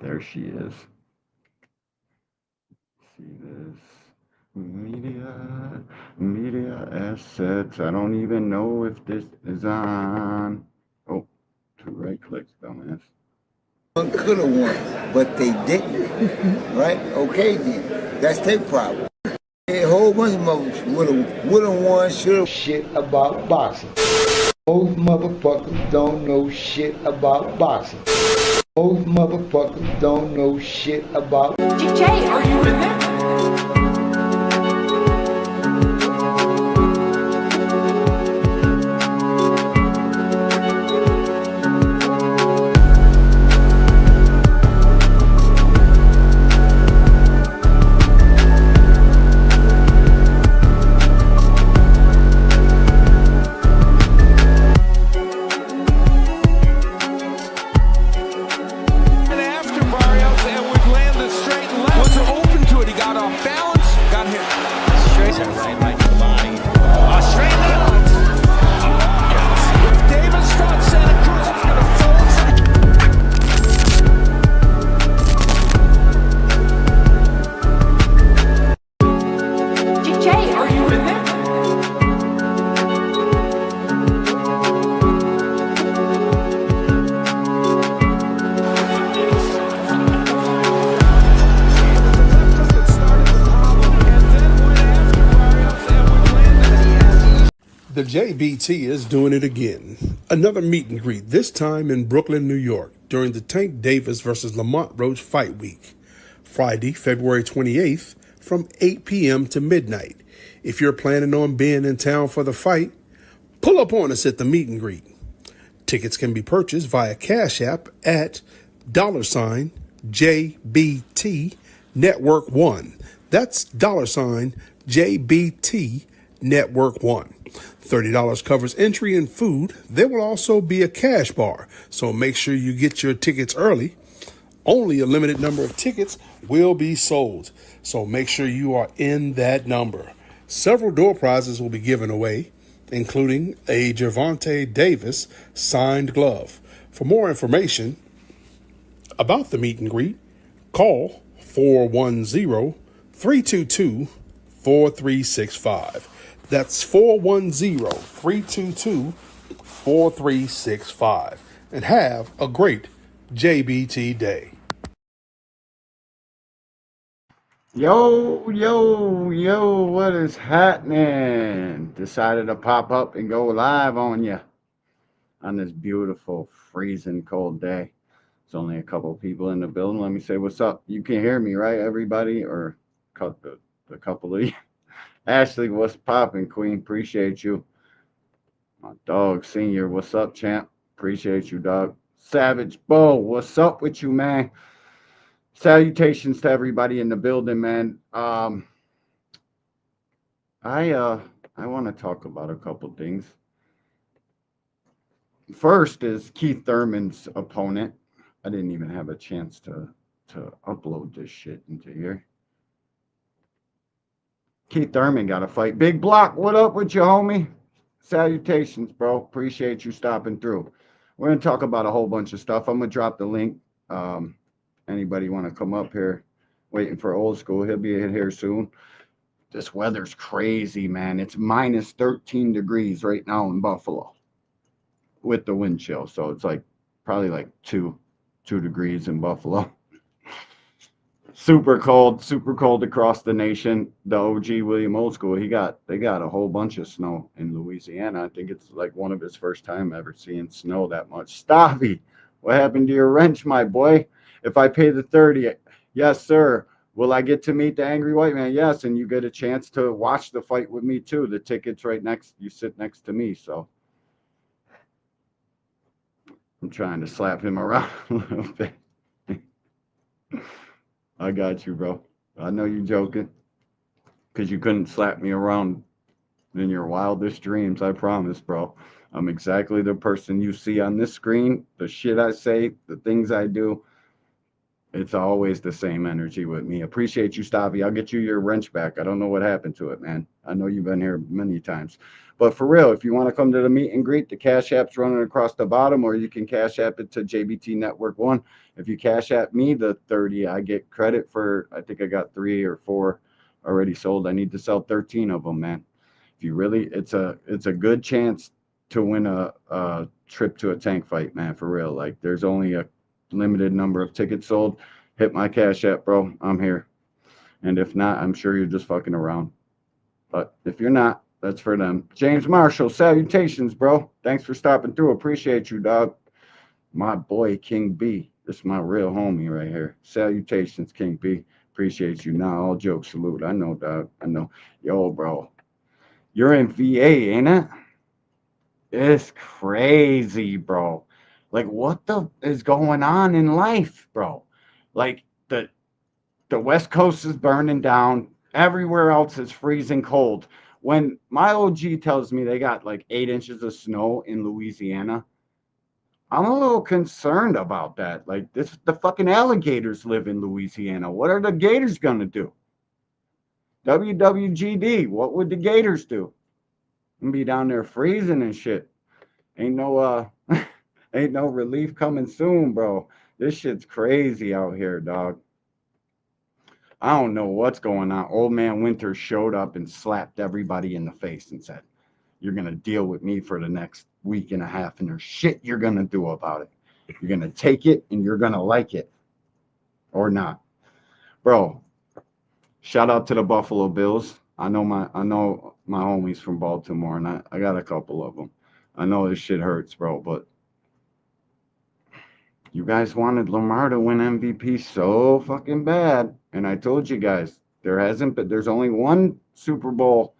There she is. See this. Media assets. I don't even know if this is on. Oh, two right clicks, dumbass. Could have won, but they didn't. Right? Okay, then. That's their problem. A whole bunch of motherfuckers would have won, should have. Shit about boxing. Most motherfuckers don't know shit about boxing. Most motherfuckers don't know shit about. DJ, are you in there? The JBT is doing it again. Another meet and greet, this time in Brooklyn, New York, during the Tank Davis versus Lamont Roach Fight Week. Friday, February 28th, from 8 p.m. to midnight. If you're planning on being in town for the fight, pull up on us at the meet and greet. Tickets can be purchased via Cash App at $JBT Network 1. That's $JBT Network 1. $30 covers entry and food. There will also be a cash bar, so make sure you get your tickets early. Only a limited number of tickets will be sold, so make sure you are in that number. Several door prizes will be given away, including a Gervonta Davis signed glove. For more information about the meet and greet, call 410-322-4365. That's 410-322-4365. And have a great JBT day. Yo, what is happening? Decided to pop up and go live on you on this beautiful, freezing cold day. There's only a couple people in the building. Let me say what's up. You can hear me, right, everybody? Or the couple of you. Ashley, what's popping, Queen? Appreciate you. My dog, Senior, what's up, champ? Appreciate you, dog. Savage Bo, what's up with you, man? Salutations to everybody in the building, man. I want to talk about a couple things. First is Keith Thurman's opponent. I didn't even have a chance to upload this shit into here. Keith Thurman got a fight. Big Block, what up with you, homie? Salutations, bro. Appreciate you stopping through. We're going to talk about a whole bunch of stuff. I'm going to drop the link. Anybody want to come up here? Waiting for Old School. He'll be here soon. This weather's crazy, man. It's minus 13 degrees right now in Buffalo with the wind chill. So it's like probably like 2 degrees in Buffalo. Super cold across the nation. The OG William Old School, they got a whole bunch of snow in Louisiana. I think it's like one of his first time ever seeing snow that much. Stavi, what happened to your wrench, my boy? If I pay the 30, yes, sir. Will I get to meet the Angry White Man? Yes, and you get a chance to watch the fight with me too. The ticket's right next. You sit next to me, so I'm trying to slap him around a little bit. I got you, bro. I know you're joking because you couldn't slap me around in your wildest dreams. I promise, bro. I'm exactly the person you see on this screen. The shit I say, the things I do. It's always the same energy with me. Appreciate you, Stavi. I'll get you your wrench back. I don't know what happened to it, man. I know you've been here many times. But for real, if you want to come to the meet and greet, the Cash App's running across the bottom, or you can Cash App it to JBT Network 1. If you Cash App me the 30, I get credit for, I think I got 3 or 4 already sold. I need to sell 13 of them, man. If you really, it's a good chance to win a trip to a tank fight, man, for real. Like, there's only a limited number of tickets sold. Hit my Cash App, bro. I'm here. And if not, I'm sure you're just fucking around. But if you're not, that's for them. James Marshall, salutations, bro. Thanks for stopping through. Appreciate you, dog. My boy, King B. This is my real homie right here. Salutations, King B. Appreciate you. Nah, all jokes, salute. I know, dog. I know. Yo, bro. You're in VA, ain't it? It's crazy, bro. Like, what the is going on in life, bro? Like, the West Coast is burning down. Everywhere else is freezing cold. When my OG tells me they got like 8 inches of snow in Louisiana, I'm a little concerned about that. Like, this, the fucking alligators live in Louisiana. What are the gators gonna do? WWGD. What would the gators do? And be down there freezing and shit. Ain't no ain't no relief coming soon, bro. This shit's crazy out here, dog. I don't know what's going on. Old man Winter showed up and slapped everybody in the face and said, "You're gonna deal with me for the next week and a half, and there's shit you're gonna do about it. You're gonna take it and you're gonna like it or not." Bro, shout out to the Buffalo Bills. I know my homies from Baltimore, and I got a couple of them. I know this shit hurts, bro, but you guys wanted Lamar to win MVP so fucking bad. And I told you guys, there's only one Super Bowl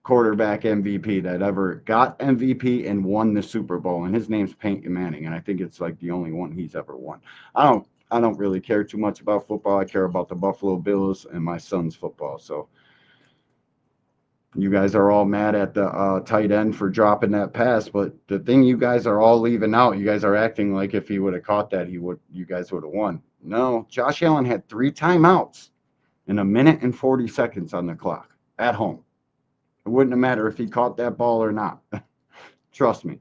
quarterback MVP that ever got MVP and won the Super Bowl, and his name's Peyton Manning, and I think it's like the only one he's ever won. I don't really care too much about football. I care about the Buffalo Bills and my son's football. So you guys are all mad at the tight end for dropping that pass, but the thing you guys are all leaving out, you guys are acting like if he would have caught that, you guys would have won. No, Josh Allen had 3 timeouts and 1 minute and 40 seconds on the clock at home. It wouldn't have mattered if he caught that ball or not. Trust me.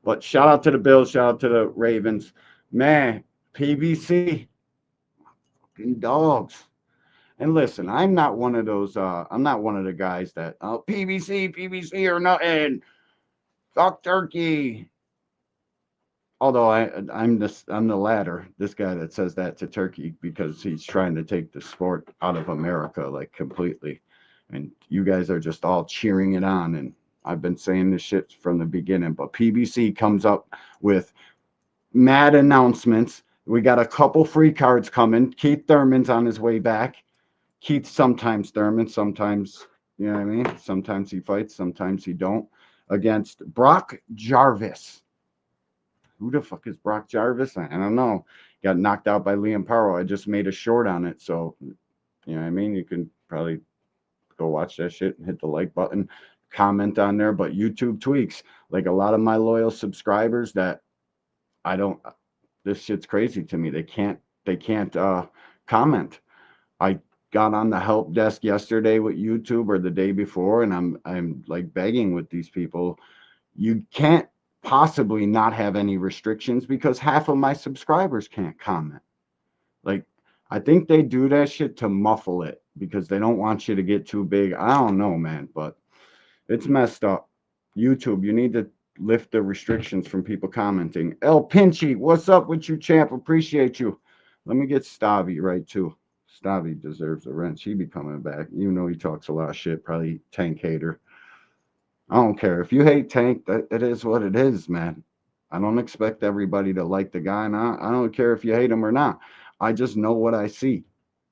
But shout out to the Bills, shout out to the Ravens. Man, PBC, dogs. And listen, I'm not one of the guys that, oh, PBC or nothing. Fuck turkey. Although I'm the latter, this guy that says that to Turkey because he's trying to take the sport out of America like completely. And you guys are just all cheering it on. And I've been saying this shit from the beginning, but PBC comes up with mad announcements. We got a couple free cards coming. Keith Thurman's on his way back. Keith sometimes Thurman, sometimes, you know what I mean? Sometimes he fights, sometimes he don't. Against Brock Jarvis. Who the fuck is Brock Jarvis? I don't know. Got knocked out by Liam Paro. I just made a short on it, so you know what I mean? You can probably go watch that shit and hit the like button, comment on there. But YouTube tweaks. Like a lot of my loyal subscribers that I don't, this shit's crazy to me. They can't comment. I got on the help desk yesterday with YouTube or the day before, and I'm like begging with these people. You can't possibly not have any restrictions because half of my subscribers can't comment. Like, I think they do that shit to muffle it because they don't want you to get too big. I don't know, man, but it's messed up. YouTube, you need to lift the restrictions from people commenting. El Pinchy, what's up with you, champ? Appreciate you. Let me get Stavi right too. Stavi deserves a wrench. He be coming back. You know he talks a lot of shit. Probably Tank hater. I don't care. If you hate Tank, that it is what it is, man. I don't expect everybody to like the guy. Now I don't care if you hate him or not. I just know what I see.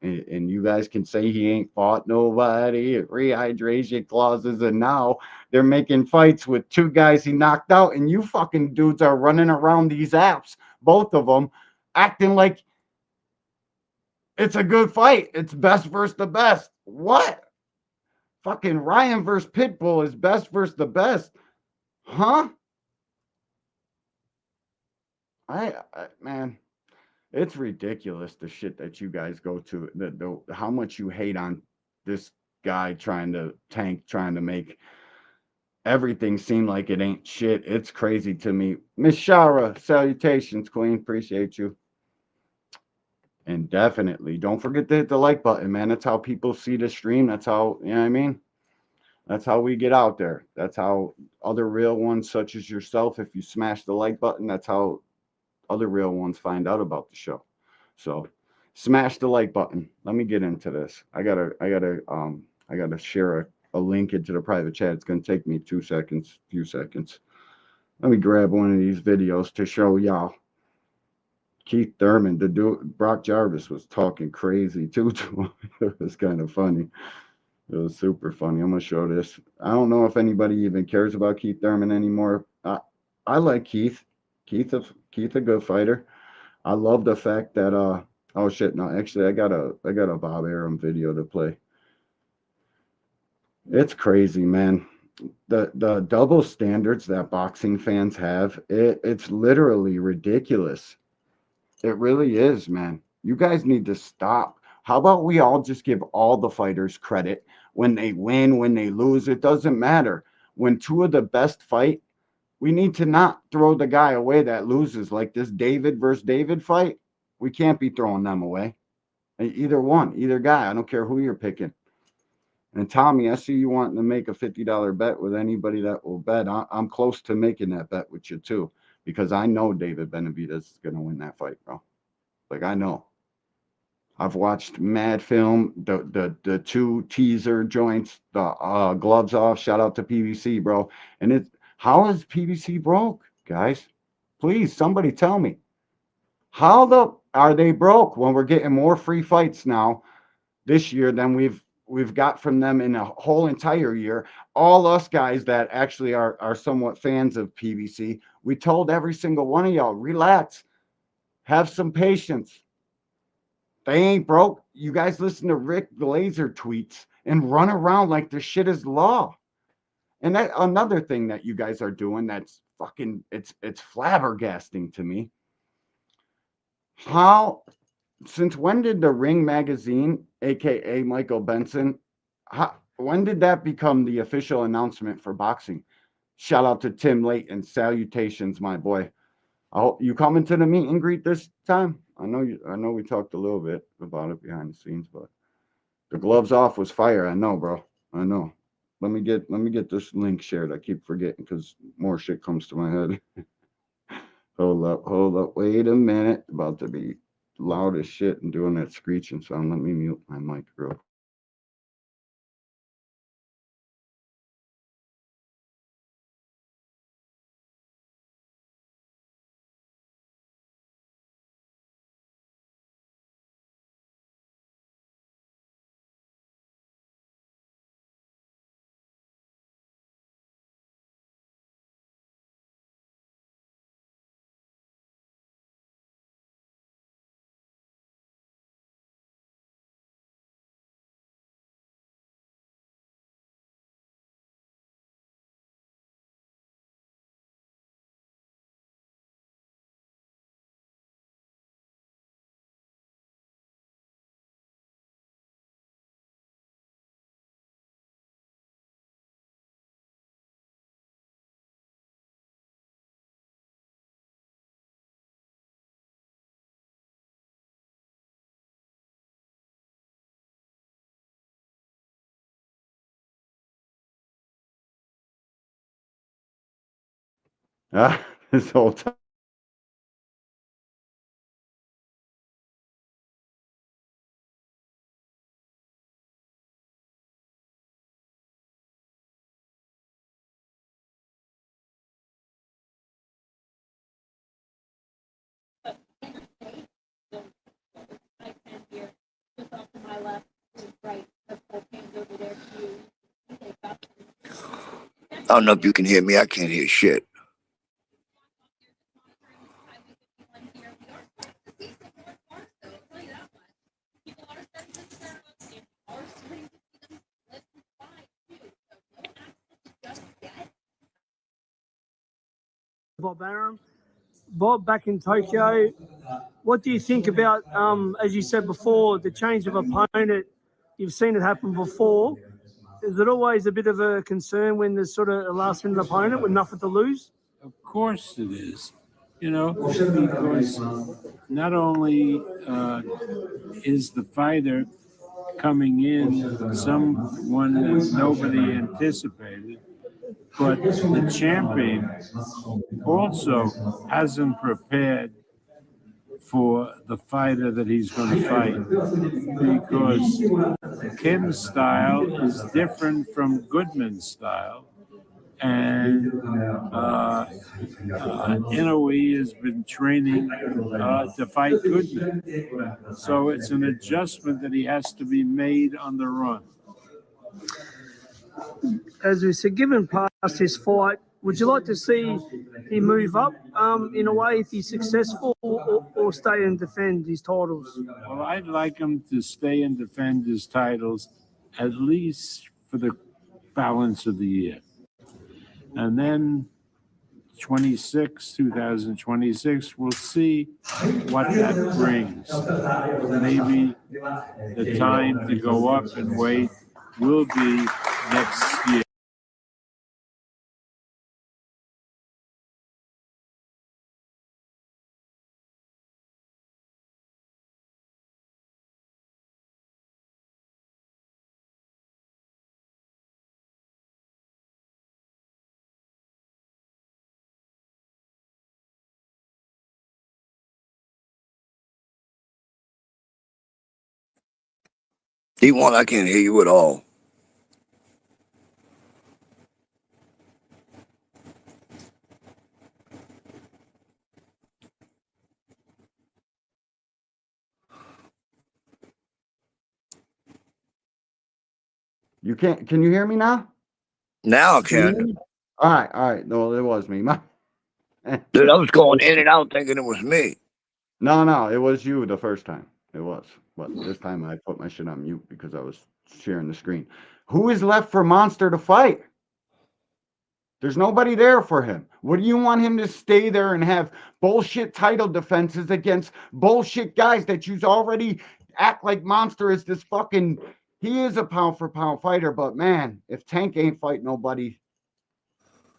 And you guys can say he ain't fought nobody, rehydration clauses, and now they're making fights with 2 guys he knocked out, and you fucking dudes are running around these apps, both of them, acting like it's a good fight. It's best versus the best. What? Fucking Ryan versus Pitbull is best versus the best. Huh? I man, It's ridiculous the shit that you guys go to. How much you hate on this guy trying to tank, trying to make everything seem like it ain't shit. It's crazy to me. Miss Shara, salutations, Queen. Appreciate you. And definitely don't forget to hit the like button, man. That's how people see the stream. That's how, you know what I mean? That's how we get out there. That's how other real ones, such as yourself, if you smash the like button, that's how other real ones find out about the show. So smash the like button. Let me get into this. I gotta share a link into the private chat. It's gonna take me 2 seconds, few seconds. Let me grab one of these videos to show y'all. Keith Thurman, the dude, Brock Jarvis was talking crazy too to him. It was kind of funny. It was super funny. I'm gonna show this. I don't know if anybody even cares about Keith Thurman anymore. I like Keith. Keith a good fighter. I love the fact that oh shit, no, actually I got a Bob Arum video to play. It's crazy, man. The double standards that boxing fans have, it's literally ridiculous. It really is, man. You guys need to stop. How about we all just give all the fighters credit when they win, when they lose? It doesn't matter. When two of the best fight, we need to not throw the guy away that loses, like this David versus David fight. We can't be throwing them away. Either one, either guy. I don't care who you're picking. And Tommy, I see you wanting to make a $50 bet with anybody that will bet. I'm close to making that bet with you too, because I know David Benavidez is going to win that fight, bro. Like I know. I've watched Mad Film, the two teaser joints, the gloves off. Shout out to PBC, bro. And it's how is PBC broke, guys? Please, somebody tell me. How the are they broke when we're getting more free fights now this year than we've got from them in a whole entire year? All us guys that actually are somewhat fans of PBC, we told every single one of y'all, relax, have some patience. They ain't broke. You guys listen to Rick Glazer tweets and run around like this shit is law. And that another thing that you guys are doing that's fucking it's flabbergasting to me. How since when did the Ring magazine, aka Michael Benson, when did that become the official announcement for boxing? Shout out to Tim Layton. Salutations, my boy. I hope you coming to the meet and greet this time. I know we talked a little bit about it behind the scenes, but the gloves off was fire. I know, bro. I know. Let me get this link shared. I keep forgetting because more shit comes to my head. Hold up. Wait a minute. About to be loud as shit and doing that screeching sound. Let me mute my mic real. This whole time. I don't know if you can hear me. I can't hear shit. Bob Arum. Bob back in Tokyo What do you think about, as you said before, the change of opponent? You've seen it happen before. Is it always a bit of a concern when there's sort of a last-minute opponent with nothing to lose? Of course it is, because not only is the fighter coming in someone that nobody anticipated, but the champion also hasn't prepared for the fighter that he's going to fight, because Kim's style is different from Goodman's style, and Inoue has been training to fight Goodman. So it's an adjustment that he has to be made on the run. As we said, given past his fight, would you like to see him move up in a way if he's successful, or stay and defend his titles? Well, I'd like him to stay and defend his titles at least for the balance of the year. And then 2026, we'll see what that brings. Maybe the time to go up and weight will be next year. D1, I can't hear you at all. You can't. Can you hear me now? Now I can. All right. No, it was me. Dude, I was going in and out thinking it was me. No, it was you the first time. It was. But this time I put my shit on mute because I was sharing the screen. Who is left for Monster to fight? There's nobody there for him. What do you want him to stay there and have bullshit title defenses against bullshit guys that you already act like Monster is this fucking... He is a pound-for-pound fighter, but man, if Tank ain't fight nobody,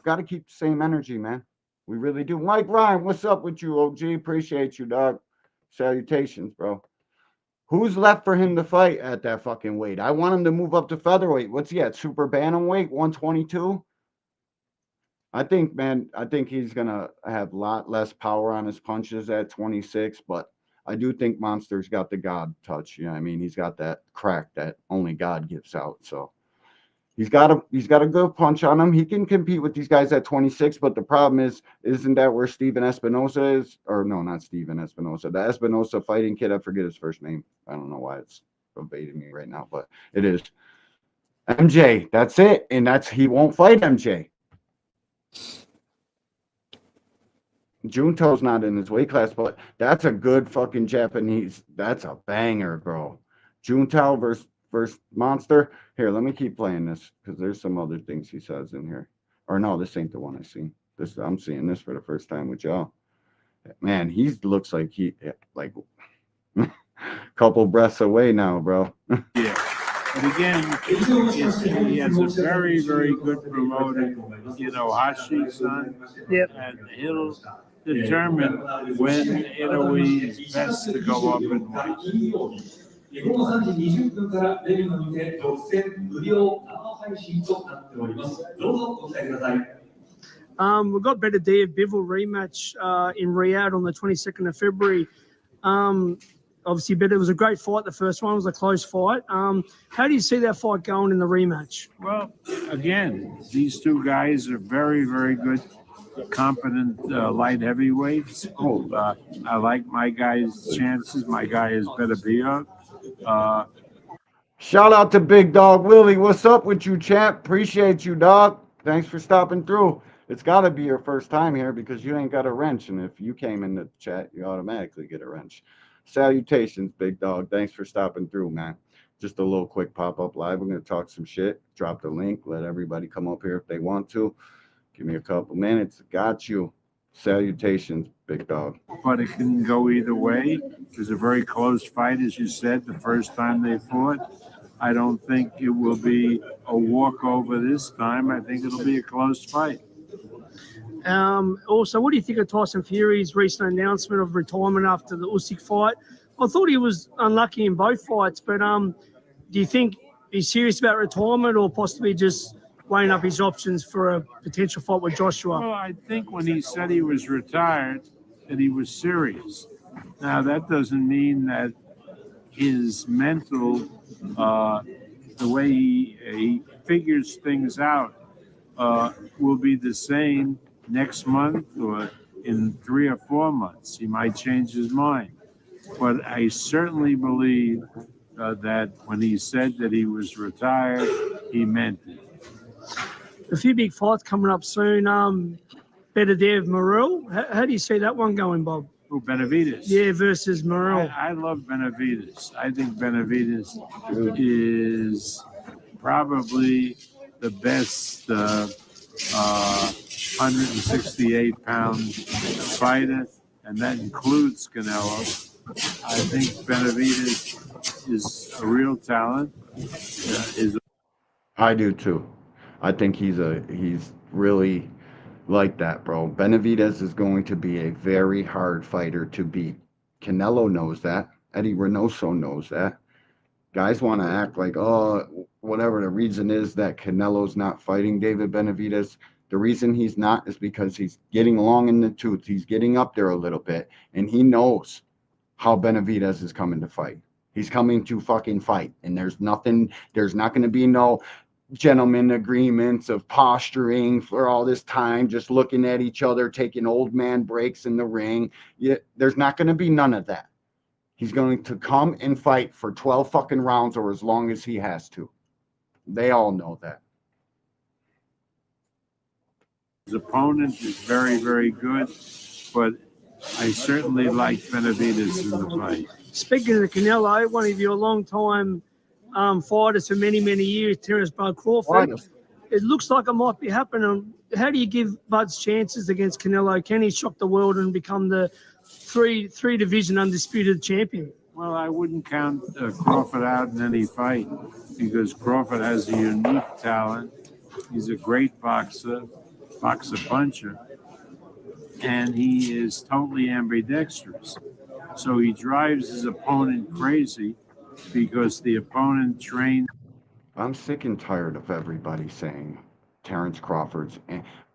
got to keep the same energy, man. We really do. Mike Ryan, what's up with you, OG? Appreciate you, dog. Salutations, bro. Who's left for him to fight at that fucking weight? I want him to move up to featherweight. What's he at? Super bantamweight, 122? I think he's going to have a lot less power on his punches at 26, but I do think Monster's got the God touch. You know what I mean? He's got that crack that only God gives out. So he's got a good punch on him. He can compete with these guys at 26, but the problem isn't that where Steven Espinosa is? Or no, not Steven Espinosa. The Espinosa fighting kid, I forget his first name. I don't know why it's evading me right now, but it is. MJ, that's it. And he won't fight MJ. Junto's not in his weight class, but that's a good fucking Japanese. That's a banger, bro. Junto versus Monster. Here, let me keep playing this because there's some other things he says in here. Or no, this ain't the one I seen. I'm seeing this for the first time with y'all. Man, he looks like like couple breaths away now, bro. Yeah. But again, he has a very, very good promoter, Hashi-san. Yep. And he'll determine when Inoue is best to go up in weight. 午後3時20分からレビューの店独占無料生配信となっております。どうぞご期待ください。We've got Better Dia Bivol rematch in Riyadh on the 22nd of February. Obviously, it was a great fight. The first one was a close fight. How do you see that fight going in the rematch? Well, again, these two guys are very, very good, competent light heavyweights. I like my guy's chances. My guy is Better Dia. Shout out to Big Dog Willie. What's up with you, champ? Appreciate you, dog. Thanks for stopping through. It's got to be your first time here because you ain't got a wrench. And if you came in the chat, you automatically get a wrench. Salutations, Big Dog. Thanks for stopping through, man. Just a little quick pop-up live. We're going to talk some shit. Drop the link. Let everybody come up here if they want to. Give me a couple minutes. Got you. Salutations, big dog. But it can go either way. It was a very close fight, as you said, the first time they fought. I don't think it will be a walkover this time. I think it'll be a close fight. Also, what do you think of Tyson Fury's recent announcement of retirement after the Usyk fight? I thought he was unlucky in both fights, but do you think he's serious about retirement or possibly just weighing up his options for a potential fight with Joshua? Well, I think when he said he was retired, that he was serious. Now, that doesn't mean that his mental, the way he figures things out, will be the same next month or in 3 or 4 months. He might change his mind. But I certainly believe that when he said that he was retired, he meant it. A few big fights coming up soon. Beterbiev, Morrell. How do you see that one going, Bob? Oh, Benavidez. Yeah, versus Morrell. I love Benavidez. I think Benavidez is probably the best 168-pound fighter, and that includes Canelo. I think Benavidez is a real talent. I do too. I think he's really like that, bro. Benavidez is going to be a very hard fighter to beat. Canelo knows that. Eddie Reynoso knows that. Guys want to act like, oh, whatever the reason is that Canelo's not fighting David Benavidez. The reason he's not is because he's getting long in the tooth. He's getting up there a little bit, and he knows how Benavidez is coming to fight. He's coming to fucking fight, and there's not going to be no gentleman agreements of posturing for all this time, just looking at each other, taking old man breaks in the ring. Yeah, there's not going to be none of that. He's going to come and fight for 12 fucking rounds or as long as he has to. They all know that. His opponent is very, very good, but I certainly like Benavidez in the fight. Speaking of Canelo, one of your long-time fighters for many, many years, Terence Bud Crawford. It looks like it might be happening. How do you give Bud's chances against Canelo? Can he shock the world and become the three division undisputed champion? Well, I wouldn't count Crawford out in any fight because Crawford has a unique talent. He's a great boxer puncher, and he is totally ambidextrous. So he drives his opponent crazy because the opponent trained. I'm sick and tired of everybody saying Terence Crawford's.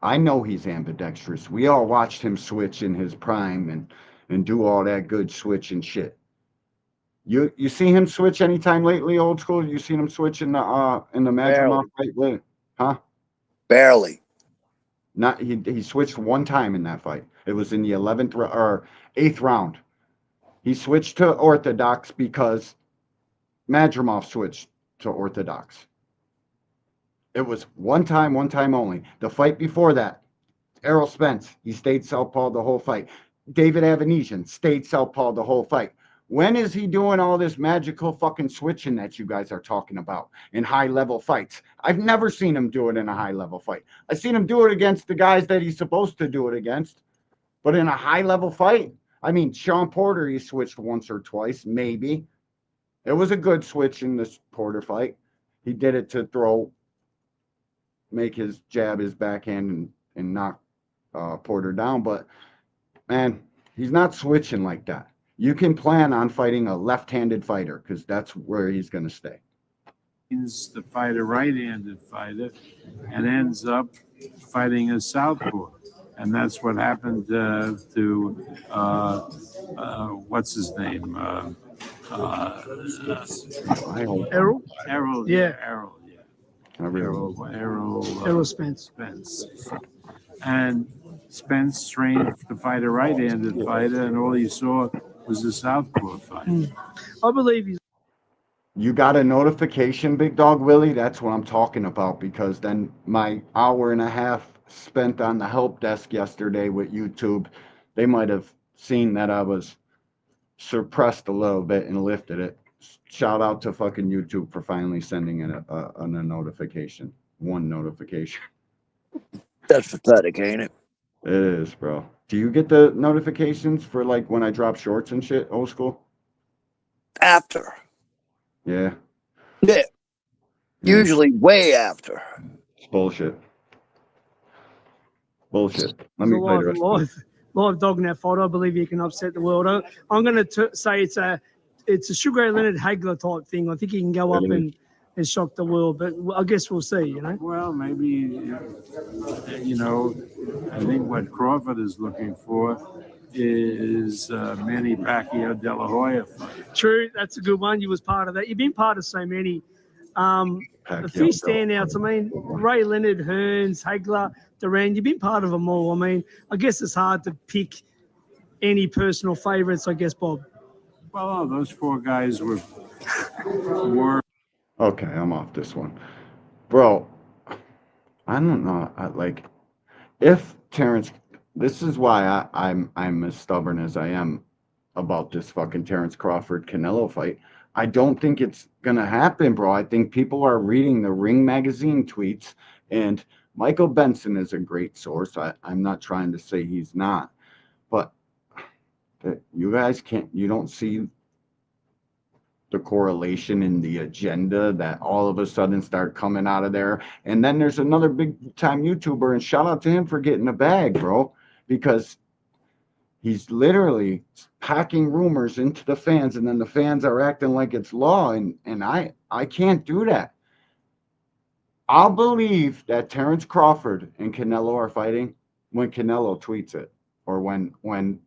I know he's ambidextrous. We all watched him switch in his prime and do all that good switch and shit. You see him switch anytime lately, old school? You seen him switch in the Madrimov fight? Huh? Barely. Not he switched one time in that fight. It was in the 11th or 8th round. He switched to orthodox because Madrimov switched to orthodox. It was one time only. The fight before that, Errol Spence, he stayed southpaw the whole fight. David Avanesian stayed southpaw the whole fight. When is he doing all this magical fucking switching that you guys are talking about in high-level fights? I've never seen him do it in a high-level fight. I've seen him do it against the guys that he's supposed to do it against. But in a high-level fight, I mean, Sean Porter, he switched once or twice, maybe. It was a good switch in this Porter fight. He did it to make his jab, his backhand, and knock Porter down. But, man, he's not switching like that. You can plan on fighting a left-handed fighter because that's where he's going to stay. To fight a right-handed fighter and ends up fighting a southpaw. And that's what happened to what's his name? Errol? Errol. Yeah. Errol Spence. And Spence trained to fight a right-handed fighter, and all he saw was a southpaw fight. I believe he's. You got a notification, Big Dog Willie? That's what I'm talking about, because then my hour and a half spent on the help desk yesterday with YouTube, they might have seen that I was suppressed a little bit and lifted it. Shout out to fucking YouTube for finally sending a notification. One notification. That's pathetic, ain't it? It is, bro. Do you get the notifications for like when I drop shorts and shit, old school? After. Yeah. Yeah. Yeah. Usually way after. It's bullshit. Bullshit. Let There's a me play the live, rest of it. live dog in that photo. I believe you can upset the world. I'm going to say it's a Sugar Ray Leonard Hagler type thing. I think he can go up It is. and shock the world, but I guess we'll see. You know. Well, maybe, you know, I think what Crawford is looking for is Manny Pacquiao De La Hoya fight. True, that's a good one. You was part of that. You've been part of so many. A few Pacquiao. standouts. I mean, Ray Leonard, Hearns, Hagler, Duran. You've been part of them all. I mean, I guess it's hard to pick any personal favourites. I guess, Bob. Well, those four guys were Okay, I'm off this one. Bro, I don't know. Like, if Terrence, this is why I'm as stubborn as I am about this fucking Terrence Crawford Canelo fight. I don't think it's gonna happen, bro. I think people are reading the Ring magazine tweets, and Michael Benson is a great source. I'm not trying to say he's not, but you guys can't. You don't see the correlation in the agenda that all of a sudden start coming out of there. And then there's another big time YouTuber, and shout out to him for getting a bag, bro, because he's literally packing rumors into the fans, and then the fans are acting like it's law, and I can't do that. I'll believe that Terrence Crawford and Canelo are fighting when Canelo tweets it, or when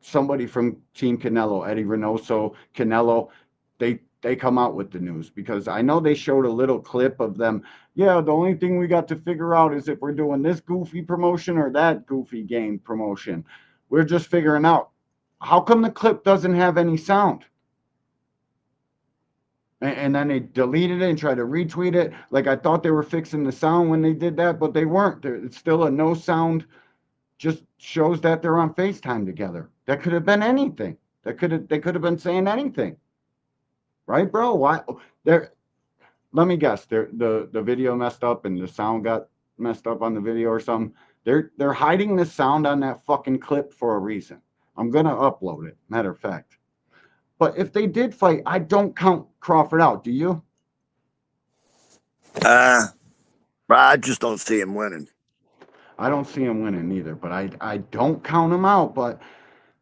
somebody from Team Canelo, Eddie Reynoso, Canelo, they come out with the news, because I know they showed a little clip of them. Yeah, the only thing we got to figure out is if we're doing this goofy promotion or that goofy game promotion. We're just figuring out. How come the clip doesn't have any sound? And then they deleted it and tried to retweet it. Like, I thought they were fixing the sound when they did that, but they weren't. It's still a no sound. Just shows that they're on FaceTime together. That could have been anything. They could have been saying anything. Right, bro? Why? Let me guess. The video messed up and the sound got messed up on the video or something. They're hiding the sound on that fucking clip for a reason. I'm gonna upload it. Matter of fact. But if they did fight, I don't count Crawford out. Do you? I just don't see him winning. I don't see him winning either, but I don't count him out. But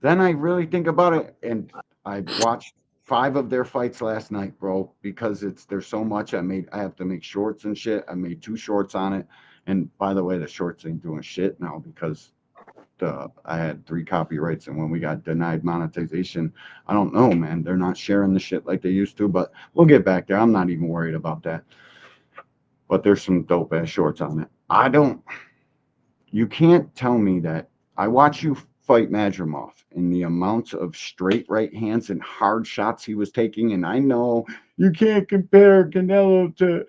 then I really think about it, and I watched 5 of their fights last night, bro, because there's so much. I have to make shorts and shit. I made 2 shorts on it. And by the way, the shorts ain't doing shit now because I had 3 copyrights, and when we got denied monetization, I don't know, man. They're not sharing the shit like they used to, but we'll get back there. I'm not even worried about that. But there's some dope ass shorts on it. You can't tell me that. I watch you fight Madrimov and the amounts of straight right hands and hard shots he was taking, and I know you can't compare Canelo to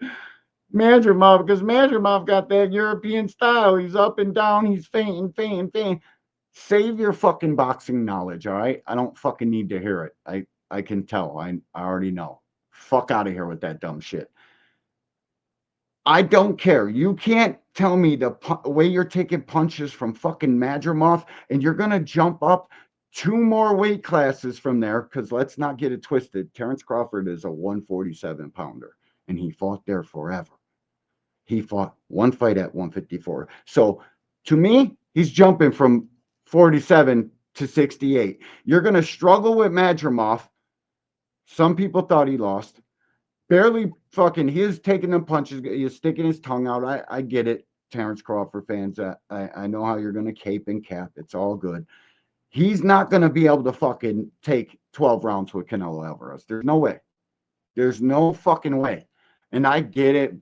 Madrimov because Madrimov got that European style. He's up and down. He's feinting. Save your fucking boxing knowledge, all right? I don't fucking need to hear it. I can tell. I already know. Fuck out of here with that dumb shit. I don't care. You can't tell me the way you're taking punches from fucking Madrimov, and you're going to jump up 2 more weight classes from there, because let's not get it twisted. Terrence Crawford is a 147 pounder, and he fought there forever. He fought 1 fight at 154. So to me, he's jumping from 47 to 68. You're going to struggle with Madrimov. Some people thought he lost. Barely fucking, he is taking them punches. He's sticking his tongue out. I get it, Terrence Crawford fans. I know how you're going to cape and cap. It's all good. He's not going to be able to fucking take 12 rounds with Canelo Alvarez. There's no way. There's no fucking way. And I get it.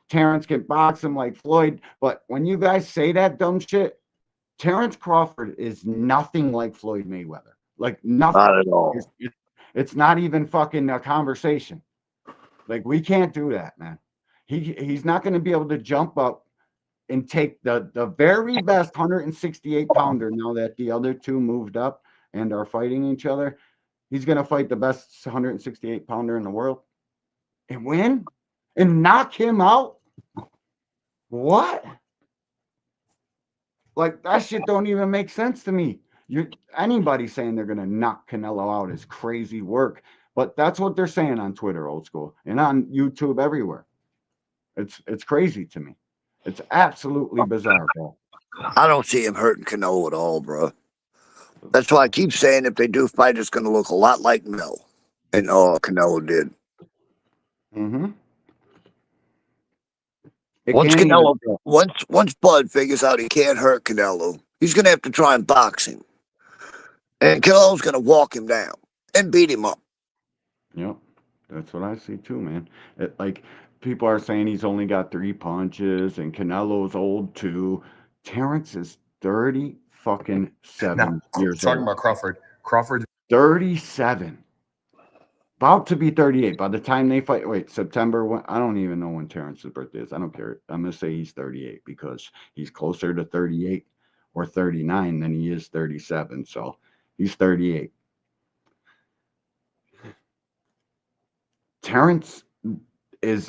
Terrence can box him like Floyd. But when you guys say that dumb shit, Terrence Crawford is nothing like Floyd Mayweather. Like, nothing. Not at all. It's not even fucking a conversation. Like, we can't do that, man. He's not going to be able to jump up and take the very best 168 pounder now that the other 2 moved up and are fighting each other. He's going to fight the best 168 pounder in the world and win and knock him out. What? Like that shit don't even make sense to me. Anybody saying they're gonna knock Canelo out is crazy work. But that's what they're saying on Twitter, old school, and on YouTube everywhere. It's crazy to me. It's absolutely bizarre, bro. I don't see him hurting Canelo at all, bro. That's why I keep saying if they do fight, it's going to look a lot like Mel and Canelo did. Mm-hmm. It can't even. Once Bud figures out he can't hurt Canelo, he's going to have to try and box him, and Canelo's going to walk him down and beat him up. Yep, that's what I see too, man. Like people are saying he's only got 3 punches, and Canelo's old too. Terrence is 30 fucking 7 years Talking old. about Crawford 37. About to be 38 by the time they fight. Wait, September. I don't even know when Terrence's birthday is. I don't care. I'm gonna say he's 38 because he's closer to 38 or 39 than he is 37. So he's 38. Terrence is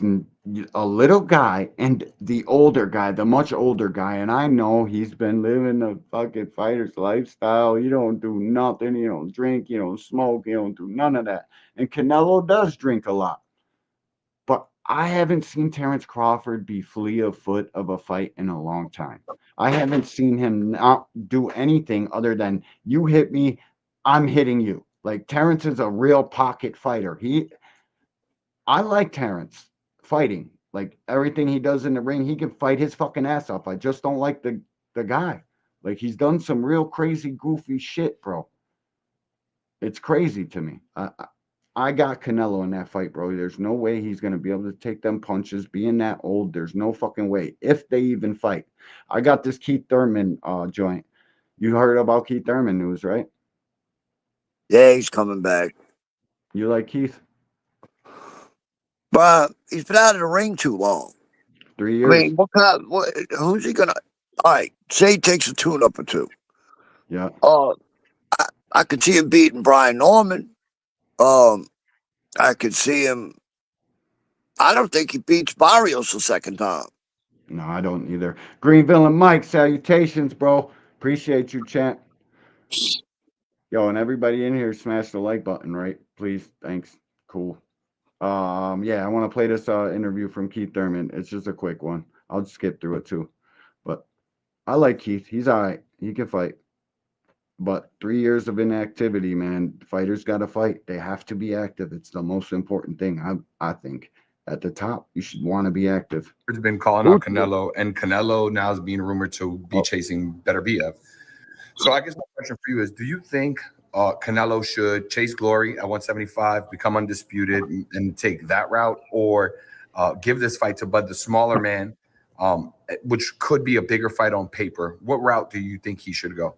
a little guy and the older guy, the much older guy, and I know he's been living the fucking fighter's lifestyle. You don't do nothing, you don't drink, you don't smoke, you don't do none of that. And Canelo does drink a lot. But I haven't seen Terrence Crawford be flee of foot of a fight in a long time. I haven't seen him not do anything other than you hit me, I'm hitting you. Like Terrence is a real pocket fighter. I like Terrence fighting. Like everything he does in the ring, he can fight his fucking ass off. I just don't like the guy. Like he's done some real crazy, goofy shit, bro. It's crazy to me. I got Canelo in that fight, bro. There's no way he's gonna be able to take them punches. Being that old, there's no fucking way. If they even fight, I got this Keith Thurman joint. You heard about Keith Thurman news, right? Yeah, he's coming back. You like Keith? But he's been out of the ring too long. 3 years. I mean, who's he gonna? All right, say he takes a tune-up or two. Yeah. I could see him beating Brian Norman. I could see him. I don't think he beats Barrios the second time. No, I don't either. Greenville and Mike, salutations, bro. Appreciate you, champ. Yo, and everybody in here, smash the like button, right? Please, thanks. Cool. Yeah, I want to play this interview from Keith Thurman. It's just a quick one. I'll skip through it too. But I like Keith. He's all right. He can fight. But 3 years of inactivity, man. Fighters got to fight. They have to be active. It's the most important thing. I think at the top, you should want to be active. has been calling out Canelo, and Canelo now is being rumored to be chasing Better BF. So I guess my question for you is: do you think Canelo should chase glory at 175, become undisputed, and take that route, or give this fight to Bud, the smaller man, which could be a bigger fight on paper? What route do you think he should go?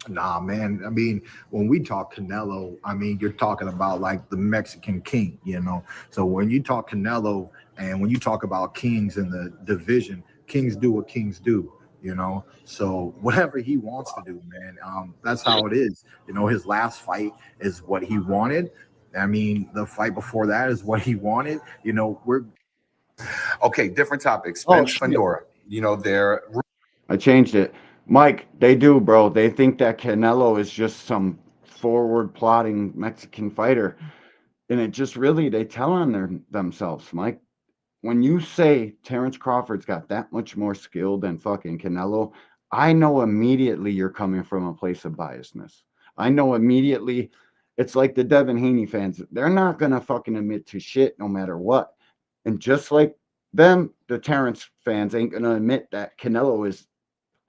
Nah, man. I mean, when we talk Canelo, I mean, you're talking about like the Mexican king, you know? So when you talk Canelo and when you talk about kings in the division, kings do what kings do, you know? So whatever he wants to do, man, that's how it is. You know, his last fight is what he wanted. I mean, the fight before that is what he wanted. You know, Okay, different topic. Spence Fandora, you know, I changed it. Mike, they do, bro. They think that Canelo is just some forward plotting Mexican fighter. And it just really, they tell on themselves, Mike. When you say Terrence Crawford's got that much more skill than fucking Canelo, I know immediately you're coming from a place of biasness. I know immediately it's like the Devin Haney fans. They're not going to fucking admit to shit no matter what. And just like them, the Terrence fans ain't going to admit that Canelo is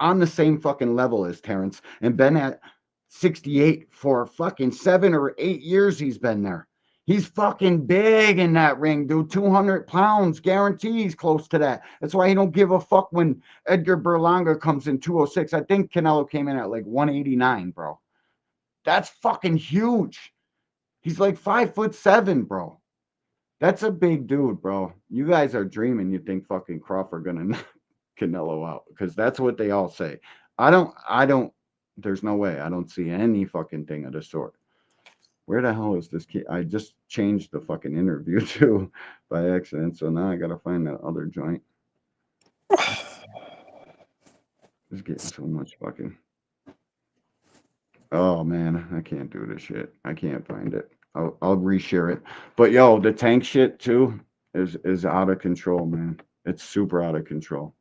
on the same fucking level as Terrence and been at 68 for fucking 7 or 8 years he's been there. He's fucking big in that ring, dude. 200 pounds, guarantees close to that. That's why he don't give a fuck when Edgar Berlanga comes in 206. I think Canelo came in at like 189, bro. That's fucking huge. He's like 5'7", bro. That's a big dude, bro. You guys are dreaming. You think fucking Crawford gonna Canelo out because that's what they all say. I don't. There's no way. I don't see any fucking thing of the sort. Where the hell is this kid? I just changed the fucking interview too by accident, so now I gotta find that other joint. It's getting so much fucking. Oh man, I can't do this shit. I can't find it. I'll reshare it. But yo, the tank shit too is out of control, man. It's super out of control.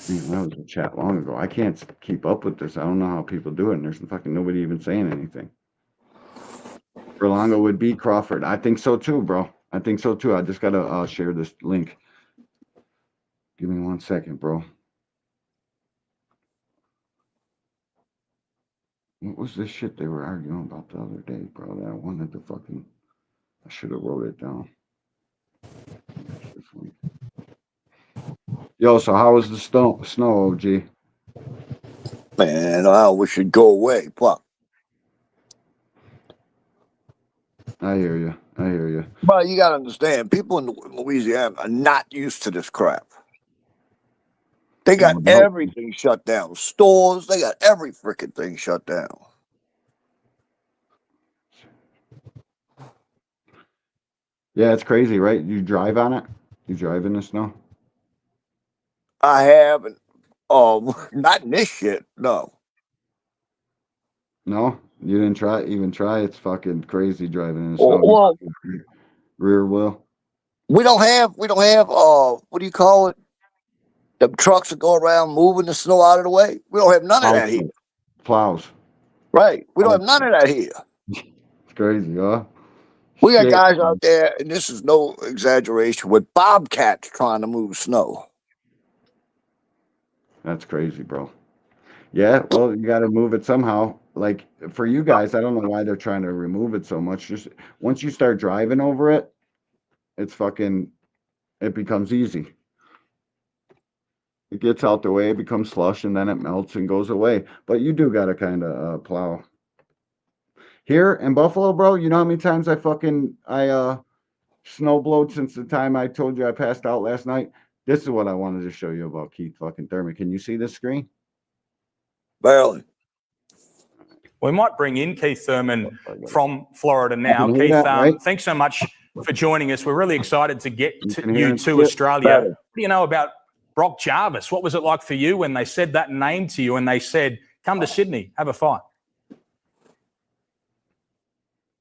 Man, that was a chat long ago. I can't keep up with this. I don't know how people do it. And there's fucking nobody even saying anything. Berlanga would beat Crawford. I think so too, bro. I think so too. I just gotta share this link. Give me 1 second, bro. What was this shit they were arguing about the other day, bro? That I wanted to fucking. I should have wrote it down. This link. Yo, so how was the snow, OG? Man, I wish it'd go away. Fuck. I hear you. I hear you. But you gotta understand, people in Louisiana are not used to this crap. They got everything shut down. Stores, they got every freaking thing shut down. Yeah, it's crazy, right? You drive on it? You drive in the snow? I haven't. Not in this shit. No. No? You didn't even try? It's fucking crazy driving in the snow. Well, rear wheel? we don't have what do you call it? The trucks that go around moving the snow out of the way. We don't have none of that here. Plows. Right. We don't have none of that here. It's crazy, huh? We got guys out there, and this is no exaggeration, with bobcats trying to move snow. That's crazy, bro. Yeah, well, you got to move it somehow. Like for you guys, I don't know why they're trying to remove it so much. Just once you start driving over it, it becomes easy. It gets out the way, it becomes slush, and then it melts and goes away. But you do got to kind of plow. Here in Buffalo, bro, you know how many times I snowblowed since the time I told you I passed out last night? This is what I wanted to show you about Keith fucking Thurman. Can you see this screen? Barely. We might bring in Keith Thurman from Florida now. Keith, right? Thanks so much for joining us. We're really excited to get you to Australia. What do you know about Brock Jarvis? What was it like for you when they said that name to you and they said, come to Sydney, have a fight?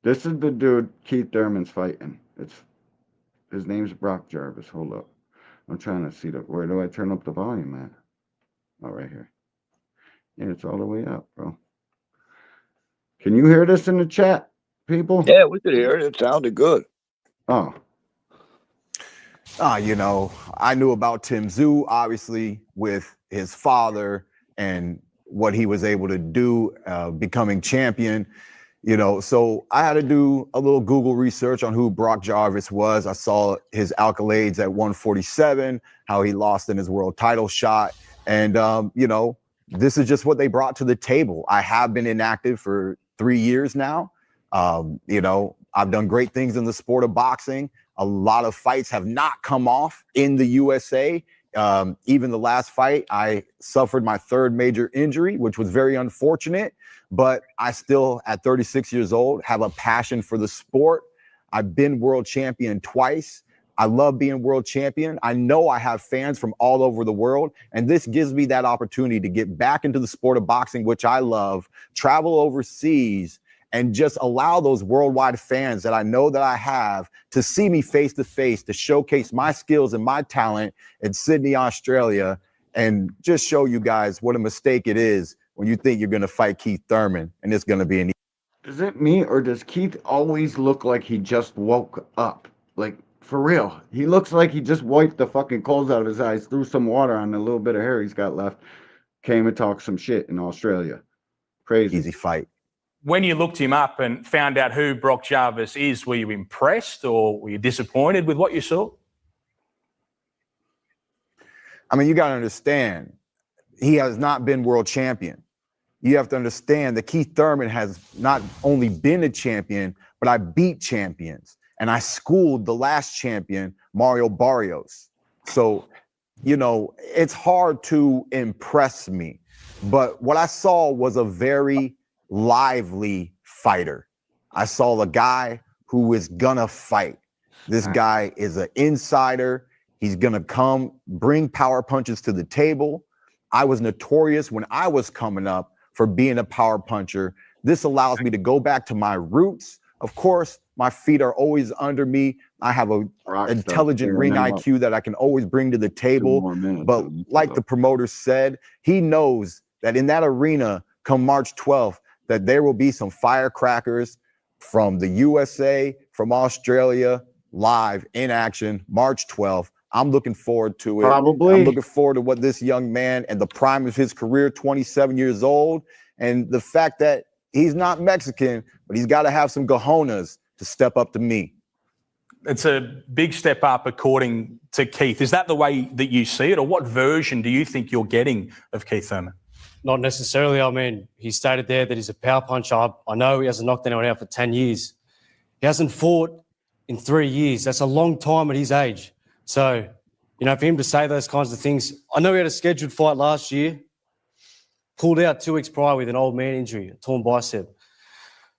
This is the dude Keith Thurman's fighting. His name's Brock Jarvis. Hold up. I'm trying to see where do I turn up the volume at? Oh, right here. Yeah, it's all the way up, bro. Can you hear this in the chat, people? Yeah, we could hear it. It sounded good. Oh. You know, I knew about Tim Tszyu, obviously, with his father and what he was able to do, becoming champion. You know, so I had to do a little Google research on who Brock Jarvis was. I saw his accolades at 147, how he lost in his world title shot. And, you know, this is just what they brought to the table. I have been inactive for 3 years now. You know, I've done great things in the sport of boxing. A lot of fights have not come off in the USA. Even the last fight, I suffered my third major injury, which was very unfortunate. But I still, at 36 years old, have a passion for the sport. I've been world champion twice. I love being world champion. I know I have fans from all over the world, and this gives me that opportunity to get back into the sport of boxing, which I love, travel overseas, and just allow those worldwide fans that I know that I have to see me face to face, to showcase my skills and my talent in Sydney, Australia, and just show you guys what a mistake it is when you think you're going to fight Keith Thurman and it's going to be an. Is it me, or does Keith always look like he just woke up? Like, for real. He looks like he just wiped the fucking coals out of his eyes, threw some water on the little bit of hair he's got left, came and talked some shit in Australia. Crazy. Easy fight. When you looked him up and found out who Brock Jarvis is, were you impressed or were you disappointed with what you saw? I mean, you got to understand, he has not been world champion. You have to understand that Keith Thurman has not only been a champion, but I beat champions. And I schooled the last champion, Mario Barrios. So, you know, it's hard to impress me. But what I saw was a very lively fighter. I saw a guy who is gonna fight. This guy is an insider. He's going to come bring power punches to the table. I was notorious when I was coming up for being a power puncher. This allows me to go back to my roots. Of course, my feet are always under me. I have a intelligent ring IQ that I can always bring to the table. But like the promoter said, he knows that in that arena come March 12th, that there will be some firecrackers from the USA, from Australia, live in action, March 12th. I'm looking forward to it. Probably. I'm looking forward to what this young man and the prime of his career, 27 years old, and the fact that he's not Mexican, but he's got to have some cojones to step up to me. It's a big step up, according to Keith. Is that the way that you see it, or what version do you think you're getting of Keith Thurman? Not necessarily. I mean, he stated there that he's a power puncher. I know he hasn't knocked anyone out for 10 years. He hasn't fought in 3 years. That's a long time at his age. So, you know, for him to say those kinds of things, I know he had a scheduled fight last year, pulled out 2 weeks prior with an old man injury, a torn bicep.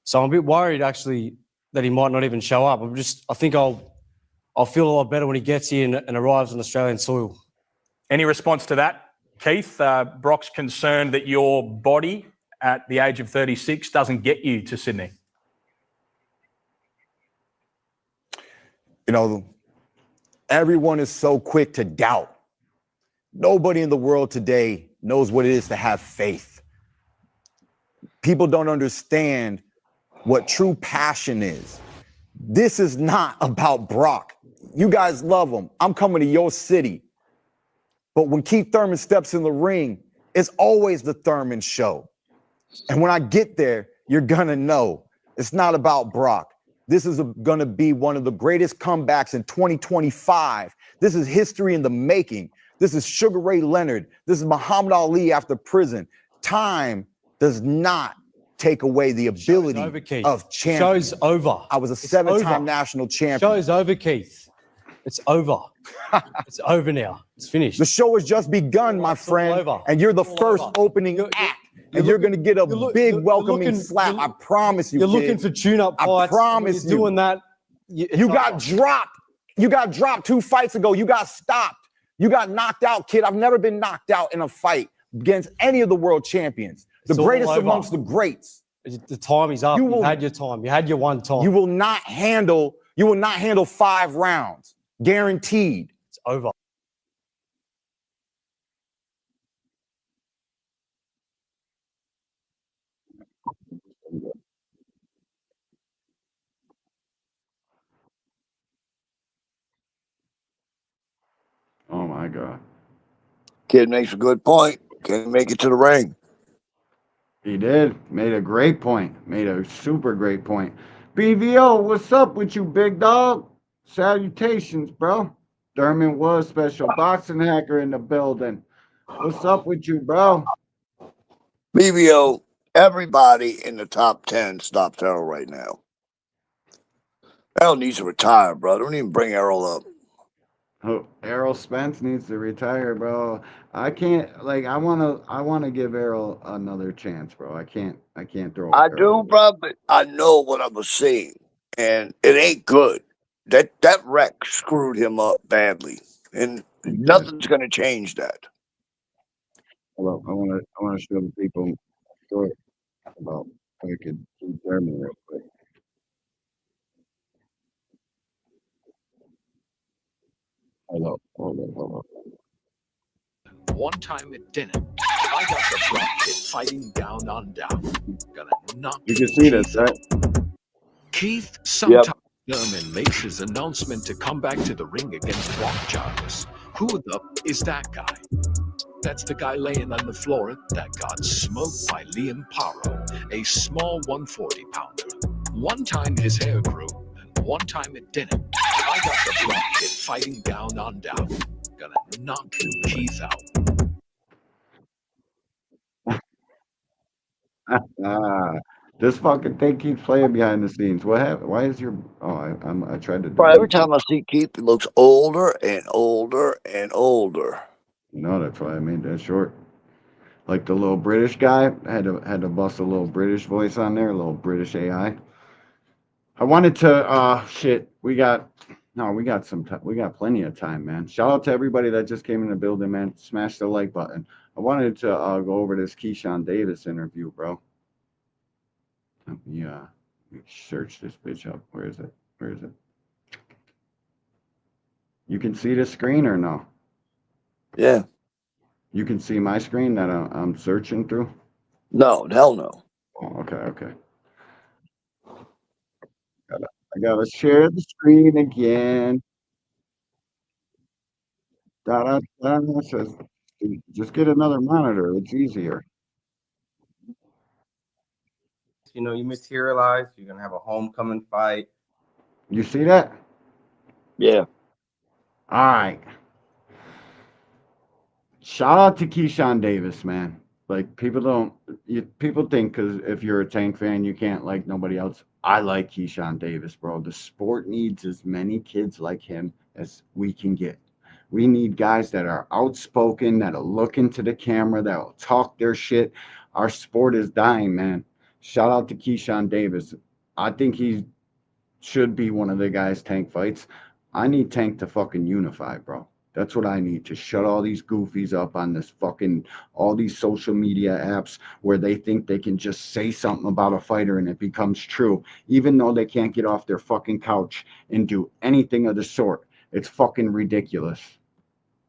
So I'm a bit worried, actually, that he might not even show up. I think I'll feel a lot better when he gets here and arrives on Australian soil. Any response to that, Keith? Brock's concerned that your body at the age of 36 doesn't get you to Sydney. You know, everyone is so quick to doubt. Nobody in the world today knows what it is to have faith. People don't understand what true passion is. This is not about Brock. You guys love him. I'm coming to your city. But when Keith Thurman steps in the ring, it's always the Thurman show. And when I get there, you're going to know it's not about Brock. This is going to be one of the greatest comebacks in 2025. This is history in the making. This is Sugar Ray Leonard. This is Muhammad Ali after prison. Time does not take away the ability of champion. Show's over. I was a 7-time national champion. Show's over, Keith. It's over. It's over now. It's finished. The show has just begun, my friend, and you're the first opening act. And you're going to get a big welcoming slap. I promise you, You're kid. looking for tune-up fights. I promise you're doing that. You got dropped. You got dropped 2 fights ago. You got stopped. You got knocked out, kid. I've never been knocked out in a fight against any of the world champions. The greatest amongst the greats. The time is up. You had your time. You had your one time. You will not handle 5 rounds. Guaranteed. It's over. Oh my God. Kid makes a good point. Can't make it to the ring. He did. Made a great point. Made a super great point. BVO, what's up with you, big dog? Salutations, bro. Thurman was special boxing hacker in the building. What's up with you, bro? BBO, everybody in the top 10 stops Errol right now. Errol needs to retire, bro. Don't even bring Errol up. Oh, Errol Spence needs to retire, bro. I can't, like, I wanna give Errol another chance, bro. I can't throw. I do, bro, but I know what I was seeing, and it ain't good. That wreck screwed him up badly, and nothing's gonna change that. Hold up, I wanna show the people a story about fucking Keith Thurman real quick. Hold up. One time at dinner, I got the Brock kid fighting down on down. Gonna knock You can see this, right? Keith sometimes Thurman makes his announcement to come back to the ring against Brock Jarvis. Who the is that guy? That's the guy laying on the floor that got smoked by Liam Paro, a small 140-pounder. One time his hair grew, and one time at dinner, I got the Brock kid fighting down on down. Gonna knock Keith out. This fucking thing keeps playing behind the scenes. What happened? Why is your? Oh, I tried to. Bro, every time I see Keith, he looks older and older and older. No, that's why I made that short. Like the little British guy had to bust a little British voice on there, a little British AI. I wanted to. Shit, we got No, we got some time. We got plenty of time, man. Shout out to everybody that just came in the building, man. Smash the like button. I wanted to go over this Keyshawn Davis interview, bro. Yeah, search this bitch up. Where is it? Where is it? You can see the screen or no? Yeah. You can see my screen that I'm searching through? No, hell no. Oh, okay, okay. I gotta share the screen again. Da, da, da, it says, just get another monitor. It's easier. You materialize. You're gonna have a homecoming fight. You see that? Yeah. All right. Shout out to Keyshawn Davis, man. Like people think because if you're a Tank fan, you can't like nobody else. I like Keyshawn Davis, bro. The sport needs as many kids like him as we can get. We need guys that are outspoken, that'll look into the camera, that'll talk their shit. Our sport is dying, man. Shout out to Keyshawn Davis. I think he should be one of the guys Tank fights. I need Tank to fucking unify, bro. That's what I need to shut all these goofies up on this fucking all these social media apps where they think they can just say something about a fighter and it becomes true, even though they can't get off their fucking couch and do anything of the sort. It's fucking ridiculous.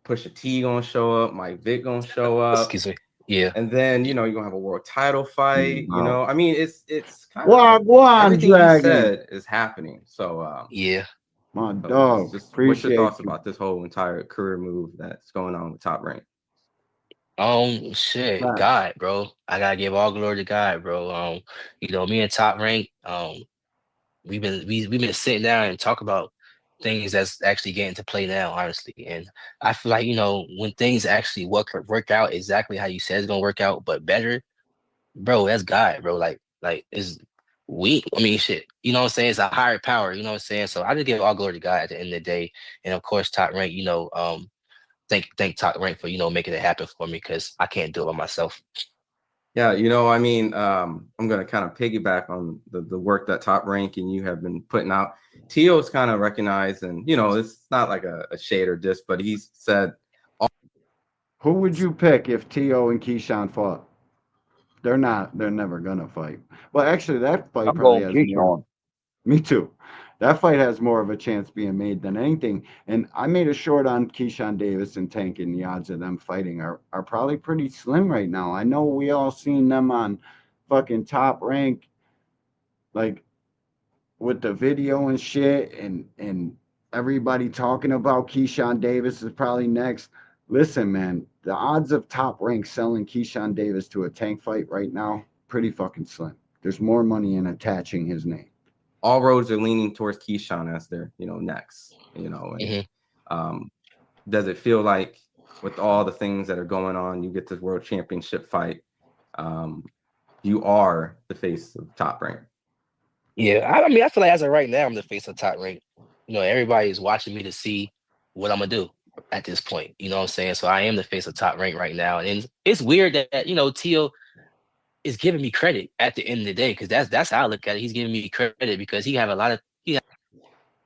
Pusha T gonna show up. Mike Vick gonna show up. Excuse me. Yeah. And then you're gonna have a world title fight. Wow. I mean, it's kind of Wagwan everything you Dragon. said is happening. So Yeah. My so dog. just what's Appreciate your thoughts you. about this whole entire career move that's going on with Top Rank? Shit, Right. God, bro. I gotta give all glory to God, bro. Me and Top Rank, we've been sitting down and talk about things that's actually getting to play now, honestly. And I feel like, when things actually work out exactly how you said it's gonna work out, but better, bro, that's God, bro. Like is I mean, shit, you know what I'm saying? It's a higher power, you know what I'm saying? So I just give all glory to God at the end of the day. And of course, Top Rank, thank Top Rank for, making it happen for me because I can't do it by myself. Yeah, I mean, I'm gonna kind of piggyback on the work that Top Rank and you have been putting out. Tio's kind of recognized, and it's not like a shade or diss, but he's said, Who would you pick if T.O. and Keyshawn fought? They're never gonna fight. Well, actually, that fight I'm probably going has more. Keyshawn. Me too. That fight has more of a chance being made than anything. And I made a short on Keyshawn Davis and Tank, and the odds of them fighting are probably pretty slim right now. I know we all seen them on fucking Top Rank, like with the video and shit, and everybody talking about Keyshawn Davis is probably next. Listen, man, the odds of Top Rank selling Keyshawn Davis to a Tank fight right now, pretty fucking slim. There's more money in attaching his name. all roads are leaning towards Keyshawn as their, next, and does it feel like with all the things that are going on, you get this world championship fight, you are the face of Top Rank? Yeah, I mean, I feel like as of right now, I'm the face of Top Rank. Everybody is watching me to see what I'm gonna do at this point. You know what I'm saying? So I am the face of Top Rank right now, and it's weird that Tio is giving me credit at the end of the day because that's how I look at it. He's giving me credit because he have a lot of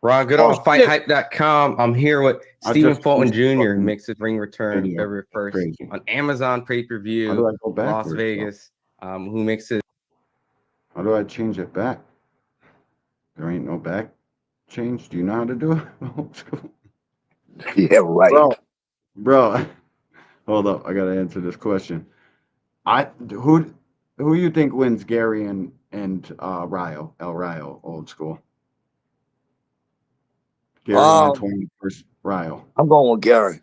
Ron, good on FightHype.com. I'm here with Stephen Fulton Jr., who makes his ring return video. February 1st Crazy. on Amazon How pay-per-view, do I go Las backwards, though? Vegas, who makes it. How do I change it back? There ain't no back change. Do you know how to do it? Yeah, right. Bro, hold up. I gotta answer this question. Who you think wins, Gary and Rio, El Rio, old school? Gary Antoine versus Rio. I'm going with Gary.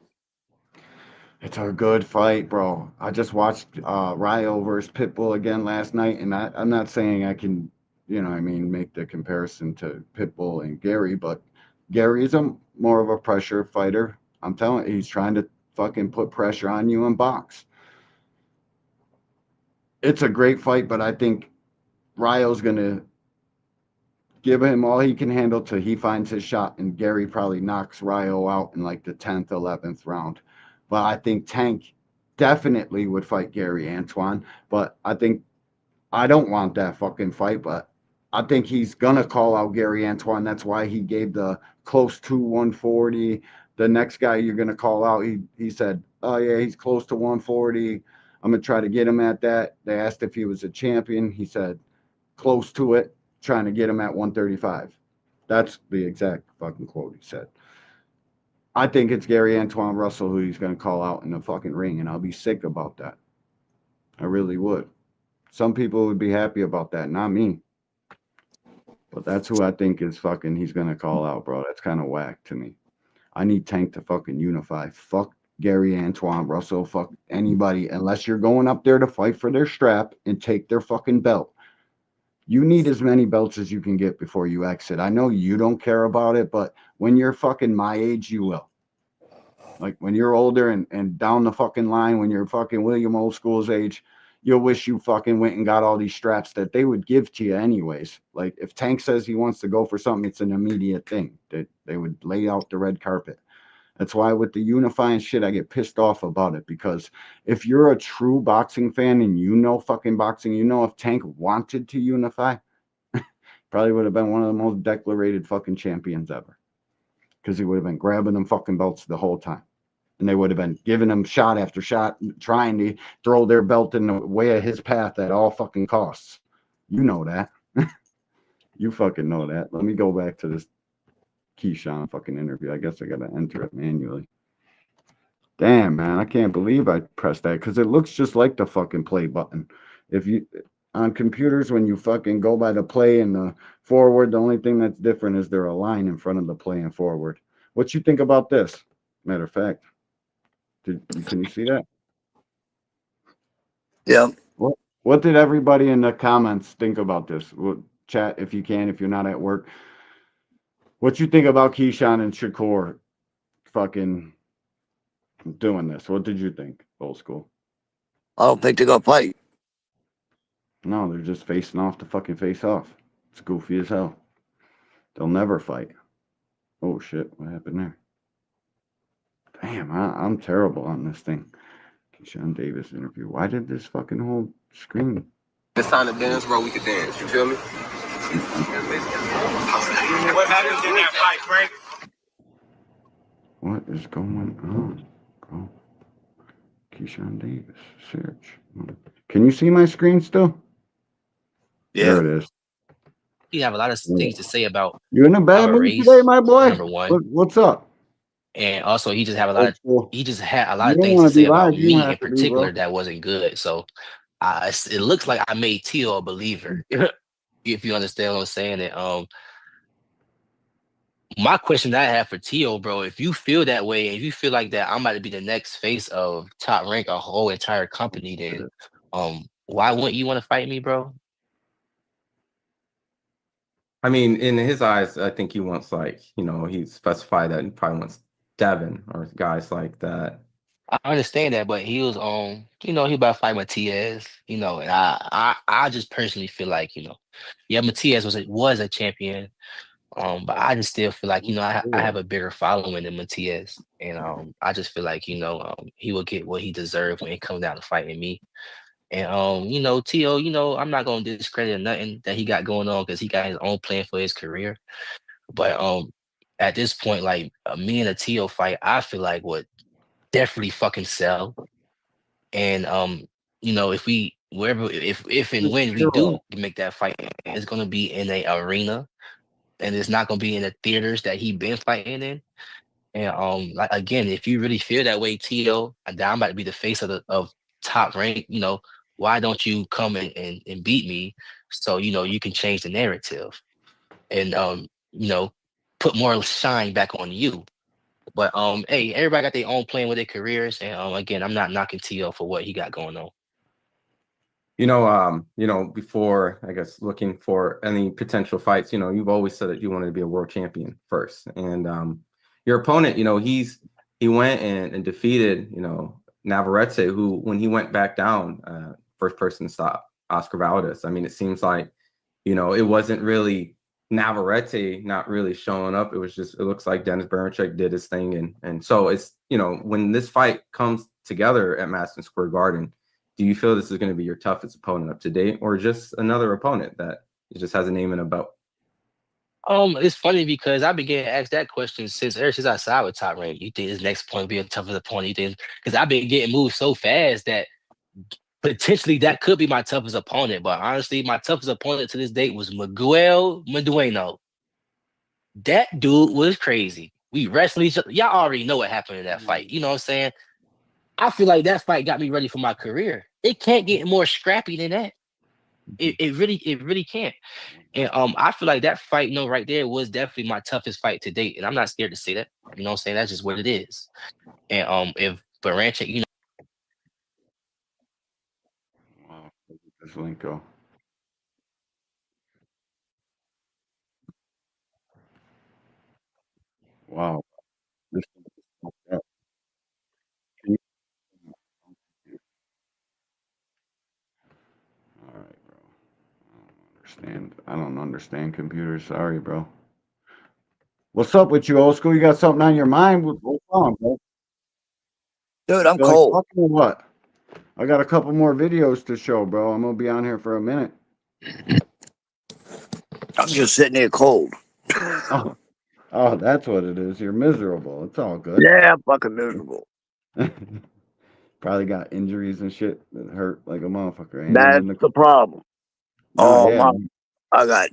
It's a good fight, bro. I just watched Rio versus Pitbull again last night, and I'm not saying I can, make the comparison to Pitbull and Gary, but Gary is more of a pressure fighter. I'm telling you, he's trying to fucking put pressure on you and box. It's a great fight, but I think Rio's gonna give him all he can handle till he finds his shot, and Gary probably knocks Rio out in like the 10th, 11th round. But I think Tank definitely would fight Gary Antoine. But I don't want that fucking fight, but I think he's going to call out Gary Antoine. That's why he gave the close to 140. The next guy you're going to call out, he said, oh, yeah, he's close to 140. I'm going to try to get him at that. They asked if he was a champion. He said, close to it, trying to get him at 135. That's the exact fucking quote he said. I think it's Gary Antoine Russell who he's going to call out in the fucking ring, and I'll be sick about that. I really would. Some people would be happy about that, not me. But that's who I think is fucking he's going to call out, bro. That's kind of whack to me. I need Tank to fucking unify. Fuck Gary Antoine Russell. Fuck anybody. Unless you're going up there to fight for their strap and take their fucking belt. You need as many belts as you can get before you exit. I know you don't care about it, but when you're fucking my age, you will. Like when you're older and down the fucking line, when you're fucking William Old School's age, you'll wish you fucking went and got all these straps that they would give to you anyways. Like if Tank says he wants to go for something, it's an immediate thing that they would lay out the red carpet. That's why with the unifying shit, I get pissed off about it, because if you're a true boxing fan and you know fucking boxing, you know if Tank wanted to unify, probably would have been one of the most declarated fucking champions ever, because he would have been grabbing them fucking belts the whole time. And they would have been giving him shot after shot, trying to throw their belt in the way of his path at all fucking costs. You know that. You fucking know that. Let me go back to this Keyshawn fucking interview. I guess I got to enter it manually. Damn, man. I can't believe I pressed that, because it looks just like the fucking play button. If you on computers, when you fucking go by the play and the forward, the only thing that's different is there a line in front of the play and forward. What you think about this? Matter of fact. Can you see that? Yeah. What did everybody in the comments think about this? Chat if you can, if you're not at work. What you think about Keyshawn and Shakur fucking doing this? What did you think, Old School? I don't think they're gonna fight. No, they're just facing off to fucking face off. It's goofy as hell. They'll never fight. Oh shit, what happened there? Damn, I'm terrible on this thing. Keyshawn Davis interview. Why did this fucking whole screen? It's time to dance, bro. We can dance. You feel me? What happens in that fight, Frank? What is going on? Bro? Keyshawn Davis. Search. Can you see my screen still? Yeah. There it is. You have a lot of things to say about You in a bad mood today, my boy? Number one. What's up? And also, he just had a lot of You don't things wanna to say be about live, you don't me have in to be, particular bro. that wasn't good. So it looks like I made Teo a believer, if you understand what I'm saying. And my question that I have for Teo, bro, if you feel that way, and if you feel like that I'm about to be the next face of Top Rank, a whole entire company, then why wouldn't you want to fight me, bro? I mean, in his eyes, I think he wants, like, you know, he specified that he probably wants Devin or guys like that. I understand that, but he was you know, he about to fight Matias, you know, and I just personally feel like, you know, yeah, Matias was a champion, but I just still feel like, you know, I have a bigger following than Matias, and I just feel like, you know, he will get what he deserves when it comes down to fighting me. And you know, Teo, you know, I'm not gonna discredit nothing that he got going on because he got his own plan for his career. But at this point, like me and a Teo fight, I feel like would definitely fucking sell. And you know, if we wherever if and when we do make that fight, it's gonna be in a arena, and it's not gonna be in the theaters that he been fighting in. And like again, if you really feel that way, Teo, and I'm about to be the face of Top Rank, you know, why don't you come and beat me so you know you can change the narrative and you know, put more shine back on you. But hey, everybody got their own plan with their careers, and again, I'm not knocking Teo for what he got going on. You know, before, I guess, looking for any potential fights, you know, you've always said that you wanted to be a world champion first. And your opponent, you know, he went and defeated, you know, Navarrete, who, when he went back down, first person to stop Oscar Valdez. I mean, it seems like, you know, it wasn't really Navarrete not really showing up. It was just, it looks like Dennis Bernchek did his thing. And so it's, you know, when this fight comes together at Madison Square Garden, do you feel this is going to be your toughest opponent up to date, or just another opponent that He just has a name and a belt. It's funny because I've been getting asked that question ever since I signed with Top Rank. You think his next point will be a tougher opponent? You think? Because I've been getting moved so fast that potentially that could be my toughest opponent. But honestly, my toughest opponent to this date was Miguel Medueno. That dude was crazy. We wrestled each other. Y'all already know what happened in that fight. You know what I'm saying? I feel like that fight got me ready for my career. It can't get more scrappy than that. It really can't. And I feel like that fight, right there was definitely my toughest fight to date. And I'm not scared to say that. You know what I'm saying? That's just what it is. And if Baranchik, Wow, look at this link go. Wow. This is fucked up. Can you- All right, bro. I don't understand computers. Sorry, bro. What's up with you, old school? You got something on your mind? What's on, bro? Dude, I'm Feel like cold. talking or what? I got a couple more videos to show, bro. I'm gonna be on here for a minute. I'm just sitting there cold. Oh, oh, that's what it is. You're miserable. It's all good. Yeah, I'm fucking miserable. Probably got injuries and shit that hurt like a motherfucker. Ain't That's even the. the problem. Nah, Oh yeah. my, I got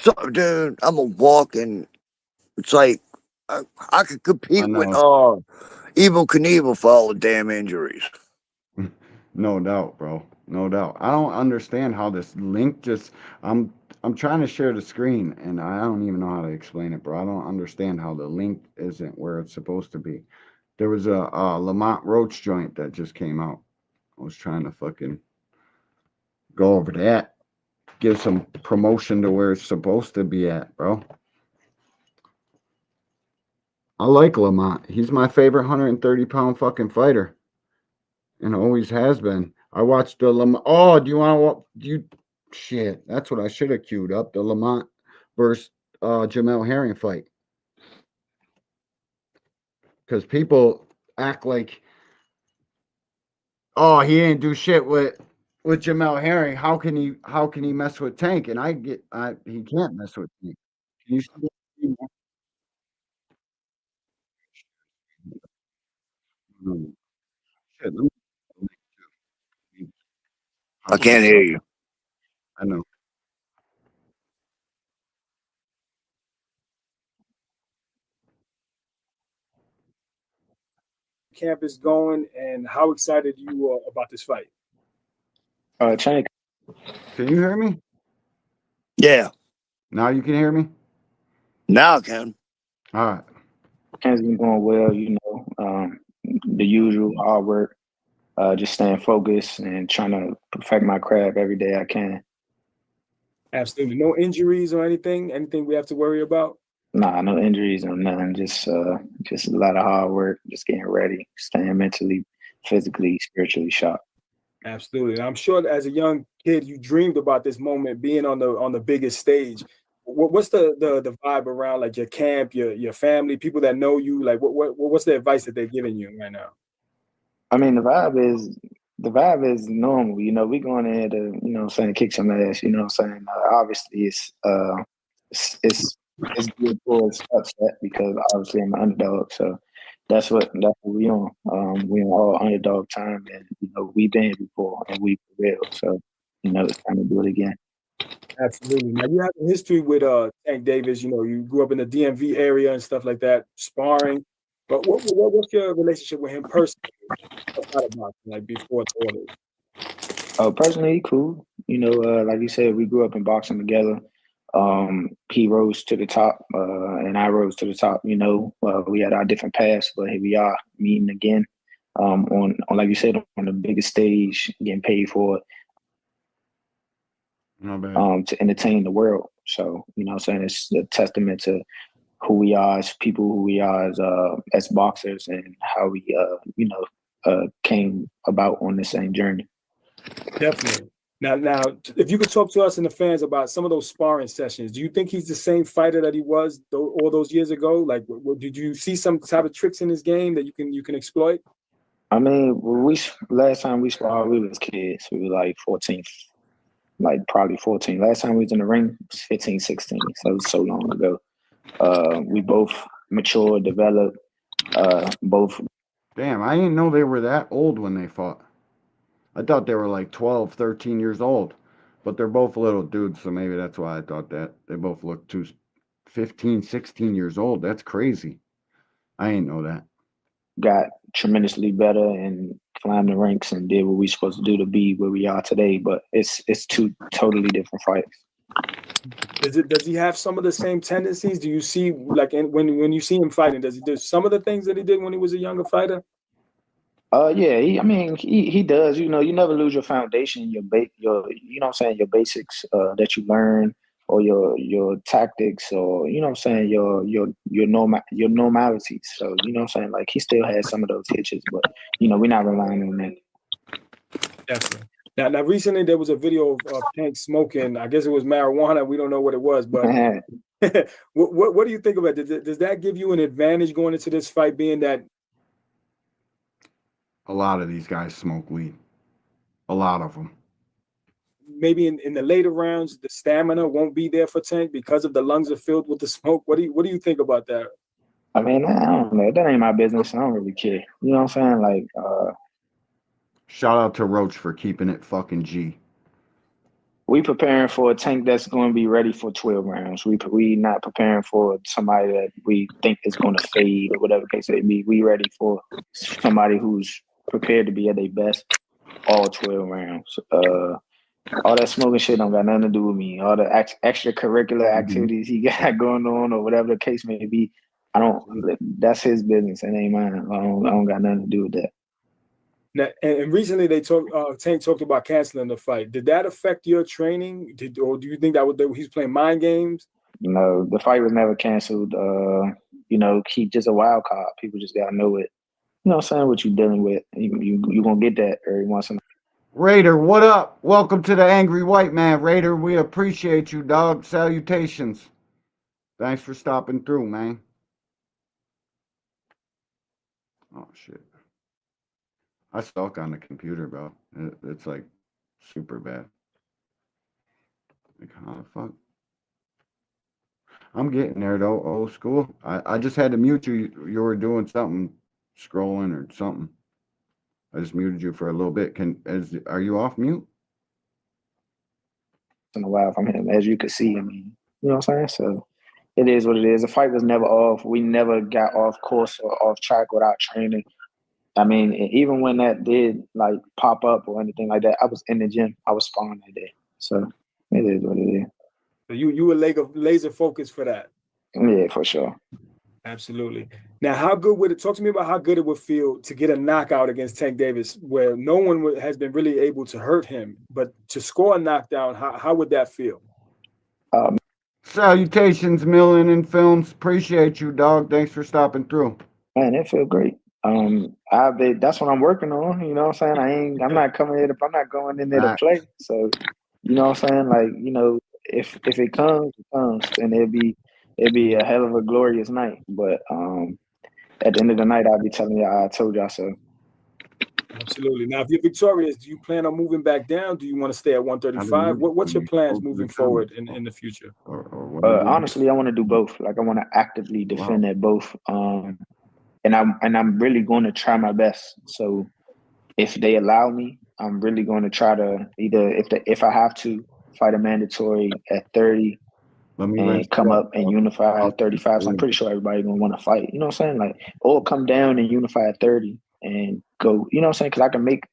so, dude. I'm a walking. It's like I could I compete with know. Evil Knievel for all the damn injuries. No doubt, bro. No doubt. I don't understand how this link just. I'm trying to share the screen and I don't even know how to explain it, bro. I don't understand how the link isn't where it's supposed to be. There was a Lamont Roach joint that just came out. I was trying to fucking go over that, give some promotion to where it's supposed to be at, bro. I like Lamont. He's my favorite 130-pound fucking fighter, and always has been. I watched the Lamont. Oh, do you want to? Do you? Shit, that's what I should have queued up. The Lamont versus Jamel Herring fight, because people act like, oh, he didn't do shit with Jamel Herring. How can he? How can he mess with Tank? And he can't mess with Tank. Can you see that? Mm, shit, let me I pop can't this hear up. you. I know. Camp is going, and how excited you are about this fight? Tank. Can you hear me? Yeah, Now you can hear me? now I can. All right. Camp's been going well, the usual hard work, just staying focused and trying to perfect my craft every day I can. Absolutely. No injuries or anything? Anything we have to worry about? Nah, no injuries or nothing. Just a lot of hard work, just getting ready, staying mentally, physically, spiritually sharp. Absolutely. And I'm sure that as a young kid, you dreamed about this moment being on the biggest stage. What's the vibe around like your camp, your family, people that know you? Like what's the advice that they're giving you right now? I mean, the vibe is normal. We going in here to, kick some ass. Obviously, it's good for us upset because obviously I'm an underdog. So that's what we on. We on all underdog time, and we've been here before and we prevailed. So it's time to do it again. Absolutely. Now you have a history with Tank Davis. You grew up in the DMV area and stuff like that, sparring. But what's your relationship with him personally? Outside of boxing, like before all this? Personally, he cool. Like you said, we grew up in boxing together. He rose to the top, and I rose to the top. We had our different paths, but here we are meeting again. On like you said, on the biggest stage, getting paid for it. Not bad. To entertain the world. So, what I'm saying, it's a testament to who we are as people, who we are as boxers, and how we came about on the same journey. Definitely. Now, if you could talk to us and the fans about some of those sparring sessions, do you think he's the same fighter that he was all those years ago? Like, did you see some type of tricks in his game that you can exploit? I mean, last time we sparred, we was kids. We were like 14, like probably 14. Last time we was in the ring was 15, 16. So it was so long ago. We both matured, developed, both. Damn, I didn't know they were that old when they fought. I thought they were like 12, 13 years old. But they're both little dudes, so maybe that's why I thought that. They both look 15, 16 years old. That's crazy. I didn't know that. Got tremendously better and climbed the ranks and did what we supposed to do to be where we are today. But it's two totally different fights. Does he have some of the same tendencies? Do you see like when you see him fighting, does he do some of the things that he did when he was a younger fighter? Yeah, he does. You know, you never lose your foundation, your you know what I'm saying, your basics that you learn, or your tactics, or you know what I'm saying, your normalities. So you know what I'm saying, like he still has some of those hitches, but you know, we're not relying on that. Definitely. Now recently there was a video of Tank smoking. I guess it was marijuana. We don't know what it was, but what do you think about it? Does that give you an advantage going into this fight, being that a lot of these guys smoke weed? A lot of them. Maybe in the later rounds, the stamina won't be there for Tank because of the lungs are filled with the smoke. What do you think about that? I mean, I don't know. That ain't my business. I don't really care. You know what I'm saying? Like, shout out to Roach for keeping it fucking G. We preparing for a Tank that's going to be ready for 12 rounds. We not preparing for somebody that we think is going to fade or whatever case it may be. We ready for somebody who's prepared to be at their best all 12 rounds. All that smoking shit don't got nothing to do with me. All the extracurricular activities he got going on or whatever the case may be, that's his business. It ain't mine. I don't got nothing to do with that. Now, and recently they Tank talked about canceling the fight. Did that affect your training? Or do you think that he's playing mind games? No, the fight was never canceled. You know, he just a wild card. People just gotta know it. You know what I'm saying? What you dealing with. You gonna get that every once in a while. Raider, what up? Welcome to the Angry White Man, Raider. We appreciate you, dog. Salutations. Thanks for stopping through, man. Oh, shit. I suck on the computer, bro. It's like super bad. Like, how the fuck? I'm getting there, though, old school. I just had to mute you. You were doing something, scrolling or something. I just muted you for a little bit. Are you off mute? In a while from him, as you could see. I mean, you know what I'm saying? So it is what it is. The fight was never off. We never got off course or off track without training. I mean, even when that did like pop up or anything like that, I was in the gym. I was sparring that day. So it is what it is. So you were laser focused for that. Yeah, for sure. Absolutely. Now, how good would it? Talk to me about how good it would feel to get a knockout against Tank Davis, where no one has been really able to hurt him, but to score a knockdown. How would that feel? Salutations, Millen and Films. Appreciate you, dog. Thanks for stopping through. Man, it feel great. That's what I'm working on. You know what I'm saying? I'm not coming here. I'm not going in there to play. So, you know what I'm saying? Like, you know, if it comes, it comes, and it'd be a hell of a glorious night. But at the end of the night, I'll be telling y'all, I told y'all so. Absolutely. Now, if you're victorious, do you plan on moving back down? Do you want to stay at 135? What's your plans moving forward in the future? Honestly, I want to do both. Like, I want to actively defend at both. And I'm really going to try my best. So if they allow me, I'm really going to try to either if I have to fight a mandatory at 30 and come up and unify at 35. So I'm pretty sure everybody's gonna want to fight. You know what I'm saying? Like, or come down and unify at 30 and go. You know what I'm saying? Because I can make.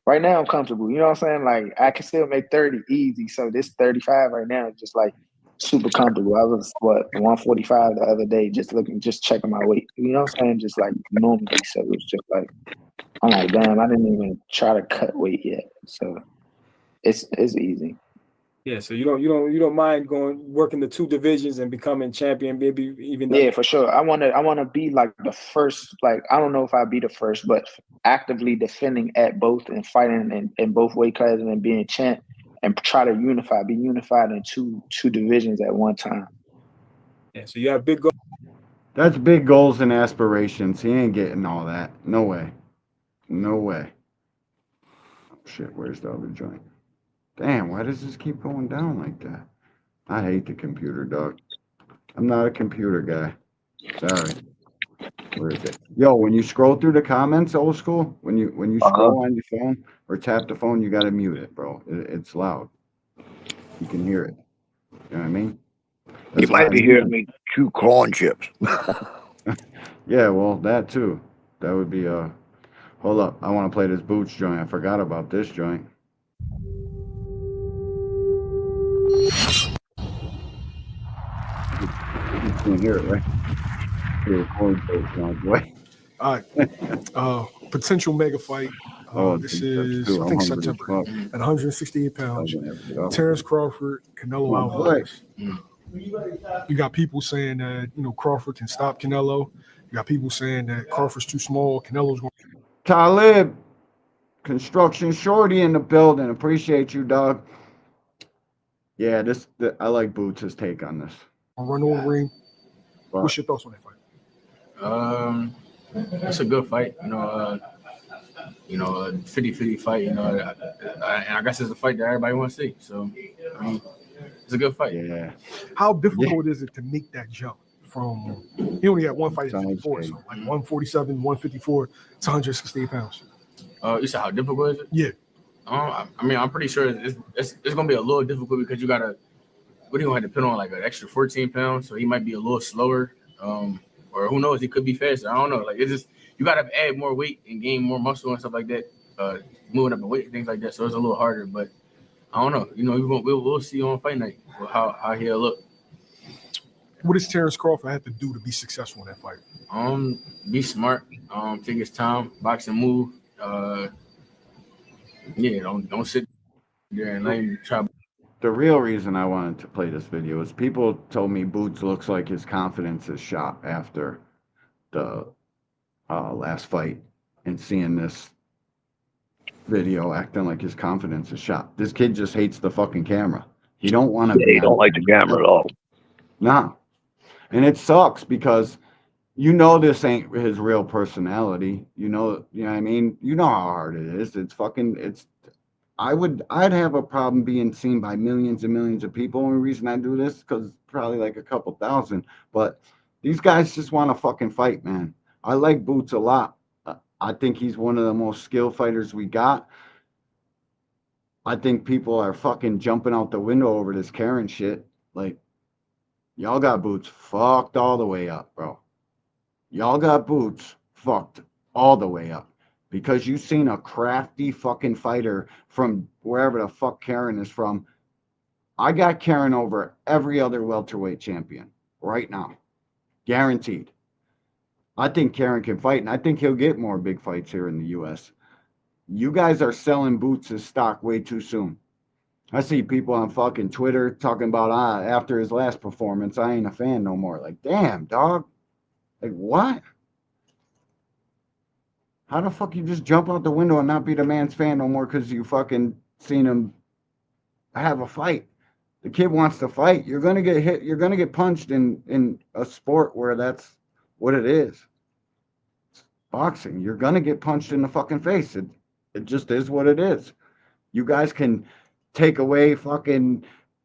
Right now I'm comfortable. You know what I'm saying? Like, I can still make 30 easy. So this 35 right now is just like super comfortable. I was 145 the other day, just checking my weight. You know what I'm saying? Just like normally. So it was just like, I'm like, damn, I didn't even try to cut weight yet. So it's easy. Yeah, so you don't mind working the two divisions and becoming champion, maybe even. Yeah, for sure. I wanna be like the first. Like, I don't know if I'd be the first, but actively defending at both and fighting in both weight classes and being champ, and try to be unified in two divisions at one time. Yeah, so you have big goals. That's big goals and aspirations. He ain't getting all that. No way. No way. Oh, shit, where's the other joint? Damn, why does this keep going down like that? I hate the computer, dog. I'm not a computer guy. Sorry. Where is it? Yo, when you scroll through the comments, old school, when you scroll on your phone or tap the phone, you gotta mute it, bro. It's loud. You can hear it. You know what I mean? You That's why might I be hearing me chew corn chips. Yeah, well, that too. That would be hold up. I want to play this Boots joint. I forgot about this joint. You can't hear it, right? Hear the corn chips on the way. All right. Potential mega fight. Oh, This dude, that's is, too. I I'm think, hungry as September fuck. at 168 I'm pounds. gonna have to get off. Terrence Crawford, Canelo My boy. Alvarez. You got people saying that, Crawford can stop Canelo. You got people saying that Crawford's too small. Canelo's going Talib, construction shorty in the building. Appreciate you, dog. Yeah, I like Boots' take on this. to run over him. What's your thoughts on that fight? It's a good fight. 50-50 fight. And I guess it's a fight that everybody wants to see. So, I mean, it's a good fight. Yeah. How difficult is it to make that jump from, he only had one fight at 54, so like 147, 154 to 168 pounds? You said how difficult is it? Yeah. I mean, I'm pretty sure it's gonna be a little difficult because you gotta. What are you gonna have to put on like an extra 14 pounds? So he might be a little slower. Or who knows? He could be faster. I don't know. Like it's just you gotta add more weight and gain more muscle and stuff like that. Moving up in weight and things like that. So it's a little harder. But I don't know. We'll see on fight night how he'll look. What does Terrence Crawford have to do to be successful in that fight? Be smart. Take his time. Box and move. Don't sit there and let him try. The real reason I wanted to play this video is people told me Boots looks like his confidence is shot after the last fight, and seeing this video acting like his confidence is shot. This kid just hates the fucking camera. He don't want to be. He don't like the camera at all. Nah. And it sucks because this ain't his real personality. You know what I mean? You know how hard it is. I'd have a problem being seen by millions and millions of people. Only reason I do this because probably like a couple thousand. But these guys just want to fucking fight, man. I like Boots a lot. I think he's one of the most skilled fighters we got. I think people are fucking jumping out the window over this Karen shit. Like, y'all got Boots fucked all the way up, bro. Y'all got Boots fucked all the way up. Because you seen a crafty fucking fighter from wherever the fuck Karen is from. I got Karen over every other welterweight champion right now. Guaranteed. I think Karen can fight, and I think he'll get more big fights here in the U.S. You guys are selling Boots' stock way too soon. I see people on fucking Twitter talking about, after his last performance, I ain't a fan no more. Like, damn, dog. Like, what? How the fuck you just jump out the window and not be the man's fan no more because you fucking seen him have a fight? The kid wants to fight. You're gonna get hit. You're gonna get punched in a sport where that's what it is. It's boxing. You're gonna get punched in the fucking face. It just is what it is. You guys can take away fucking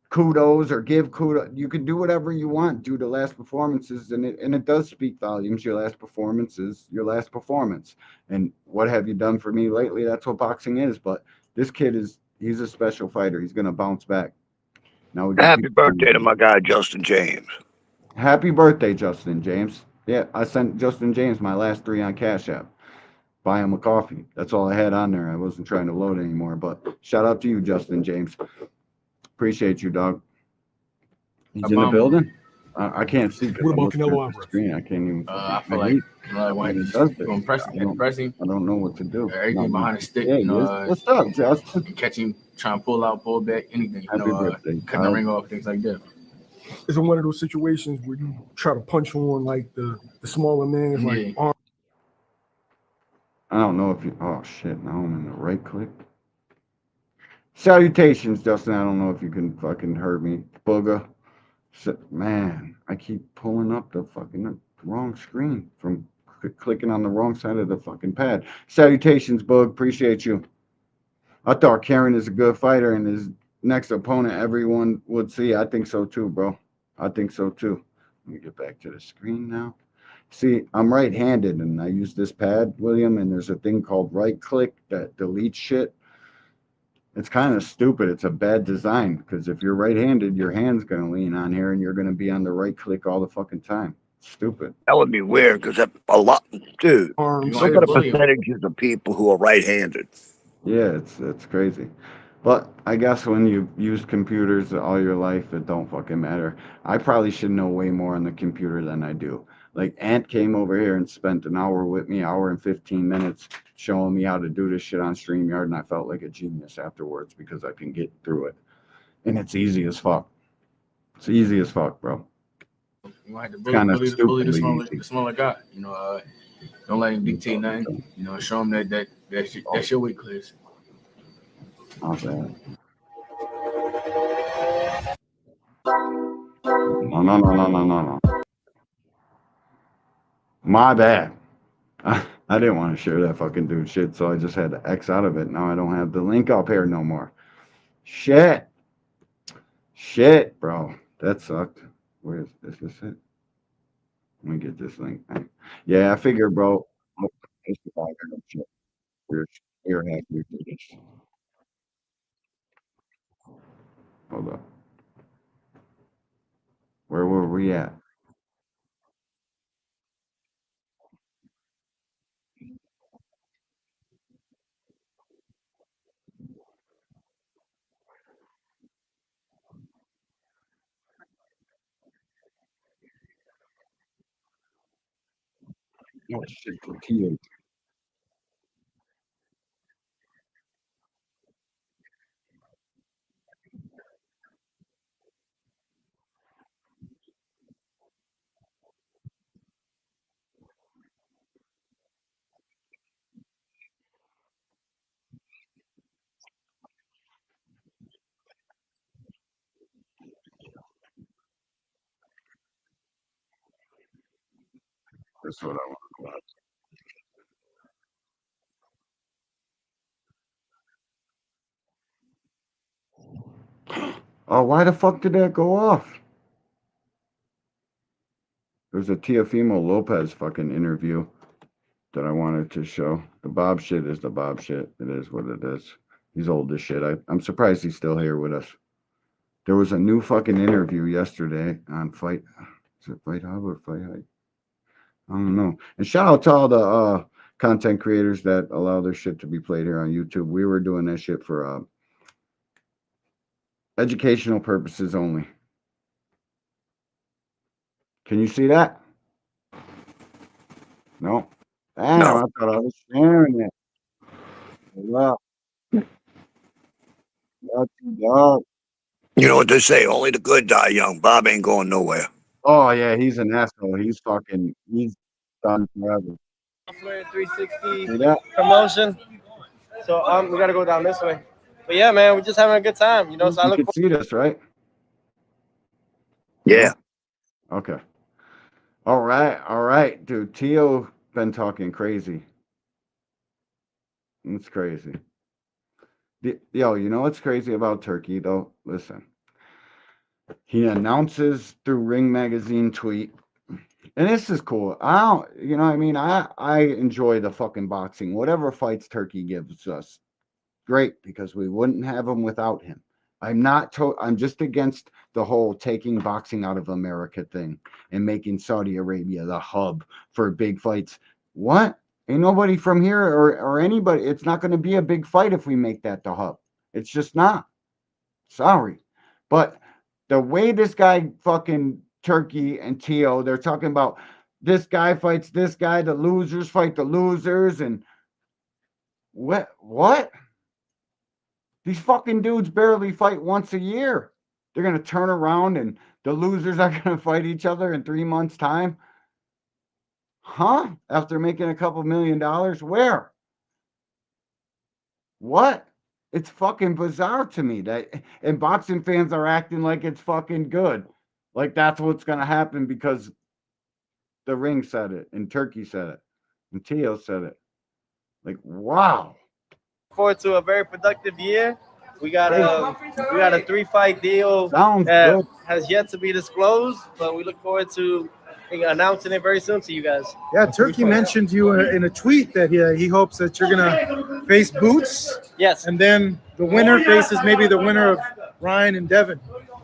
kudos or give kudos. You can do whatever you want due to last performances, and it does speak volumes. Your last performance is your last performance. And what have you done for me lately? That's what boxing is. But this kid he's a special fighter. He's gonna bounce back. Now Happy birthday to my guy Justin James. Happy birthday, Justin James. Yeah, I sent Justin James my last 3 on Cash App. Buy him a coffee. That's all I had on there. I wasn't trying to load anymore. But shout out to you, Justin James. Appreciate you, dog. He's in the building. I can't see. What about Canelo Alvarez? I can't even. I feel like Canelo press him. I don't know what to do. Everything behind the stick. Yeah, what's up, Justin? Catch him trying to pull back, anything. Happy birthday. Cutting the ring off, things like that. Is it one of those situations where you try to punch on like the smaller man's like arm? I don't know if you. Oh shit! Now I'm in the right click. Salutations, Justin. I don't know if you can fucking hear me, Booga. Man, I keep pulling up the fucking wrong screen from clicking on the wrong side of the fucking pad. Salutations, Bug. Appreciate you. I thought Karen is a good fighter, and his next opponent, everyone would see. I think so too, bro. I think so too. Let me get back to the screen now. See, I'm right-handed, and I use this pad, William, and there's a thing called right-click that deletes shit. It's kind of stupid. It's a bad design because if you're right-handed, your hand's going to lean on here, and you're going to be on the right-click all the fucking time. Stupid. That would be weird because a lot, dude. Arms. Look at the percentages of people who are right-handed. Yeah, it's crazy. But I guess when you use computers all your life, it don't fucking matter. I probably should know way more on the computer than I do. Like Ant came over here and spent an hour with me, hour and 15 minutes, showing me how to do this shit on StreamYard, and I felt like a genius afterwards because I can get through it. And it's easy as fuck. It's easy as fuck, bro. You might have to It's kind of bully the stupidly easy. smaller guy. Don't let him dictate nothing. Show him that's your weight class. Not bad. No. My bad. I didn't want to share that fucking dude shit, so I just had to X out of it. Now I don't have the link up here no more. Shit, bro. That sucked. Where is this it? Let me get this link. Yeah, I figure, bro. Look, this is all good shit. We're happy to do this. Hold up. Where were we at? Oh shit, tortillas. That's what I want to watch. Oh, why the fuck did that go off? There's a Teofimo Lopez fucking interview that I wanted to show. The Bob shit is the Bob shit. It is what it is. He's old as shit. I'm surprised he's still here with us. There was a new fucking interview yesterday on Fight. Is it Fight Hub or Fight High? I don't know. And shout out to all the content creators that allow their shit to be played here on YouTube. We were doing that shit for educational purposes only. Can you see that? No. Damn, No. I thought I was sharing it. Wow. That's dog. You know what they say? Only the good die young. Bob ain't going nowhere. Oh yeah, he's an asshole. He's done forever. 360 See that? promotion. So we gotta go down this way. But yeah, man, we're just having a good time, you know. So I You look can see this, right? Yeah. Okay. All right, dude. Teo been talking crazy. It's crazy. Yo, you know what's crazy about Turkey though? Listen. He announces through Ring Magazine tweet. And this is cool. I don't, you know what I mean? I enjoy the fucking boxing. Whatever fights Turkey gives us. Great, because we wouldn't have him without him. I'm just against the whole taking boxing out of America thing and making Saudi Arabia the hub for big fights. What? Ain't nobody from here or anybody. It's not going to be a big fight if we make that the hub. It's just not. Sorry. But the way this guy fucking Turkey and Teo, they're talking about this guy fights this guy, the losers fight the losers, and what? These fucking dudes barely fight once a year. They're going to turn around and the losers are going to fight each other in 3 months' time? Huh? After making a couple $1 million? Where? What? It's fucking bizarre to me that, and boxing fans are acting like it's fucking good. Like that's what's going to happen because the Ring said it and Turkey said it and Teo said it. Like, wow. forward to a very productive year. We got a 3-fight deal Sounds that good. has yet to be disclosed, but we look forward to announcing it very soon to you guys. Yeah, Turkey mentioned you in a tweet that he hopes that you're gonna face Boots. Yes. And then the winner faces maybe the winner of Ryan and Devin.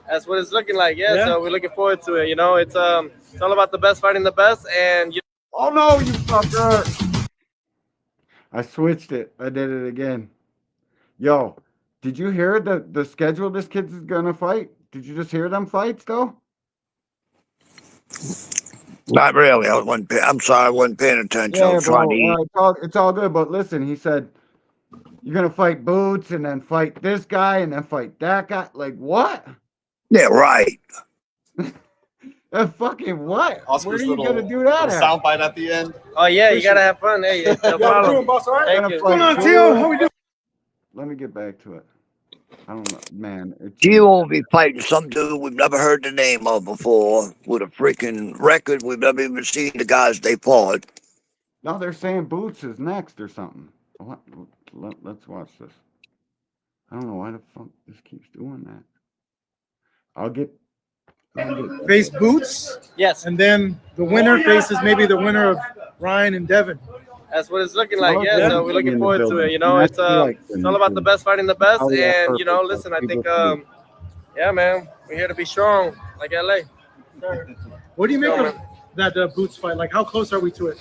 That's what it's looking like. Yeah. So we're looking forward to it. You know, it's all about the best fighting the best, and oh no, you fucker! I switched it. I did it again. Yo, did you hear the schedule this kid's gonna fight? Did you just hear them fights though? Not really. I'm sorry, I wasn't paying attention. I Yeah, was trying to bro. eat. It's all good. But listen, he said you're gonna fight Boots and then fight this guy and then fight that guy. Like what? Yeah, right. Fucking what? Oscar's Where are you gonna do that at? soundbite at the end. Oh yeah, you gotta have fun. Hey, no problem. Thank you. Come on, Teo. How we doing? Let me get back to it. I don't know, man. You will be fighting some dude we've never heard the name of before with a freaking record we've never even seen the guys they fought. No, they're saying Boots is next or something. What? Let's watch this. I don't know why the fuck this keeps doing that. I'll get face Boots. Yes. And then the winner faces maybe the winner of Ryan and Devin. That's what it's looking like. Yeah. So we're looking forward to it. You know, it's all about the best fighting the best, and you know, listen, I think, yeah, man, we're here to be strong, like LA. What do you make of that Boots fight? Like, how close are we to it?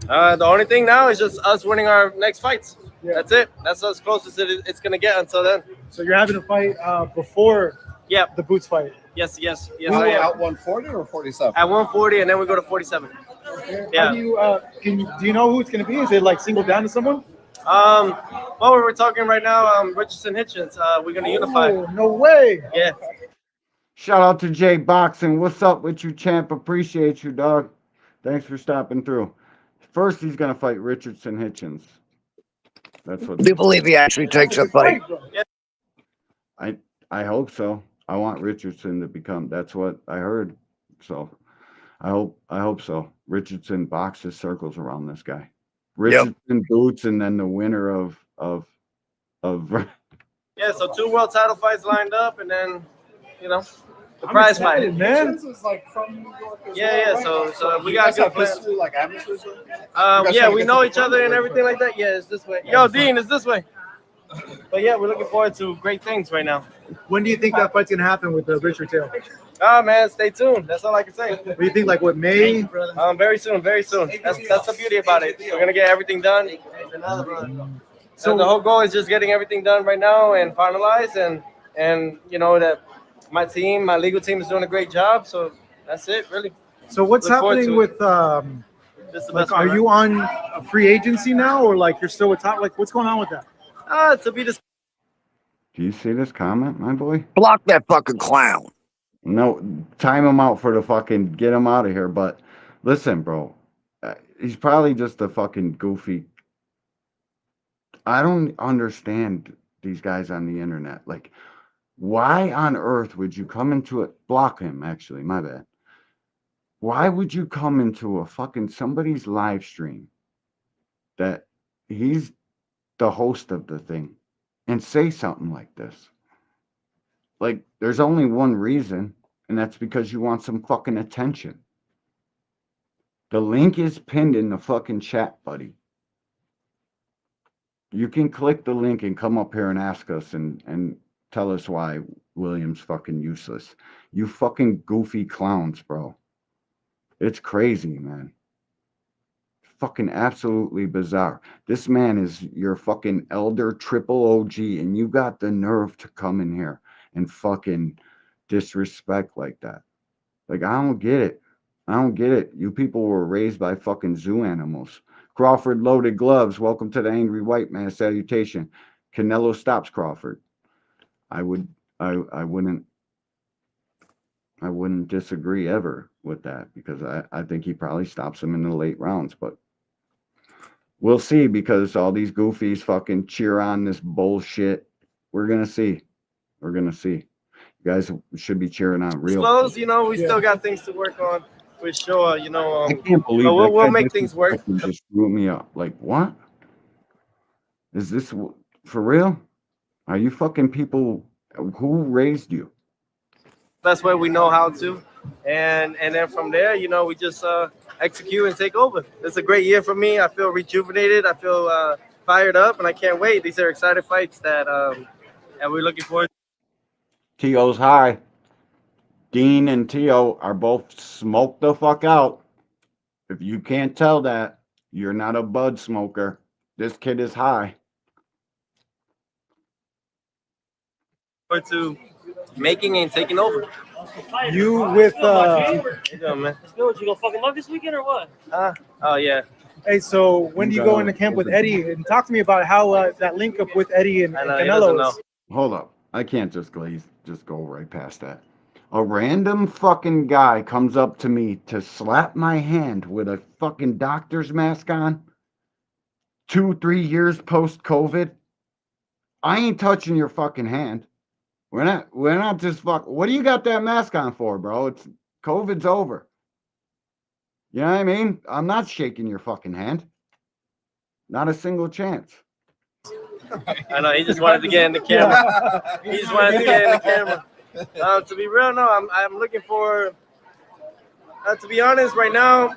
The only thing now is just us winning our next fights. That's it. That's as close as it's gonna get until then. So you're having a fight before the Boots fight? Yes. At 140 or 47? At 140, and then we go to 47. Okay. Yeah. Do you know who it's gonna be? Is it like singled down to someone? Well, we're talking right now, Richardson Hitchens. We're gonna unify. No way. Yeah. Shout out to Jay Boxing. What's up with you, champ? Appreciate you, dog. Thanks for stopping through. First, he's gonna fight Richardson Hitchens. That's what. Do you believe he actually takes a fight? I hope so. I want Richardson to become. That's what I heard. So, I hope so. Richardson boxes circles around this guy. Richardson Boots, and then the winner of. Yeah. So 2 world title fights lined up, and then, you know, the prize fight. Man. Is like from New York as Yeah. well, right? So we got good plans. Like amateurs. Yeah, we know each other and everything like that. Yeah, it's this way. Yo, Dean, it's this way. But yeah, we're looking forward to great things right now. When do you think that fight's gonna happen with Richard Taylor? Oh man, stay tuned. That's all I can say. What do you think? Like what, May? Very soon, very soon. That's the beauty about it. We're gonna get everything done. So the whole goal is just getting everything done right now and finalized, and you know that my legal team is doing a great job. So that's it, really. So what's happening with like, are you on a free agency now, or like you're still with top? Like what's going on with that? To be this. Do you see this comment, my boy? Block that fucking clown. No, time him out for the fucking get him out of here. But listen, bro, he's probably just a fucking goofy. I don't understand these guys on the internet. Like, why on earth would you come into it? Block him, actually, my bad. Why would you come into a fucking somebody's live stream that he's the host of the thing and say something like this? Like, there's only one reason, and that's because you want some fucking attention. The link is pinned in the fucking chat, buddy. You can click the link and come up here and ask us and tell us why William's fucking useless. You fucking goofy clowns, bro. It's crazy, man. Fucking absolutely bizarre. This man is your fucking elder triple OG, and you got the nerve to come in here and fucking disrespect like that. Like, I don't get it. I don't get it. You people were raised by fucking zoo animals. Crawford Loaded Gloves, welcome to the Angry White Man. Salutation. Canelo stops Crawford. I wouldn't disagree ever with that, because I think he probably stops him in the late rounds, but we'll see, because all these goofies fucking cheer on this bullshit. We're gonna see. We're gonna see. You guys should be cheering on real. Close, you know, we still got things to work on for sure. You know, I can't believe but that we'll guy make things work. just screw me up. Like, what? Is this for real? Are you fucking people? Who raised you? Best way we know how to, and then from there, you know, we just execute and take over. It's a great year for me. I feel rejuvenated. I feel fired up, and I can't wait. These are exciting fights that we're looking forward to. T.O.'s high. Dean and T.O. are both smoked the fuck out. If you can't tell that, you're not a bud smoker. This kid is high. To making and taking over. You with How you doing, man? Good. You gonna fucking love this weekend or what? Oh yeah. Hey, so when do you go into camp with Eddie? And talk to me about how that link up with Eddie and Canelo is. Hold up. I can't just go right past that. A random fucking guy comes up to me to slap my hand with a fucking doctor's mask on. 2-3 years post-COVID. I ain't touching your fucking hand. We're not just fuck. What do you got that mask on for, bro? It's COVID's over. You know what I mean? I'm not shaking your fucking hand. Not a single chance. I know he just wanted to get in the camera. He just wanted to get in the camera. To be real, no, I'm looking for. To be honest, right now,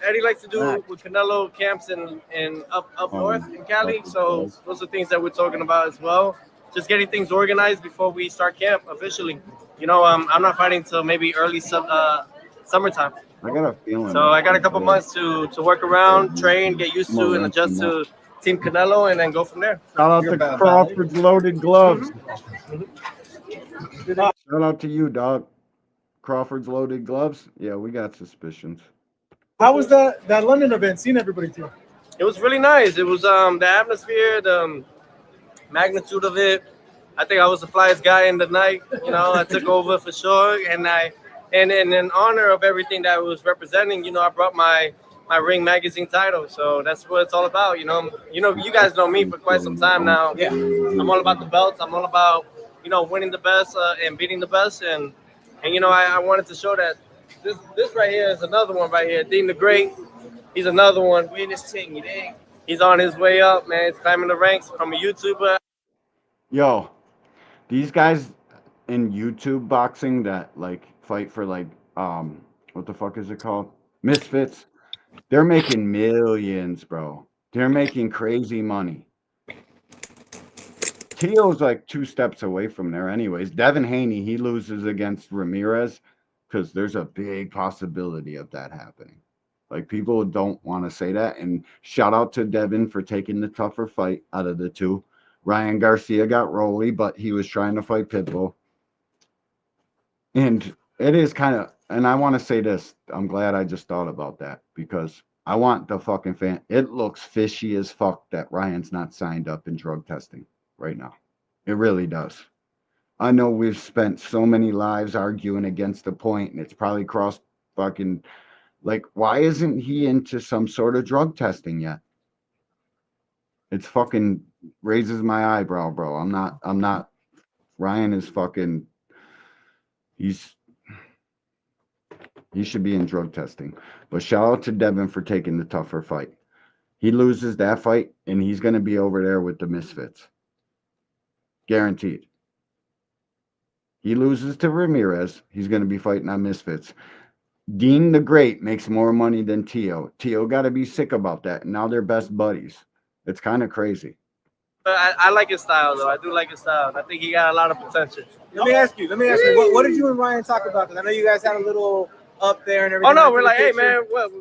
Eddie likes to do with Canelo camps in up north in Cali. So those are things that we're talking about as well. Just getting things organized before we start camp officially. You know, I'm not fighting till maybe early summertime. I got a feeling. So I got a couple months to work around, train, get used to, and adjust to Team Canelo, and then go from there. Shout out to Crawford's Loaded Gloves. Shout out to you, dog. Crawford's Loaded Gloves. Yeah, we got suspicions. How was that London event? Seeing everybody too. It was really nice. It was the atmosphere, the magnitude of it. I think I was the flyest guy in the night. You know, I took over for sure, and in honor of everything that I was representing, you know, I brought my Ring magazine title. So that's what it's all about. You know, you guys know me for quite some time now. Yeah, I'm all about the belts. I'm all about, you know, winning the best and beating the best, and you know, I wanted to show that this right here is another one right here. Dean the Great, he's another one. Win this thing, you dig? He's on his way up, man. He's climbing the ranks from a YouTuber. Yo, these guys in YouTube boxing that like fight for like what the fuck is it called? Misfits. They're making millions, bro. They're making crazy money. Tio's like 2 steps away from there anyways. Devin Haney, he loses against Ramirez because there's a big possibility of that happening. Like, people don't want to say that. And shout out to Devin for taking the tougher fight out of the two. Ryan Garcia got Rolly, but he was trying to fight Pitbull. And it is kind of, and I want to say this, I'm glad I just thought about that because I want the fucking fan. It looks fishy as fuck that Ryan's not signed up in drug testing right now. It really does. I know we've spent so many lives arguing against the point, and it's probably crossed fucking, like, why isn't he into some sort of drug testing yet? It's fucking raises my eyebrow, bro. I'm not, Ryan is fucking, he should be in drug testing. But shout out to Devin for taking the tougher fight. He loses that fight, and he's going to be over there with the Misfits. Guaranteed. He loses to Ramirez, he's going to be fighting on Misfits. Dean the Great makes more money than Tio. Tio got to be sick about that. Now they're best buddies. It's kind of crazy. I like his style, though. I do like his style. I think he got a lot of potential. Let me ask you. What did you and Ryan talk about? Because I know you guys had a little up there and everything. Oh, no, we're like, hey, man, what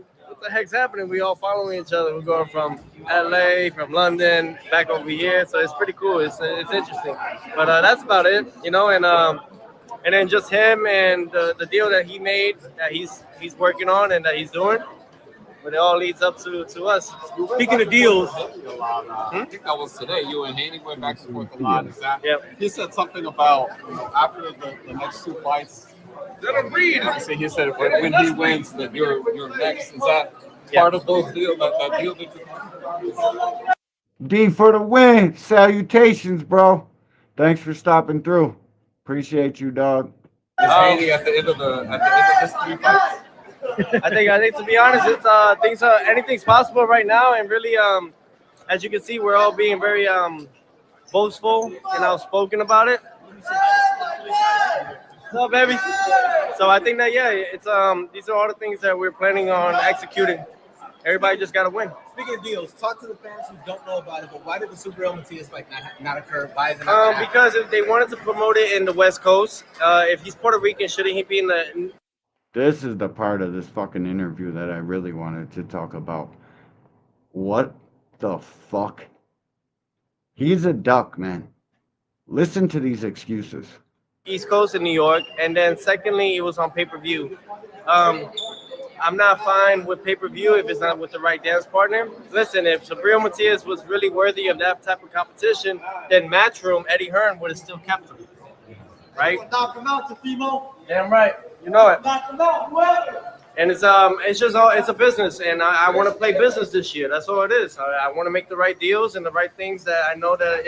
the heck's happening? We all following each other. We're going from LA, from London, back over here. So it's pretty cool. It's interesting. But that's about it, you know, and then just him and the deal that he made, that he's working on and that he's doing. But it all leads up to us. Speaking of deals, I think that was today. You and Haney went back and forth a lot. Is that? Yep. He said something about after the next 2 fights. He said when he wins that you're next. Is that part of those deals? That deal that D for the win. Salutations, bro. Thanks for stopping through. Appreciate you, dog. Is Haney at the end of this 3 fights? I think to be honest, it's anything's possible right now, and really as you can see, we're all being very boastful and outspoken about it. What's up, baby? So I think that it's these are all the things that we're planning on executing. Everybody just got to win. Speaking of deals, talk to the fans who don't know about it, but why did the Super Bowl Matias not occur? Why is it not because if they wanted to promote it in the West Coast, if he's Puerto Rican, shouldn't he be in the... This is the part of this fucking interview that I really wanted to talk about. What the fuck? He's a duck, man. Listen to these excuses. East Coast in New York, and then secondly, it was on pay-per-view. I'm not fine with pay-per-view if it's not with the right dance partner. Listen, if Sabrina Matias was really worthy of that type of competition, then Matchroom, Eddie Hearn would have still kept him. Right? Knock him out, TEOFIMO. Damn right. You know it. Knock him out, whoever. And it's a business, and I want to play business this year. That's all it is. I want to make the right deals and the right things that I know that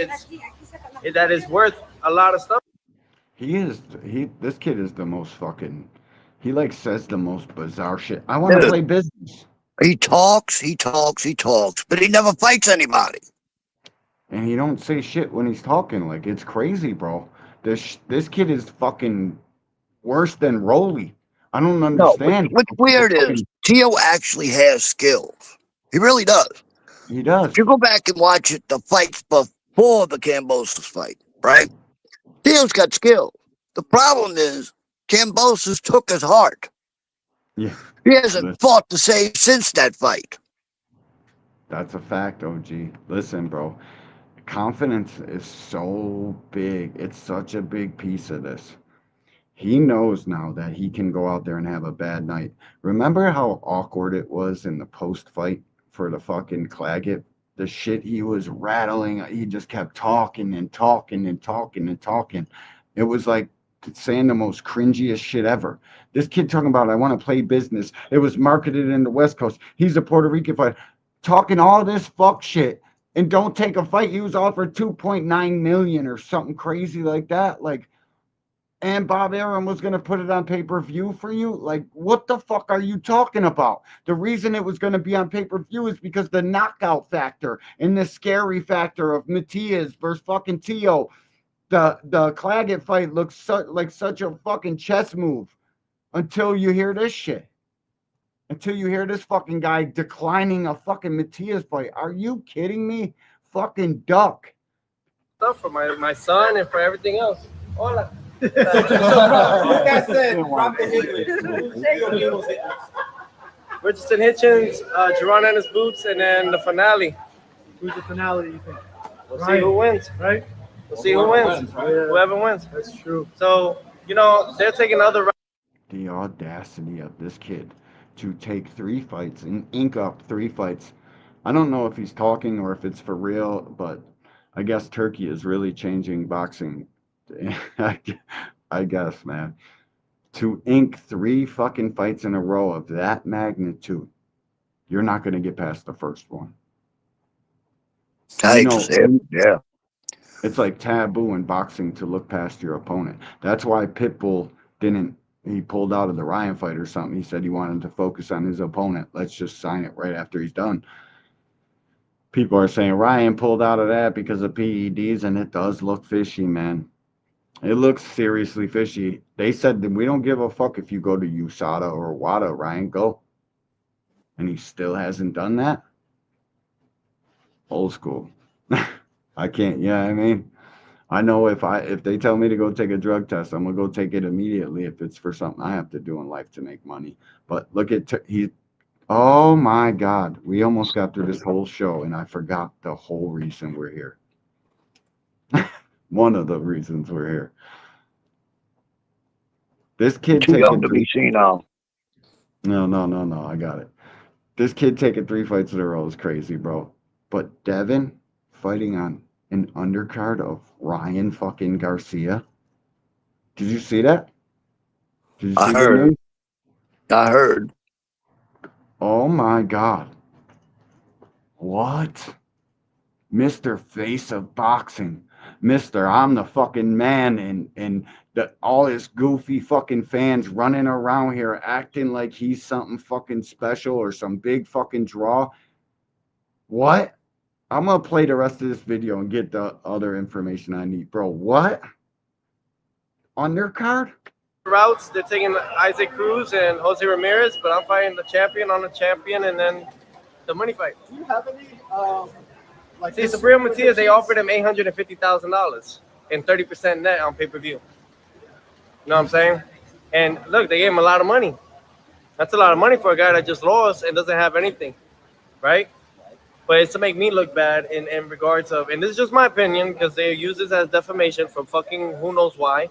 that is worth a lot of stuff. This kid is the most fucking, he like says the most bizarre shit. I want to play business. He talks, but he never fights anybody. And he don't say shit when he's talking. Like, it's crazy, bro. This kid is fucking worse than Rolly. I don't understand. No, what's weird is Teo actually has skills. He really does. He does. If you go back and watch the fights before the Kambosos fight, right? Teo's got skills. The problem is Kambosos took his heart. Yeah. He hasn't fought to save since that fight. That's a fact, OG. Listen, bro. Confidence is so big. It's such a big piece of this. He knows now that he can go out there and have a bad night. Remember how awkward it was in the post-fight for the fucking Claggett? The shit he was rattling. He just kept talking and talking and talking and talking. It was like saying the most cringiest shit ever. This kid talking about, I want to play business. It was marketed in the West Coast. He's a Puerto Rican fighter. Talking all this fuck shit and don't take a fight. He was offered $2.9 million or something crazy like that. Like, and Bob Arum was going to put it on pay-per-view for you? Like, what the fuck are you talking about? The reason it was going to be on pay-per-view is because the knockout factor and the scary factor of Matias versus fucking Teo. The Claggett fight looks like such a fucking chess move until you hear this shit. Until you hear this fucking guy declining a fucking Matias fight. Are you kidding me? Fucking duck. Stuff for my son and for everything else. Hola. With that said, drop the hit list. Richardson Hitchens, Jerron Ennis Boots, and then the finale. Who's the finale, you think? We'll see who wins. Right? We'll see who wins. Whoever wins. That's true. So, they're taking other... The audacity of this kid to take 3 fights and ink up 3 fights. I don't know if he's talking or if it's for real, but I guess Turkey is really changing boxing. I guess, man. To ink 3 fucking fights in a row of that magnitude, you're not going to get past the first one. Yeah. It's like taboo in boxing to look past your opponent. That's why Pitbull he pulled out of the Ryan fight or something. He said he wanted to focus on his opponent. Let's just sign it right after he's done. People are saying Ryan pulled out of that because of PEDs, and it does look fishy, man. It looks seriously fishy. They said that we don't give a fuck if you go to USADA or WADA, Ryan, go. And he still hasn't done that? Old school. I can't, I mean, I know if they tell me to go take a drug test, I'm going to go take it immediately if it's for something I have to do in life to make money. But look at, oh my God, we almost got through this whole show and I forgot the whole reason we're here. One of the reasons we're here. This kid too young to be seen now. No, I got it. This kid taking 3 fights in a row is crazy, bro. But Devin fighting on an undercard of Ryan fucking Garcia. Did you see that? Did you see I heard. Oh my God. What? Mr. Face of Boxing. Mr. I'm the fucking man, and all his goofy fucking fans running around here acting like he's something fucking special or some big fucking draw. What? I'm gonna play the rest of this video and get the other information I need, bro. What? On their card? Routes, they're taking Isaac Cruz and Jose Ramirez, but I'm fighting the champion on the champion and then the money fight. Do you have any like See, Sabrina Matias, they offered him $850,000 and 30% net on pay-per-view. You know what I'm saying? And look, they gave him a lot of money. That's a lot of money for a guy that just lost and doesn't have anything, right? But it's to make me look bad in regards of, and this is just my opinion because they use this as defamation for fucking who knows why.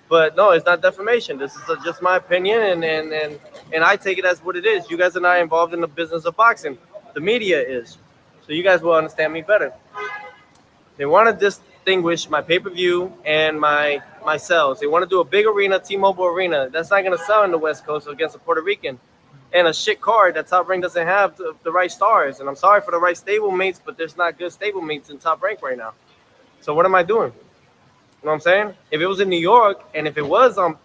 But no, it's not defamation. This is just my opinion, and I take it as what it is. You guys are not involved in the business of boxing. The media is. So you guys will understand me better. They want to distinguish my pay-per-view and my sales. They want to do a big arena, T-Mobile Arena. That's not going to sell in the West Coast against a Puerto Rican. And a shit card that Top Rank doesn't have the right stars. And I'm sorry for the right stable mates, but there's not good stable mates in Top Rank right now. So what am I doing? You know what I'm saying? If it was in New York and if it wasn't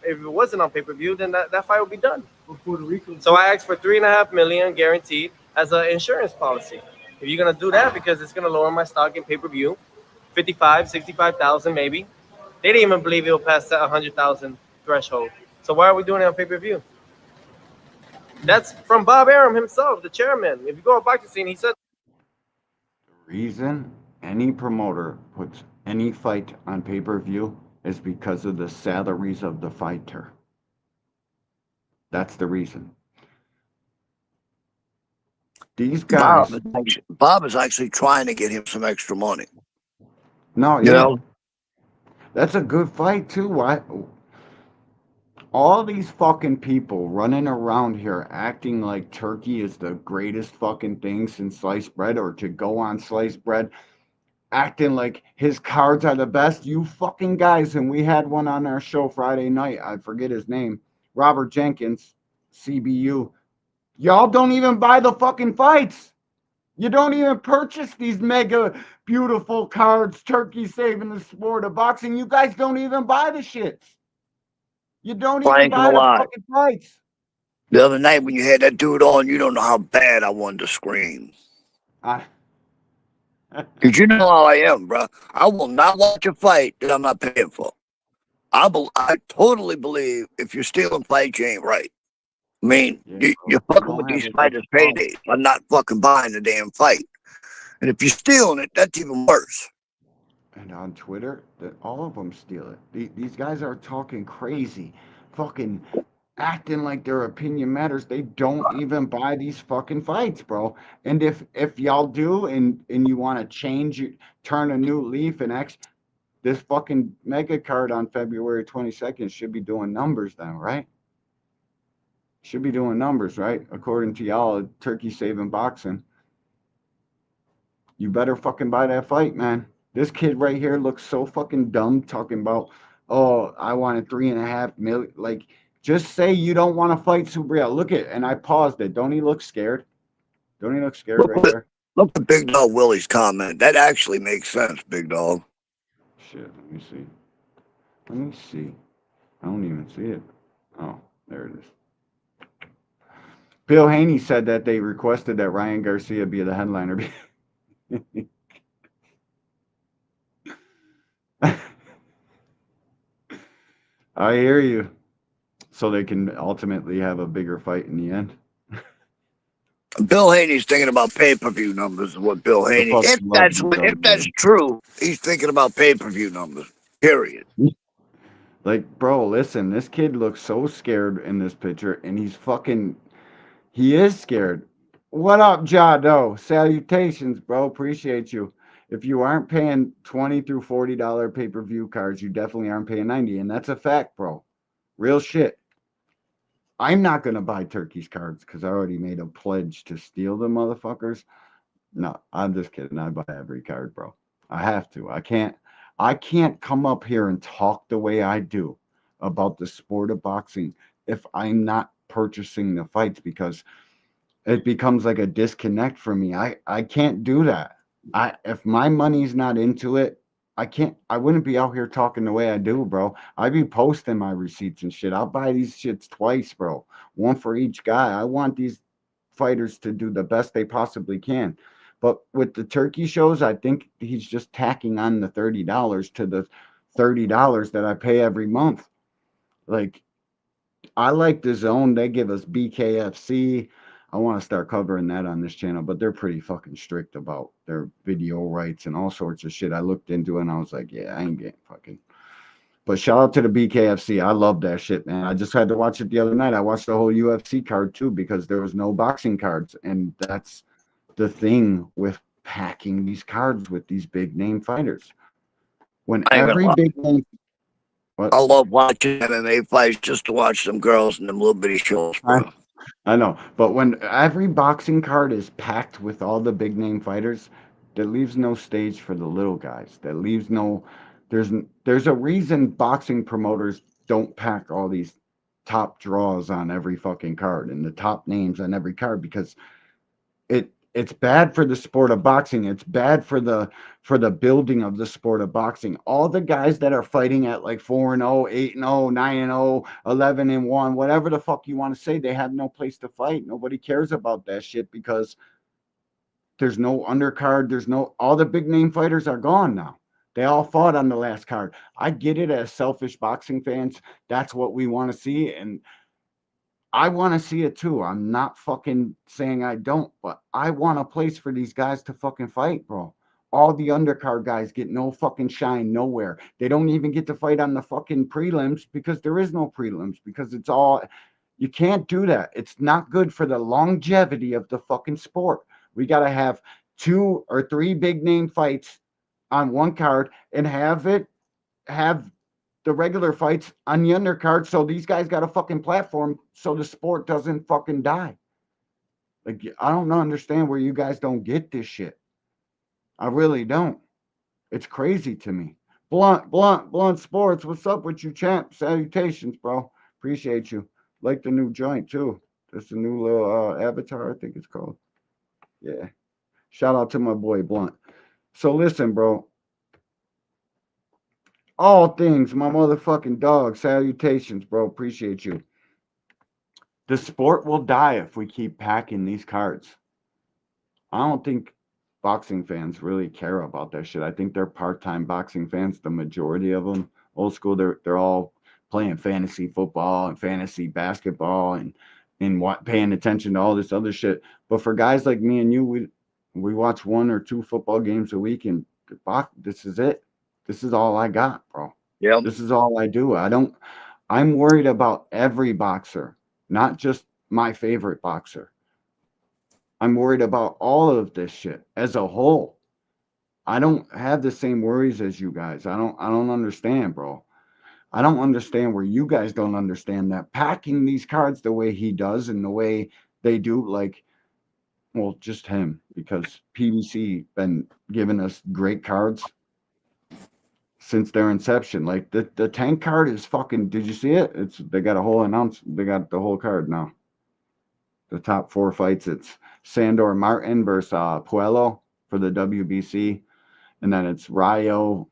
on pay-per-view, then that fight would be done. Puerto Rico. So I asked for $3.5 million guaranteed as an insurance policy. If you're gonna do that because it's gonna lower my stock in pay-per-view, 55, 65,000 maybe. They didn't even believe it'll pass that 100,000 threshold. So why are we doing it on pay-per-view? That's from Bob Arum himself, the chairman. If you go on boxing scene, he said The reason any promoter puts any fight on pay-per-view is because of the salaries of the fighter. That's the reason. These guys. Bob is actually trying to get him some extra money. No, You know? that's a good fight too. Why? All these fucking people running around here acting like turkey is the greatest fucking thing since sliced bread, or to go on sliced bread, acting like his cards are the best. You fucking guys, and we had one on our show Friday night. I forget his name. Robert Jenkins, CBU. Y'all don't even buy the fucking fights. You don't even purchase these mega beautiful cards. Turkey saving the sport of boxing. You guys don't even buy the shits. You don't I even ain't buy gonna the lie. fucking fights. The other night when you had that dude on, you don't know how bad I wanted to scream. Because you know how I am, bro. I will not watch a fight that I'm not paying for. I totally believe if you're stealing fights, you ain't right. I mean, you're fucking with these fighters' paydays. I'm not fucking buying the damn fight. And if you're stealing it, that's even worse. And on Twitter, all of them steal it. These guys are talking crazy, fucking acting like their opinion matters. They don't even buy these fucking fights, bro. And if y'all do, and you want to change, turn a new leaf, and this fucking mega card on February 22nd should be doing numbers then, right? Should be doing numbers, right? According to y'all, turkey saving boxing. You better fucking buy that fight, man. This kid right here looks so fucking dumb talking about, oh, I wanted $3.5 million. Like, just say you don't want to fight Subriel. Look at, and I paused it. Don't he look scared? Don't he look scared right there? Look at Big Dog Willie's comment. That actually makes sense, Big Dog. Shit, let me see. Let me see. I don't even see it. Oh, there it is. Bill Haney said that they requested that Ryan Garcia be the headliner. I hear you. So they can ultimately have a bigger fight in the end. Bill Haney's thinking about pay-per-view numbers. What Bill Haney? If that's true, he's thinking about pay-per-view numbers. Period. Like, bro, listen, this kid looks so scared in this picture, and he is scared. What up, Jado? Salutations, bro. Appreciate you. If you aren't paying $20 through $40 pay-per-view cards, you definitely aren't paying $90, and that's a fact, bro. Real shit. I'm not gonna buy Turkey's cards because I already made a pledge to steal the motherfuckers. No, I'm just kidding. I buy every card, bro. I have to. I can't come up here and talk the way I do about the sport of boxing if I'm not purchasing the fights, because it becomes like a disconnect for me. I can't do that. If my money's not into it, I wouldn't be out here talking the way I do, bro. I'd be posting my receipts and shit. I'll buy these shits twice, bro. One for each guy. I want these fighters to do the best they possibly can. But with the turkey shows, I think he's just tacking on the $30 to the $30 that I pay every month. Like, I like the zone. They give us BKFC. I want to start covering that on this channel, but they're pretty fucking strict about their video rights and all sorts of shit. I looked into it and I was like, yeah, I ain't getting fucking. But shout out to the BKFC. I love that shit, man. I just had to watch it the other night. I watched the whole UFC card too because there was no boxing cards. And that's the thing with packing these cards with these big name fighters. When I ain't gonna every lie. big name. What? I love watching MMA fights just to watch some girls and them little bitty shows, bro. I know, but when every boxing card is packed with all the big name fighters, that leaves no stage for the little guys. That leaves no. There's a reason boxing promoters don't pack all these top draws on every fucking card and the top names on every card because it's bad for the sport of boxing. It's bad for the building of the sport of boxing. All the guys that are fighting at like 4-0, 8-0, 9-0, 11-1, whatever the fuck you want to say, they have no place to fight. Nobody cares about that shit because there's no undercard. There's no, all the big name fighters are gone now. They all fought on the last card. I get it as selfish boxing fans. That's what we want to see. And I want to see it too. I'm not fucking saying I don't, but I want a place for these guys to fucking fight, bro. All the undercard guys get no fucking shine nowhere. They don't even get to fight on the fucking prelims because there is no prelims because it's all, you can't do that. It's not good for the longevity of the fucking sport. We got to have 2 or 3 big name fights on one card and have the regular fights on the undercard, so these guys got a fucking platform so the sport doesn't fucking die. Like, I don't understand where you guys don't get this shit. I really don't. It's crazy to me. Blunt Sports, what's up with you, champ? Salutations, bro. Appreciate you. Like the new joint, too. That's a new little avatar, I think it's called. Yeah. Shout out to my boy, Blunt. So listen, bro. All things, my motherfucking dog. Salutations, bro. Appreciate you. The sport will die if we keep packing these cards. I don't think boxing fans really care about that shit. I think they're part-time boxing fans, the majority of them. Old school, they're all playing fantasy football and fantasy basketball and paying attention to all this other shit. But for guys like me and you, we watch 1 or 2 football games a week, and this is it. This is all I got, bro. Yeah. This is all I do. I'm worried about every boxer, not just my favorite boxer. I'm worried about all of this shit as a whole. I don't have the same worries as you guys. I don't understand, bro. I don't understand where you guys don't understand that packing these cards the way he does and the way they do, like, well, just him, because PBC been giving us great cards since their inception. Like the tank card is fucking, did you see it? They got a whole they got the whole card now. The top 4 fights, it's Sandor Martin versus Puello for the WBC. And then it's Rayo,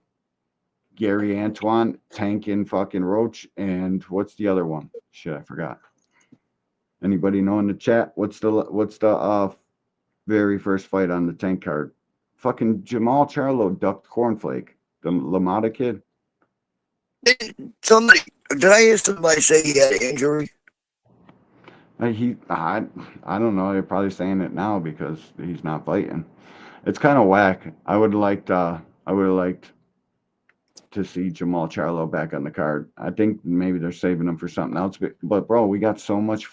Gary Antoine, Tank and fucking Roach. And what's the other one? Shit, I forgot. Anybody know in the chat? What's the very first fight on the tank card? Fucking Jamal Charlo ducked Cornflake, the Lamada kid. Did I hear somebody say he had an injury? I don't know. They're probably saying it now because he's not fighting. It's kind of whack. I would have liked to see Jamal Charlo back on the card. I think maybe they're saving him for something else. But bro, we got so much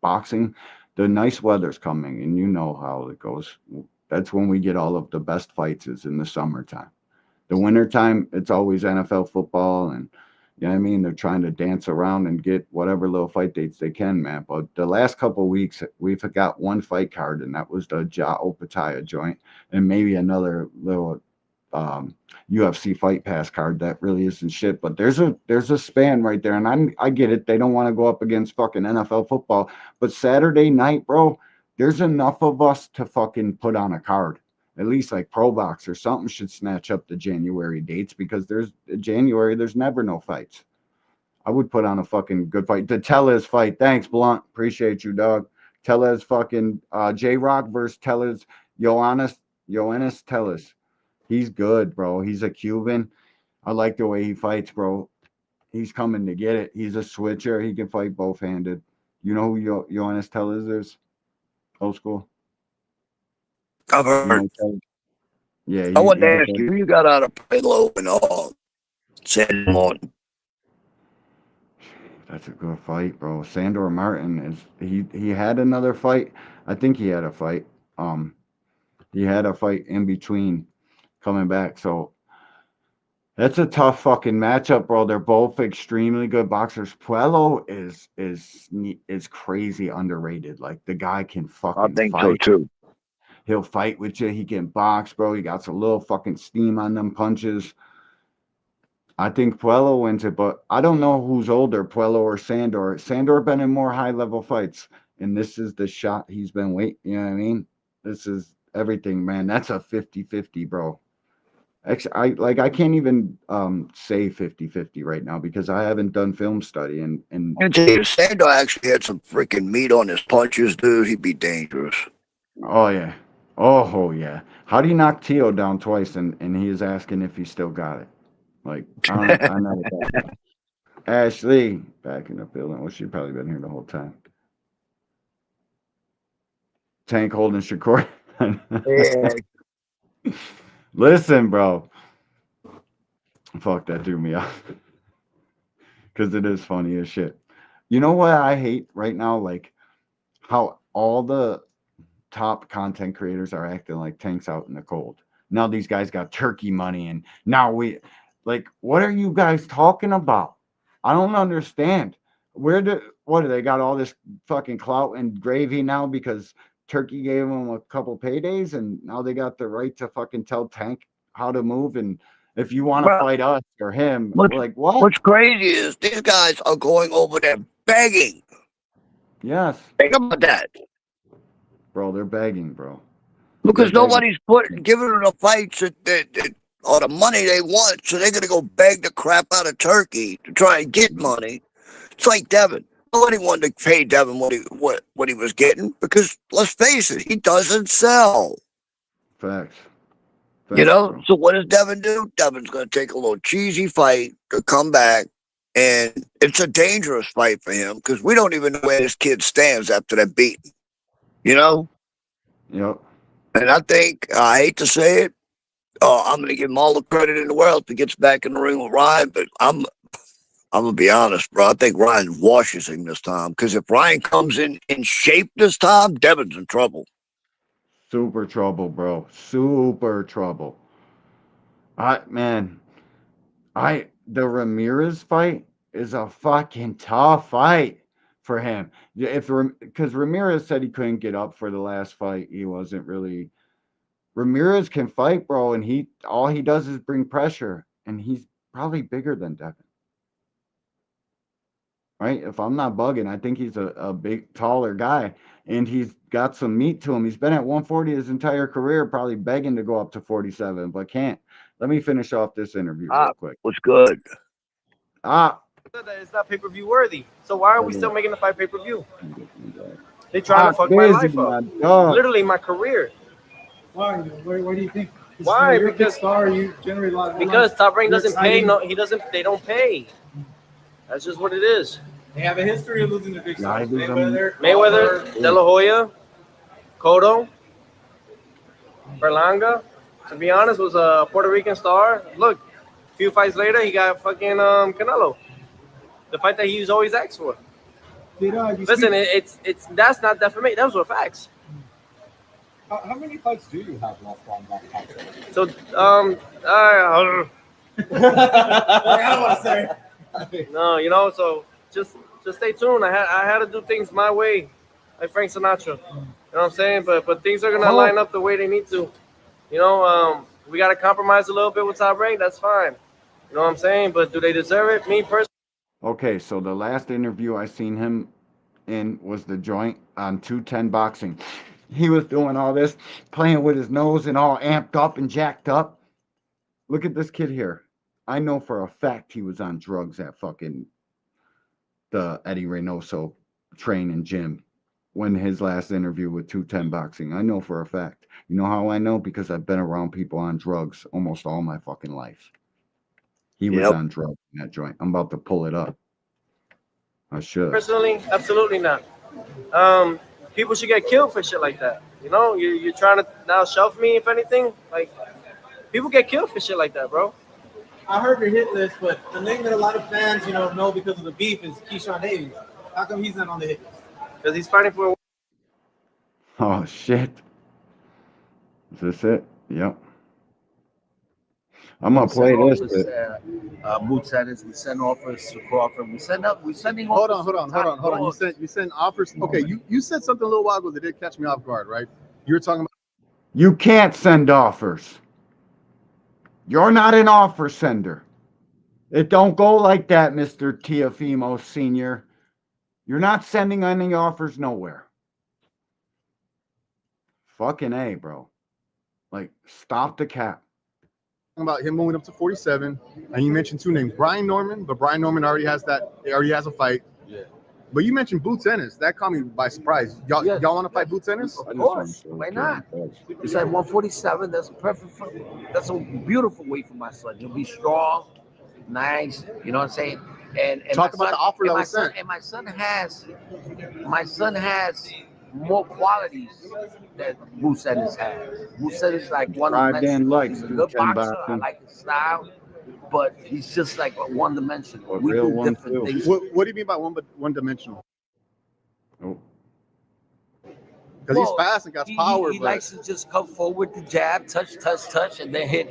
boxing. The nice weather's coming, and you know how it goes. That's when we get all of the best fights, is in the summertime. The wintertime, it's always NFL football, and you know what I mean? They're trying to dance around and get whatever little fight dates they can, man. But the last couple of weeks, we've got 1 fight card, and that was the Ja Opataya joint, and maybe another little UFC Fight Pass card that really isn't shit. But there's a span right there, and I get it. They don't want to go up against fucking NFL football, but Saturday night, bro, there's enough of us to fucking put on a card. At least like Pro Box or something should snatch up the January dates, because there's never no fights. I would put on a fucking good fight. The Tellez fight. Thanks, Blunt. Appreciate you, dog. Tellez fucking J-Rock versus Tellez Ioannis. Yoenis Tellez. He's good, bro. He's a Cuban. I like the way he fights, bro. He's coming to get it. He's a switcher. He can fight both-handed. You know who Yoenis Tellez is? Old school. I've heard. Yeah. I wanted to ask you, you got out of Palo and all Saturday morning. That's a good fight, bro. Sandor Martin he had another fight. I think he had a fight. He had a fight in between coming back. So that's a tough fucking matchup, bro. They're both extremely good boxers. Puello is crazy underrated. Like the guy can fucking I think fight. so too. He'll fight with you. He can box, bro. He got some little fucking steam on them punches. I think Puello wins it, but I don't know who's older, Puello or Sandor. Sandor been in more high-level fights, and this is the shot he's been waiting. You know what I mean? This is everything, man. That's a 50-50, bro. Actually, I can't even say 50-50 right now because I haven't done film study and I tell you, Sandor actually had some freaking meat on his punches, dude. He'd be dangerous. oh yeah. Oh yeah. How do you knock Teo down twice and he is asking if he still got it? Like I never got that. Ashley back in the building. Well, she's probably been here the whole time. Tank holding Shakur. Yeah. Listen, bro. Fuck, that threw me off. Because it is funny as shit. You know what I hate right now? Like how all the top content creators are acting like Tank's out in the cold. Now these guys got turkey money and now what are you guys talking about? I don't understand. What do they got all this fucking clout and gravy now because Turkey gave them a couple paydays and now they got the right to fucking tell Tank how to move and if you want to fight us or him, like what? What's crazy is these guys are going over there begging. Yes. Think about that. Bro, they're begging, bro. Because nobody's giving them the fights that or the money they want, so they're gonna go beg the crap out of Turkey to try and get money. It's like Devin. Nobody wanted to pay Devin what he was getting because let's face it, he doesn't sell. Facts. You know, so what does Devin do? Devin's gonna take a little cheesy fight to come back, and it's a dangerous fight for him because we don't even know where this kid stands after that beating. You know? Yep. And I think I hate to say it, I'm gonna give him all the credit in the world if he gets back in the ring with Ryan, but I'm gonna be honest, bro. I think Ryan washes him this time because if Ryan comes in shape this time, Devin's in trouble. Super trouble, bro. Super trouble. The Ramirez fight is a fucking tough fight for him. Because Ramirez said he couldn't get up for the last fight. He wasn't really. Ramirez can fight, bro, and all he does is bring pressure, and he's probably bigger than Devin. Right? If I'm not bugging, I think he's a big, taller guy, and he's got some meat to him. He's been at 140 his entire career, probably begging to go up to 47, but can't. Let me finish off this interview real quick. What's good? It's not pay-per-view worthy. So why are we still making the fight pay-per-view? They trying to fuck my life up. Literally my career. Why? Why do you think? Why? You're a big Because star, you generate a lot of because Top Rank You're doesn't pay. exciting. No, he doesn't. They don't pay. That's just what it is. They have a history of losing to big stars. Mayweather, De La Hoya, Cotto, Berlanga. To be honest, was a Puerto Rican star. Look, a few fights later, he got fucking Canelo. The fight that he's always asked for. Listen, that's not defamation. Those were facts. How many fights do you have left on that contract? So, I don't want to say. No, you know, so just stay tuned. I had to do things my way, like Frank Sinatra. You know what I'm saying? But things are gonna line up the way they need to. You know, we gotta compromise a little bit with Top Rank. That's fine. You know what I'm saying? But do they deserve it? Me personally. Okay, so the last interview I seen him in was the joint on 210 Boxing. He was doing all this, playing with his nose and all amped up and jacked up. Look at this kid here. I know for a fact he was on drugs at fucking the Eddie Reynoso training gym when his last interview with 210 Boxing. I know for a fact. You know how I know? Because I've been around people on drugs almost all my fucking life. He was on drugs in that joint. I'm about to pull it up. I should. Personally, absolutely not. People should get killed for shit like that. You know, you're trying to now shelf me, if anything. Like, people get killed for shit like that, bro. I heard your hit list, but the name that a lot of fans, know because of the beef is Keyshawn Davis. How come he's not on the hit list? Because he's fighting for. Oh, shit. Is this it? Yep. I'm going to play this. Boots Ennis, we send offers to Crawford. We're sending Hold offers. on. You sent offers. Okay, you said something a little while ago that did catch me off guard, right? You were talking about. You can't send offers. You're not an offer sender. It don't go like that, Mr. Teofimo Sr. You're not sending any offers nowhere. Fucking A, bro. Like, stop the cap. About him moving up to 47, and you mentioned two names, Brian Norman, but Brian Norman already has a fight. Yeah. But you mentioned Boots Ennis. That caught me by surprise. Y'all want to fight Boots Ennis? Of course. Why not? It's at 147. That's perfect. That's a beautiful weight for my son. He'll be strong, nice. You know what I'm saying? And Talk about the offer that was sent. And my son has more qualities that Boots Ennis has. Boots Ennis is like one dimensional. He's a good boxer. I like his style, but he's just like one dimensional. We do different things. What do you mean by one dimensional? Oh. Because he's fast and got power. He likes to just come forward to jab, touch, and then hit.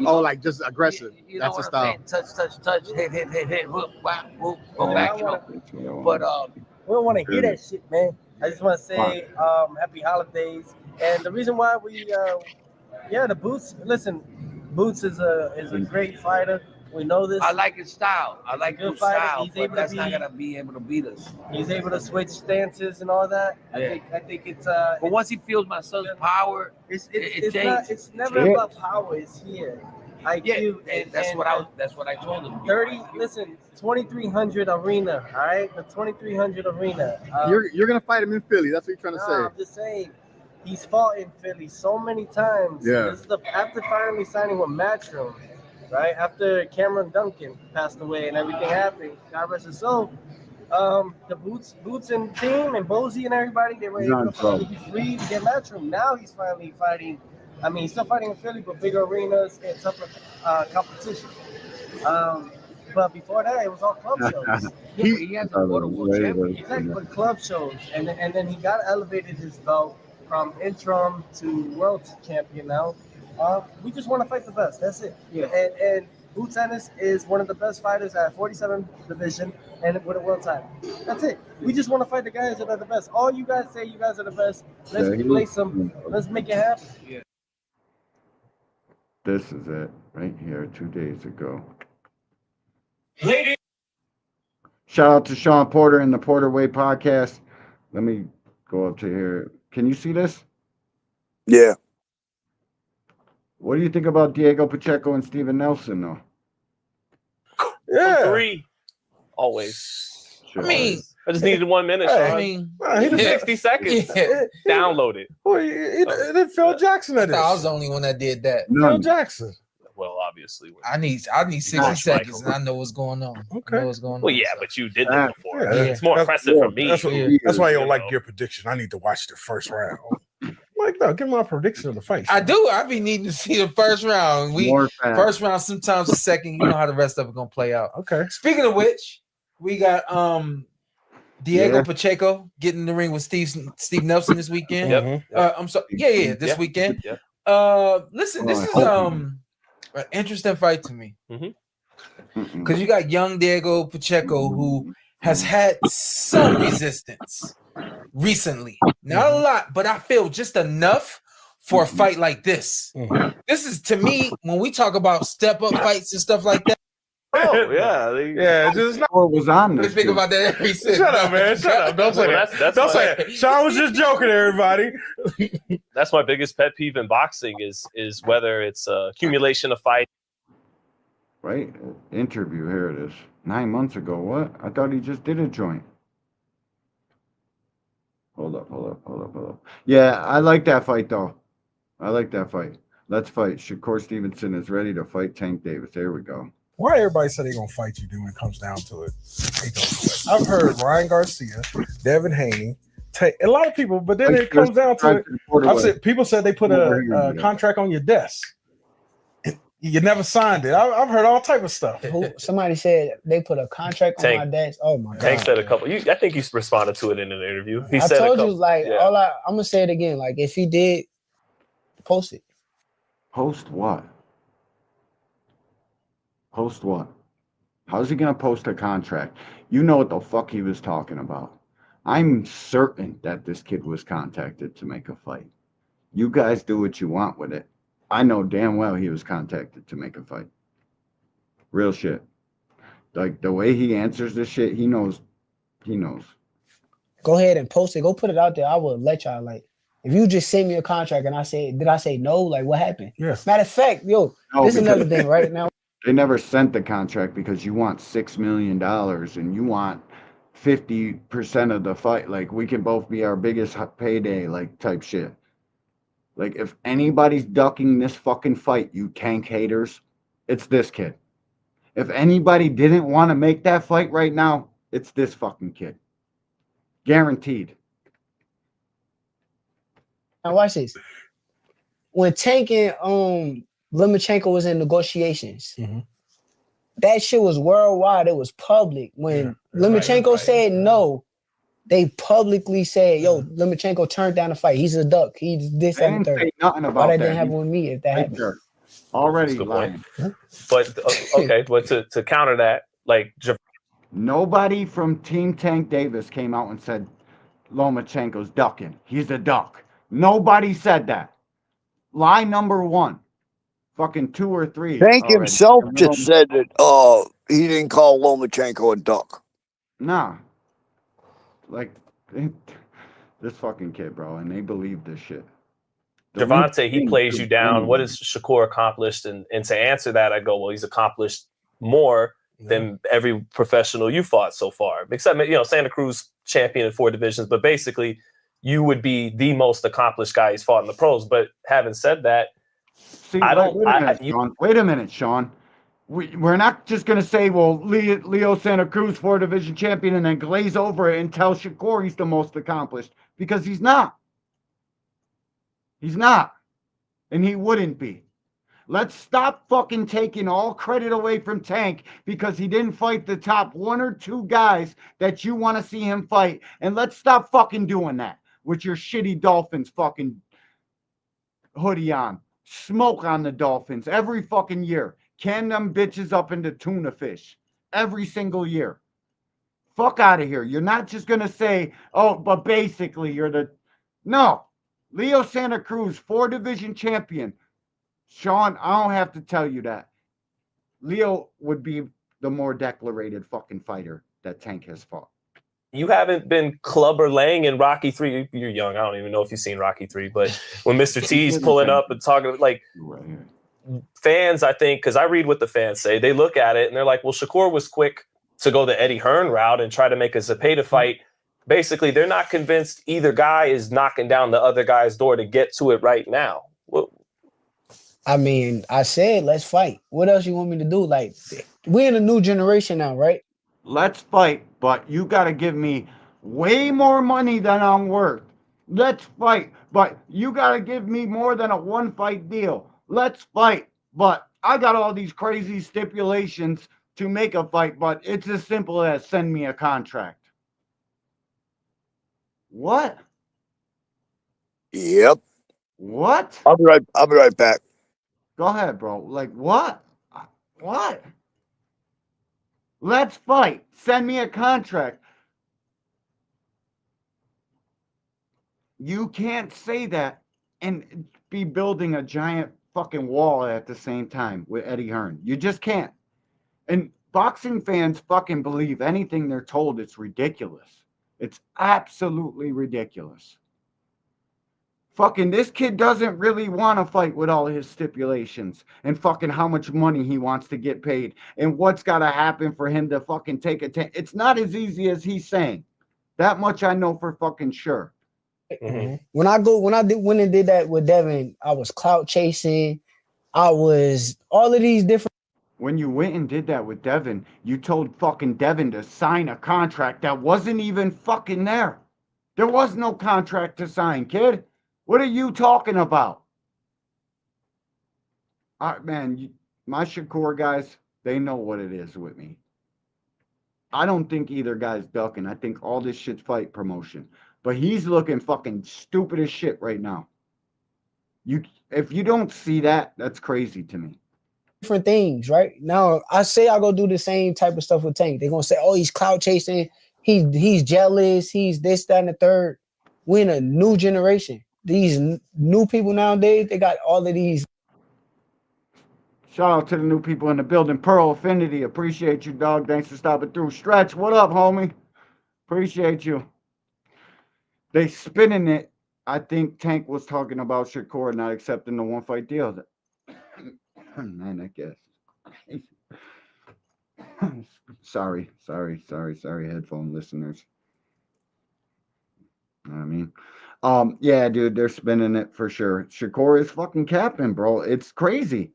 Oh, like just aggressive. You That's know his what style. I'm saying? Touch, hit, whoop, whack, whoop, go back, But We don't want to hear that shit, man. I just want to say happy holidays. And the reason why the Boots. Listen, Boots is a great fighter. We know this. I like his style. I like good his fighter. style, He's but able that's to not gonna be able to beat us. He's able to switch stances and all that. Yeah. I think it's. But once he feels my son's power, it changes. It's never about power. It's here. IQ. And that's what I told him. 2300 arena. All right, the 2300 arena. You're gonna fight him in Philly. That's what you're trying to say. I'm just saying. He's fought in Philly so many times. Yeah. This is after finally signing with Matchroom, right? After Cameron Duncan passed away and everything happened, God rest his soul. The Boots and team and Bozy and everybody, they were able to finally be free to get Matchroom. Now he's finally fighting. I mean, he's still fighting in Philly, but bigger arenas and tougher competition. But before that, it was all club shows. He hasn't fought a world champion. Exactly, but club shows, and then he got elevated his belt from interim to world champion now. We just want to fight the best. That's it. Yeah. And Boots Ennis is one of the best fighters at 47 division and with a world title. That's it. We just want to fight the guys that are the best. All you guys say you guys are the best. Let's play some. Let's make it happen. Yeah. This is it right here 2 days ago. Ladies. Shout out to Sean Porter and the Porter Way podcast. Let me go up to here. Can you see this? Yeah. What do you think about Diego Pacheco and Steven Nelson, though? Yeah. 3. Always. Sure. I mean, I just needed 1 minute. Sean. I mean, he did 60 seconds. Download it. Well, it did Phil Jackson at this. I was the only one that did that. Phil Jackson. Well, obviously. I need 60 seconds and I know what's going on. Okay. I know what's going on. Well, yeah, but you did that before. Yeah, It's more impressive for me. That's why you don't like your prediction. I need to watch the first round. Like, no, give my prediction of the fight. I do. I be needing to see the first round. First round, sometimes the second. You know how the rest of it gonna play out. Okay. Speaking of which, we got Diego Pacheco getting in the ring with Steve Nelson this weekend. Yep. I'm sorry. Yeah, this weekend. Yep. Listen, this is an interesting fight to me because you got young Diego Pacheco who has had some resistance recently. Not a lot, but I feel just enough for a fight like this. This is, to me, when we talk about step-up fights and stuff like that. Oh, yeah. Yeah, just not. Or was on this. Think about that every second. Shut up, man. Shut up. Don't say that. Don't say it. Sean was just joking, everybody. That's my biggest pet peeve in boxing is whether it's accumulation of fights. Right? Interview. Here it is. 9 months ago. What? I thought he just did a joint. Hold up. Yeah, I like that fight though. I like that fight. Let's fight. Shakur Stevenson is ready to fight Tank Davis. There we go. Why everybody say they're gonna fight you, dude, when it comes down to it? They don't. I've heard Ryan Garcia, Devin Haney, a lot of people, but then it comes down to it. I've said people said they put a contract on your desk. You never signed it. I've heard all type of stuff. Somebody said they put a contract on my desk. Oh my god! Tank said a couple. I think you responded to it in an interview. He I said told a couple, you, like, yeah. I'm gonna say it again. Like, if he did, post it. Post what? Post what? How's he gonna post a contract? You know what the fuck he was talking about. I'm certain that this kid was contacted to make a fight. You guys do what you want with it. I know damn well he was contacted to make a fight. Real shit. Like the way he answers this shit, he knows. He knows. Go ahead and post it. Go put it out there. I will let y'all, like, if you just send me a contract and I say, did I say no? Like, what happened? Yes. Matter of fact, yo, No, this is another because thing right now. They never sent the contract because you want $6 million and you want 50% of the fight. Like, we can both be our biggest payday, like, type shit. Like, if anybody's ducking this fucking fight, you Tank haters, it's this kid. If anybody didn't want to make that fight right now, it's this fucking kid. Guaranteed. Now watch this. When Tank and Lomachenko was in negotiations, that shit was worldwide. It was public. When Lomachenko said no, they publicly said, "Yo, Lomachenko turned down the fight. He's a duck. He's this They and the didn't say third." nothing about Why that that. didn't happen with me? If that Right happened, there. Already That's a good lying. point. But okay, but to counter that, like Nobody from Team Tank Davis came out and said Lomachenko's ducking. He's a duck. Nobody said that. Lie number one. Fucking 2 or 3 Tank already. himself just said that he didn't call Lomachenko a duck. Nah. Like, this fucking kid, bro, and they believe this shit. Javante, he plays you down. What has Shakur accomplished? And to answer that, I go, well, he's accomplished more than every professional you fought so far. Except, Santa Cruz champion in 4 divisions, but basically you would be the most accomplished guy he's fought in the pros. But having said that, See, wait a minute, Sean. We're not just going to say, well, Leo Santa Cruz, 4 division champion, and then glaze over it and tell Shakur he's the most accomplished, because he's not. He's not. And he wouldn't be. Let's stop fucking taking all credit away from Tank because he didn't fight the top 1 or 2 guys that you want to see him fight. And let's stop fucking doing that with your shitty Dolphins fucking hoodie on. Smoke on the Dolphins every fucking year. Can them bitches up into tuna fish every single year. Fuck out of here. You're not just going to say, oh, but basically you're the... No. Leo Santa Cruz, 4 division champion. Sean, I don't have to tell you that. Leo would be the more declarated fucking fighter that Tank has fought. You haven't been clubber laying in Rocky 3. You're young. I don't even know if you've seen Rocky 3, but when Mr. T's pulling up and talking, like, fans, I think, because I read what the fans say, they look at it and they're like, well, Shakur was quick to go the Eddie Hearn route and try to make a Zepeda fight. Basically, they're not convinced either guy is knocking down the other guy's door to get to it right now. Well, I mean, I said, let's fight. What else you want me to do? Like, we're in a new generation now, right? Let's fight, but you got to give me way more money than I'm worth. Let's fight, but you got to give me more than a 1-fight deal. Let's fight, but I got all these crazy stipulations to make a fight, but it's as simple as send me a contract. What? Yep. What? I'll be right back. Go ahead, bro. Like, what? What? Let's fight. Send me a contract. You can't say that and be building a giant fucking wall at the same time with Eddie Hearn. You just can't. And boxing fans fucking believe anything they're told. It's ridiculous. It's absolutely ridiculous. Fucking this kid doesn't really want to fight with all his stipulations and fucking how much money he wants to get paid and what's got to happen for him to fucking take a... It's not as easy as he's saying. That much I know for fucking sure. When I went and did that with Devin, I was clout chasing. I was all of these different. When you went and did that with Devin, you told fucking Devin to sign a contract that wasn't even fucking there. There was no contract to sign, kid. What are you talking about? Man, my Shakur guys, they know what it is with me. I don't think either guy's ducking. I think all this shit's fight promotion. But he's looking fucking stupid as shit right now. If you don't see that, that's crazy to me. Different things, right? Now, I say I go do the same type of stuff with Tank. They're gonna say, "Oh, he's clout chasing. He's jealous. He's this, that, and the third." We're in a new generation. These new people nowadays, they got all of these. Shout out to the new people in the building. Pearl Affinity, appreciate you, dog. Thanks for stopping through. Stretch, what up, homie? Appreciate you. They spinning it. I think Tank was talking about Shakur not accepting the one-fight deal. Man, I guess. Sorry, headphone listeners. You know what I mean? Yeah, dude, they're spinning it for sure. Shakur is fucking capping, bro. It's crazy.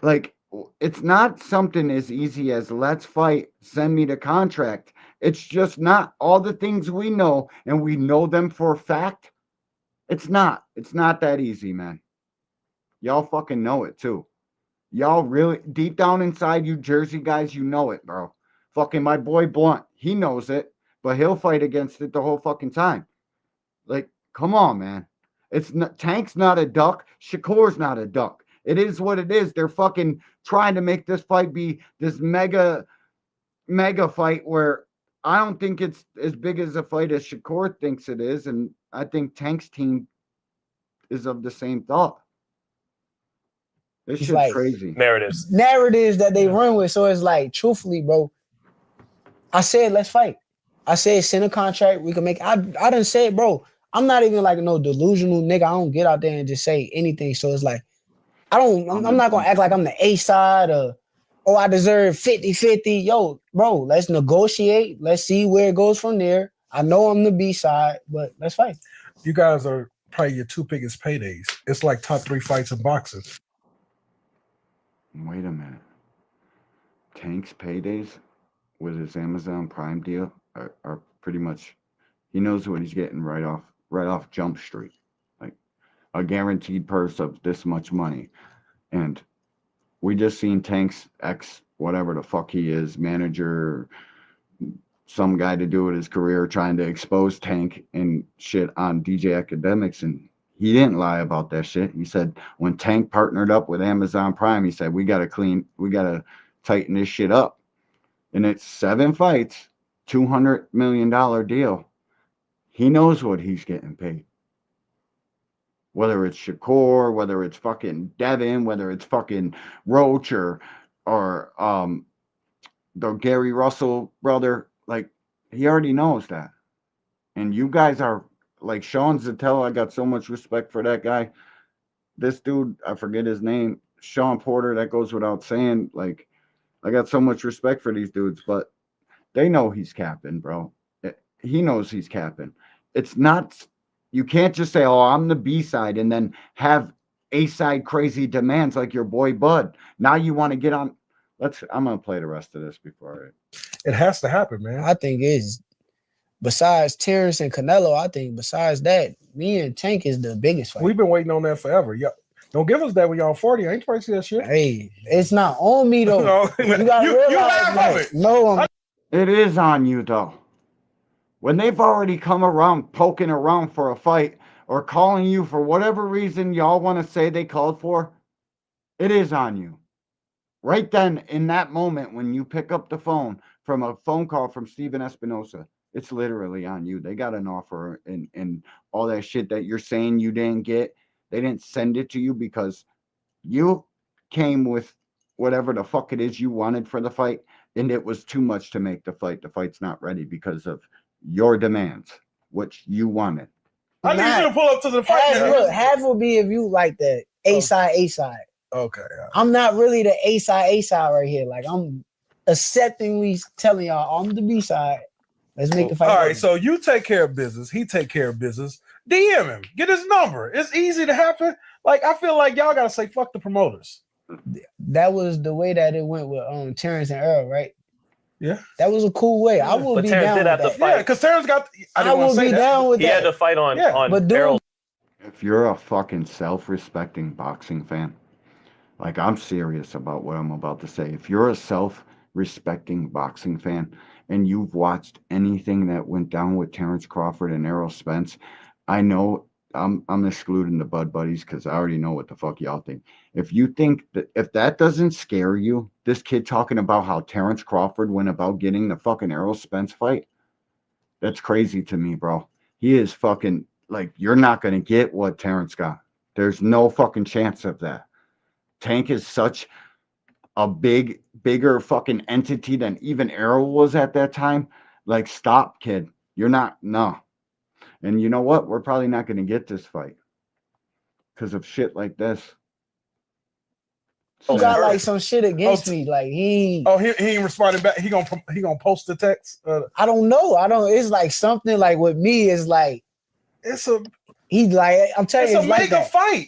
Like, it's not something as easy as let's fight, send me the contract. It's just not. All the things we know, and we know them for a fact, it's not that easy, man. Y'all fucking know it too. Y'all really, deep down inside, you Jersey guys, you know it, bro. Fucking my boy Blunt, he knows it, but he'll fight against it the whole fucking time. Like, come on, man. Tank's not a duck. Shakur's not a duck. It is what it is. They're fucking trying to make this fight be this mega fight where I don't think it's as big as a fight as Shakur thinks it is. And I think Tank's team is of the same thought. This shit's like crazy. Narratives that they run with. So it's like, truthfully, bro, I said, let's fight. I said, send a contract. We can make. I done said, bro, I'm not even like no delusional nigga. I don't get out there and just say anything. So it's like, I'm not going to act like I'm the A side or, oh, I deserve 50-50. Yo, bro, let's negotiate. Let's see where it goes from there. I know I'm the B side, but let's fight. You guys are probably your two biggest paydays. It's like top 3 fights in boxing. Wait a minute. Tank's paydays with his Amazon Prime deal are pretty much, he knows what he's getting right off Jump Street. Like a guaranteed purse of this much money. And we just seen Tank's ex, whatever the fuck he is, manager, some guy to do with his career trying to expose Tank and shit on DJ Academics, and he didn't lie about that shit. He said when Tank partnered up with Amazon Prime, he said, we got to tighten this shit up. And it's 7 fights, $200 million deal. He knows what he's getting paid. Whether it's Shakur, whether it's fucking Devin, whether it's fucking Roach or the Gary Russell brother, like, he already knows that. And you guys are like Sean Zattel. I got so much respect for that guy. This dude, I forget his name, Sean Porter, that goes without saying. Like, I got so much respect for these dudes, but they know he's capping, bro. He knows he's capping. It's not, you can't just say, oh, I'm the B side, and then have A side crazy demands like your boy Bud. Now you want to get on. I'm going to play the rest of this before it has to happen, man. I think it's, besides Terrence and Canelo, I think besides that, me and Tank is the biggest fight. We've been waiting on that forever. Yeah. Don't give us that when y'all 40. I ain't trying to see that shit. Hey, it's not on me though. No, you got you laugh of it. No, it is on you though. When they've already come around poking around for a fight or calling you for whatever reason y'all want to say they called for, it is on you. Right then, in that moment, when you pick up the phone from a phone call from Steven Espinosa, it's literally on you. They got an offer and all that shit that you're saying you didn't get. They didn't send it to you because you came with whatever the fuck it is you wanted for the fight, and it was too much to make the fight. The fight's not ready because of your demands, which you wanted. I need you to pull up to the fight. Half will be if you like the A side. Okay. I'm not really the A side right here. Like, I'm acceptingly telling y'all I'm the B side. Let's make the fight. All right, so you take care of business. He take care of business. DM him. Get his number. It's easy to happen. Like, I feel like y'all gotta say fuck the promoters. That was the way that it went with Terrence and Earl, right? Yeah, that was a cool way. I would But be Terrence down did with have to that. fight. Yeah, because Terrence got. I would be down with He that. had to fight on but Errol. If you're a fucking self-respecting boxing fan, like I'm serious about what I'm about to say. If you're a self-respecting boxing fan and you've watched anything that went down with Terrence Crawford and Errol Spence, I know I'm excluding the Bud Buddies because I already know what the fuck y'all think. If you think that if that doesn't scare you, this kid talking about how Terrence Crawford went about getting the fucking Errol Spence fight, that's crazy to me, bro. He is fucking like you're not gonna get what Terrence got. There's no fucking chance of that. Tank is such a bigger fucking entity than even Errol was at that time. Like, stop, kid. You're not, no. And you know what? We're probably not going to get this fight because of shit like this. He got like some shit against me. Like he ain't responding back. He gonna post the text. I don't know. It's like something like with me is like it's a. He like I'm telling you, It's a like mega that. fight.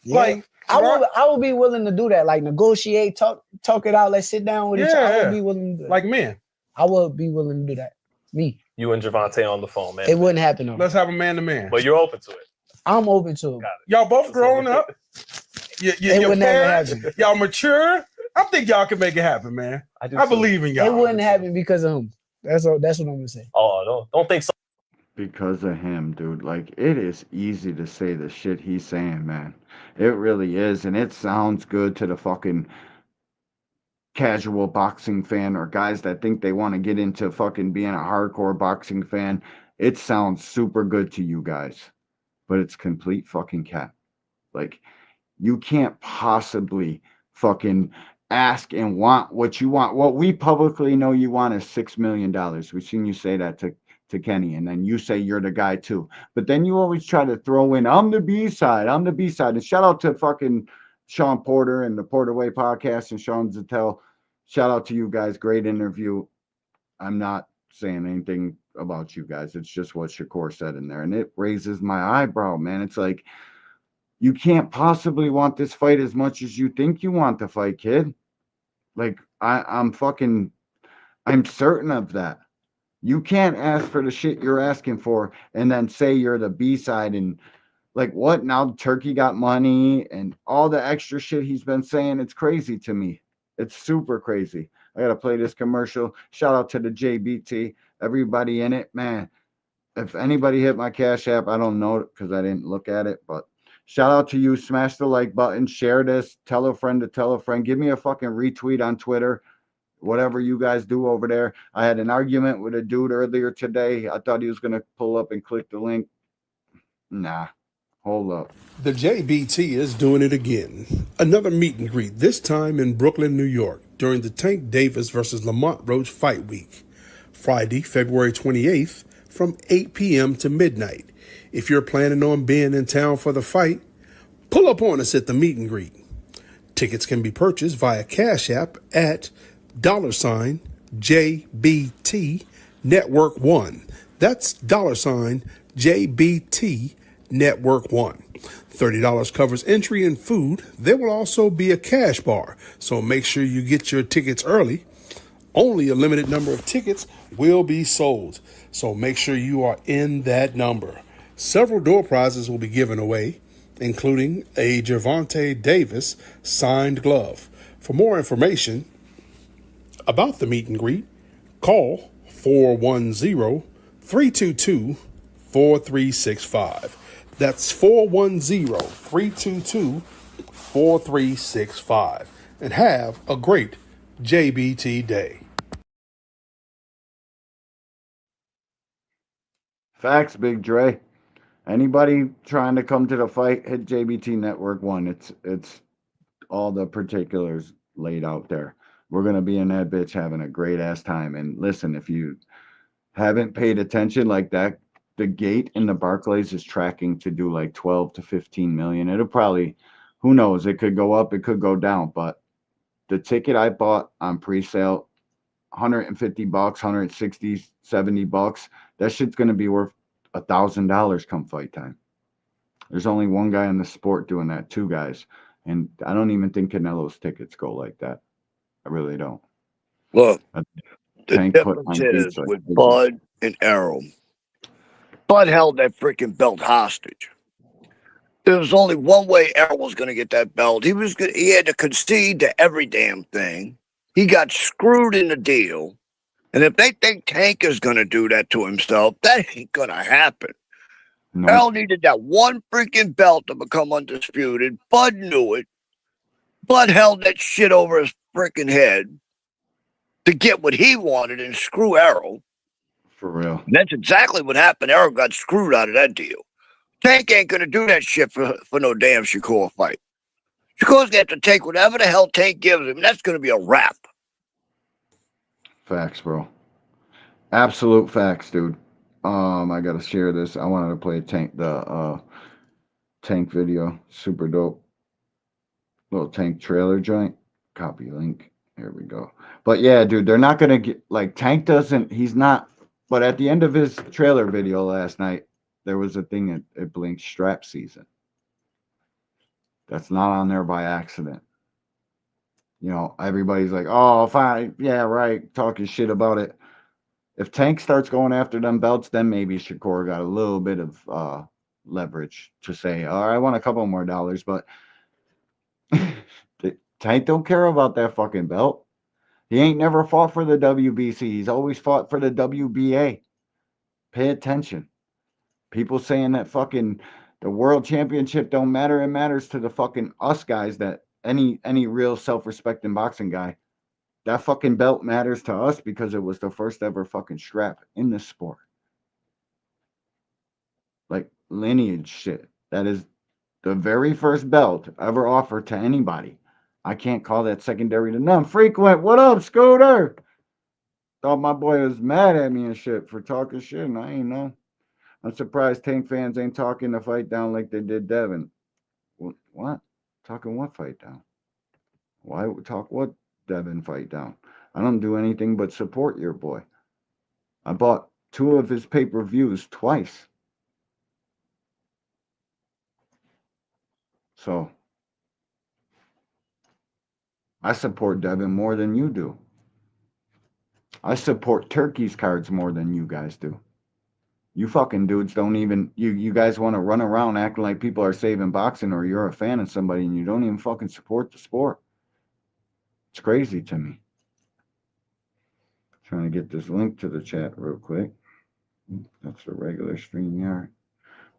Yeah. Like I would be willing to do that. Like negotiate, talk it out. Let's sit down with each other. I would be willing to do that. Like men. I would be willing to do that. Me. You and Javante on the phone, man. It wouldn't happen though. Let's have a man to man. But you're open to it. I'm open to it. Y'all both grown up. It would never happen. Y'all mature. I think y'all can make it happen, man. I believe in y'all. It wouldn't happen because of him. That's what I'm gonna say. Oh, don't think so. Because of him, dude. Like, it is easy to say the shit he's saying, man. It really is. And it sounds good to the fucking casual boxing fan or guys that think they want to get into fucking being a hardcore boxing fan. It sounds super good to you guys. But it's complete fucking cap. Like, you can't possibly fucking ask and want what you want. What we publicly know you want is $6 million. We've seen you say that to Kenny, and then you say you're the guy too. But then you always try to throw in, I'm the B-side. And shout out to fucking Sean Porter and the Porter Way podcast and Sean Zattel. Shout out to you guys. Great interview. I'm not saying anything about you guys. It's just what Shakur said in there. And it raises my eyebrow, man. It's like, you can't possibly want this fight as much as you think you want the fight, kid. Like, I'm certain of that. You can't ask for the shit you're asking for and then say you're the B-side and like what? Now Turkey got money and all the extra shit he's been saying. It's crazy to me. It's super crazy. I got to play this commercial. Shout out to the JBT. Everybody in it, man. If anybody hit my Cash App, I don't know because I didn't look at it, but shout out to you. Smash the like button. Share this. Tell a friend to tell a friend. Give me a fucking retweet on Twitter. Whatever you guys do over there. I had an argument with a dude earlier today. I thought he was going to pull up and click the link. Nah. Hold up. The JBT is doing it again. Another meet and greet, this time in Brooklyn, New York, during the Tank Davis versus Lamont Roach Fight Week. Friday, February 28th, from 8 p.m. to midnight. If you're planning on being in town for the fight, pull up on us at the meet and greet. Tickets can be purchased via Cash App at $JBT Network 1. That's $JBT Network 1. $30 covers entry and food. There will also be a cash bar, so make sure you get your tickets early. Only a limited number of tickets will be sold, so make sure you are in that number. Several door prizes will be given away, including a Javante Davis signed glove. For more information about the meet and greet, call 410-322-4365. That's 410-322-4365. And have a great JBT day. Facts, Big Dre. Anybody trying to come to the fight, hit JBT Network 1. It's all the particulars laid out there. We're going to be in that bitch having a great ass time. And listen, if you haven't paid attention like that, the gate in the Barclays is tracking to do like 12 to 15 million. It'll probably, who knows, it could go up, it could go down. But the ticket I bought on pre-sale, $150, $160, $70. That shit's gonna be worth $1,000 come fight time. There's only one guy in the sport doing that, two guys. And I don't even think Canelo's tickets go like that. I really don't. Look, the Tank put difference on is beats like with bitches. Bud and Arum. Bud held that freaking belt hostage. There was only one way Arum was going to get that belt. He had to concede to every damn thing. He got screwed in the deal. And if they think Tank is going to do that to himself, that ain't going to happen. Nope. Errol needed that one freaking belt to become undisputed. Bud knew it. Bud held that shit over his freaking head to get what he wanted and screw Errol. For real. And that's exactly what happened. Errol got screwed out of that deal. Tank ain't going to do that shit for no damn Shakur fight. Shakur's going to have to take whatever the hell Tank gives him. And that's going to be a wrap. Facts, bro. Absolute facts, dude. I gotta share this. I wanted to play the Tank video. Super dope. Little Tank trailer joint. Copy link. Here we go. But yeah, dude, they're not gonna get like Tank doesn't. He's not. But at the end of his trailer video last night, there was a thing it blinked strap season. That's not on there by accident. You know, everybody's like, oh, fine, yeah, right, talking shit about it. If Tank starts going after them belts, then maybe Shakur got a little bit of leverage to say, all right, I want a couple more dollars, but Tank don't care about that fucking belt. He ain't never fought for the WBC. He's always fought for the WBA. Pay attention. People saying that fucking the world championship don't matter. It matters to the fucking us guys that any real self-respecting boxing guy. That fucking belt matters to us because it was the first ever fucking strap in the sport. Like lineage shit. That is the very first belt ever offered to anybody. I can't call that secondary to none. Frequent, what up, Scooter? Thought my boy was mad at me and shit for talking shit, and I ain't know. I'm surprised Tank fans ain't talking the fight down like they did Devin. What? Talking what fight down? Why talk what Devin fight down? I don't do anything but support your boy. I bought 2 of his pay-per-views twice. So I support Devin more than you do. I support Turkey's cards more than you guys do. You fucking dudes don't even, you guys want to run around acting like people are saving boxing or you're a fan of somebody and you don't even fucking support the sport. It's crazy to me. Trying to get this link to the chat real quick. That's the regular StreamYard.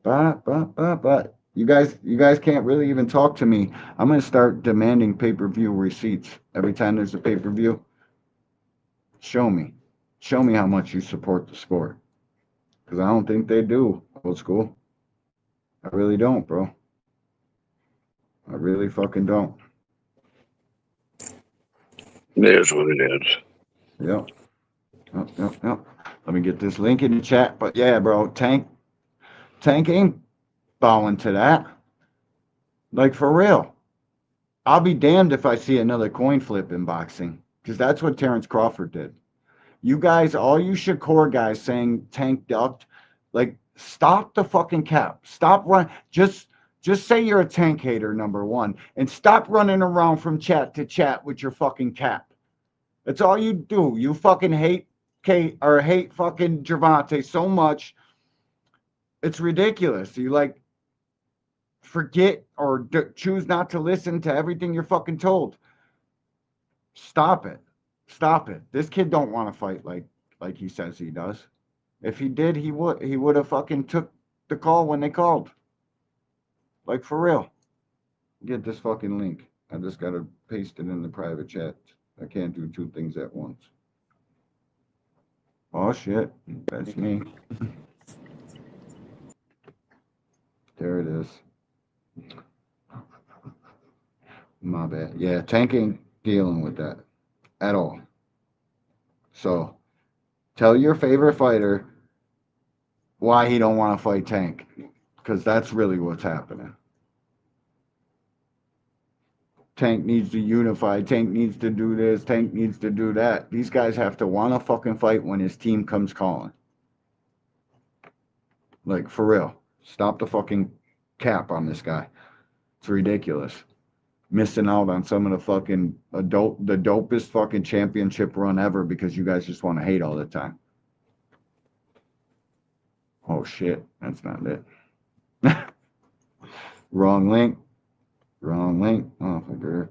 But you guys can't really even talk to me. I'm gonna start demanding pay-per-view receipts every time there's a pay-per-view. Show me how much you support the sport, because I don't think they do. Old school. I really don't, bro. I really fucking don't. It is what it is. Yep. Let me get this link in the chat. But yeah, bro, Tank ain't bowing to that. Like, for real. I'll be damned if I see another coin flip in boxing, because that's what Terrence Crawford did. You guys, all you Shakur guys saying Tank ducked, like, stop the fucking cap. Stop running. Just say you're a Tank hater, number one, and stop running around from chat to chat with your fucking cap. That's all you do. You fucking hate hate fucking Gervonta so much. It's ridiculous. You like forget or choose not to listen to everything you're fucking told. Stop it. Stop it. This kid don't want to fight like he says he does. If he did, he would have fucking took the call when they called. Like, for real. Get this fucking link. I just gotta paste it in the private chat. I can't do 2 things at once. Oh shit. That's me. There it is. My bad. Yeah, Tank ain't dealing with that at all. So tell your favorite fighter why he don't want to fight Tank, because that's really what's happening. Tank needs to unify. Tank needs to do this. Tank needs to do that. These guys have to want to fucking fight when his team comes calling. Like, for real. Stop the fucking cap on this guy. It's ridiculous. Missing out on some of the fucking the dopest fucking championship run ever because you guys just want to hate all the time. Oh shit, that's not it. Wrong link. Wrong link. Oh,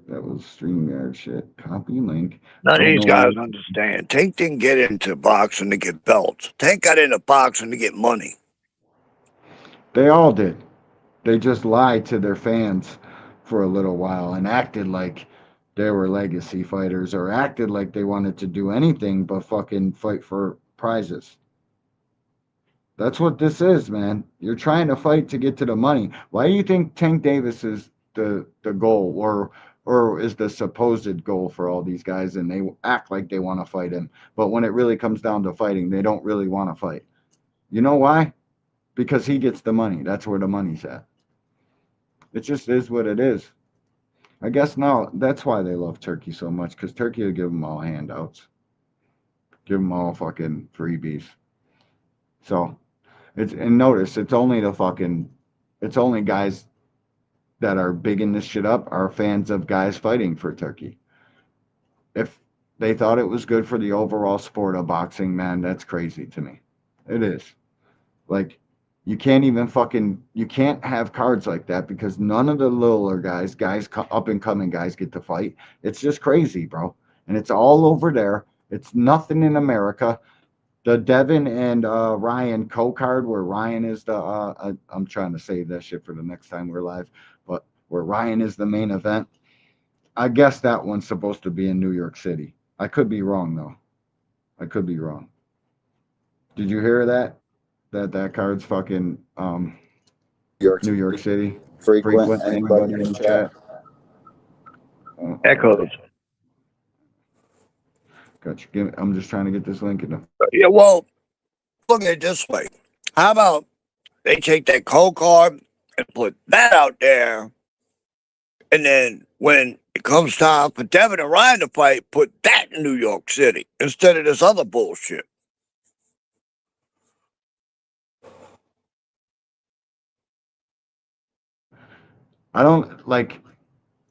that was StreamYard shit. Copy link. None of these guys understand. Tank didn't get into boxing to get belts. Tank got into boxing to get money. They all did. They just lied to their fans for a little while and acted like they were legacy fighters or acted like they wanted to do anything but fucking fight for prizes. That's what this is, man. You're trying to fight to get to the money. Why do you think Tank Davis is the goal or is the supposed goal for all these guys, and they act like they want to fight him, but when it really comes down to fighting, they don't really want to fight. You know why? Because he gets the money. That's where the money's at. It just is what it is. I guess now that's why they love Turkey so much, because Turkey will give them all handouts. Give them all fucking freebies. So, and notice, it's only guys that are bigging this shit up are fans of guys fighting for Turkey. If they thought it was good for the overall sport of boxing, man, that's crazy to me. It is. Like, you can't have cards like that because none of the littler guys, up and coming guys get to fight. It's just crazy, bro. And it's all over there. It's nothing in America. The Devin and Ryan co-card where Ryan is I'm trying to save that shit for the next time we're live, but where Ryan is the main event. I guess that one's supposed to be in New York City. I could be wrong though. I could be wrong. Did you hear that? That card's fucking New York City. Frequent anybody in the chat? Echoes. Gotcha. I'm just trying to get this link in the. Yeah, well, look at it this way. How about they take that cold card and put that out there, and then when it comes time for Devin and Ryan to fight, put that in New York City instead of this other bullshit. I don't like.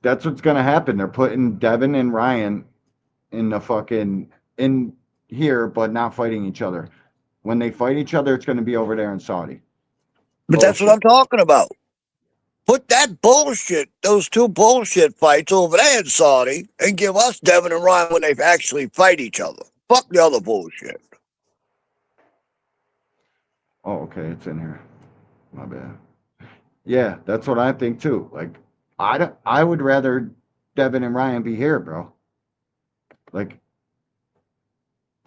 That's what's gonna happen. They're putting Devin and Ryan in the fucking in here, but not fighting each other. When they fight each other, it's gonna be over there in Saudi. But that's what I'm talking about. Put that bullshit, those two bullshit fights over there in Saudi, and give us Devin and Ryan when they actually fight each other. Fuck the other bullshit. Oh, okay, it's in here. My bad. Yeah, that's what I think too. Like, I would rather Devin and Ryan be here, bro. Like,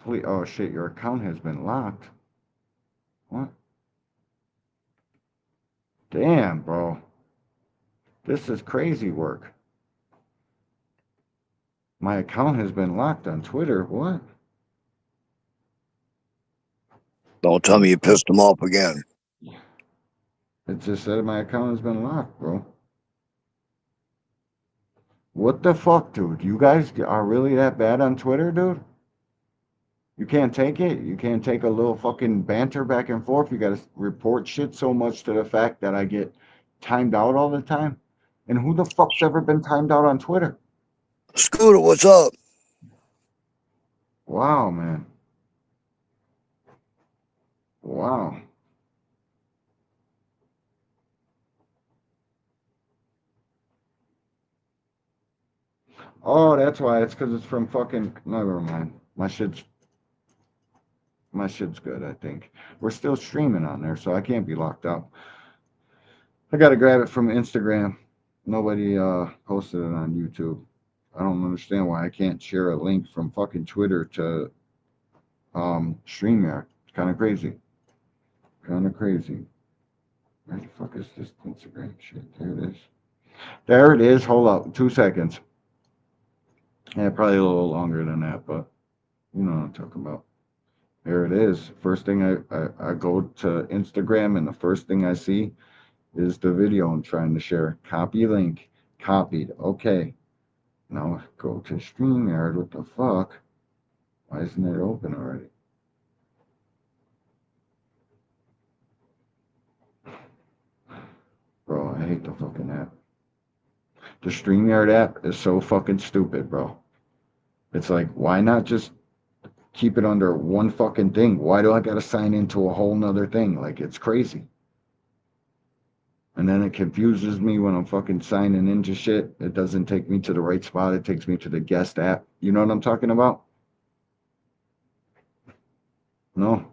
please, oh shit, your account has been locked. What? Damn, bro. This is crazy work. My account has been locked on Twitter. What? Don't tell me you pissed them off again. It just said my account has been locked, bro. What the fuck, dude? You guys are really that bad on Twitter, dude? You can't take it? You can't take a little fucking banter back and forth? You gotta report shit so much to the fact that I get timed out all the time? And who the fuck's ever been timed out on Twitter? Scooter, what's up? Wow, man. Wow. Oh, that's why. It's because it's from fucking. Never mind. My shit's good, I think. We're still streaming on there, so I can't be locked out. I gotta grab it from Instagram. Nobody posted it on YouTube. I don't understand why I can't share a link from fucking Twitter to StreamYard. It's kind of crazy. Kind of crazy. Where the fuck is this Instagram shit? There it is. There it is. Hold up. 2 seconds. Yeah, probably a little longer than that, but you know what I'm talking about. There it is. First thing I go to Instagram, and the first thing I see is the video I'm trying to share. Copy link. Copied. Okay. Now let's go to StreamYard. What the fuck? Why isn't it open already? Bro, I hate the fucking app. The StreamYard app is so fucking stupid, bro. It's like, why not just keep it under one fucking thing? Why do I gotta sign into a whole nother thing? Like, it's crazy. And then it confuses me when I'm fucking signing into shit. It doesn't take me to the right spot. It takes me to the guest app. You know what I'm talking about? No.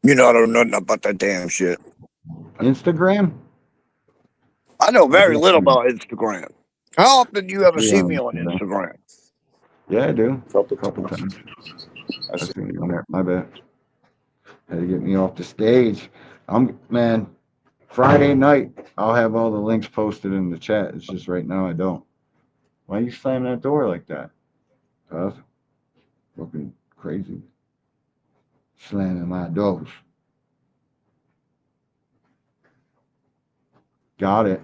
You know, I don't know nothing about that damn shit. Instagram? I know very little about Instagram. How often do you ever see me on Instagram? Yeah, I do. A couple times. I seen you on there. My bad. Had to get me off the stage. Man, Friday night, I'll have all the links posted in the chat. It's just right now I don't. Why you slam that door like that? Tough. Fucking crazy. Slamming my doors. Got it.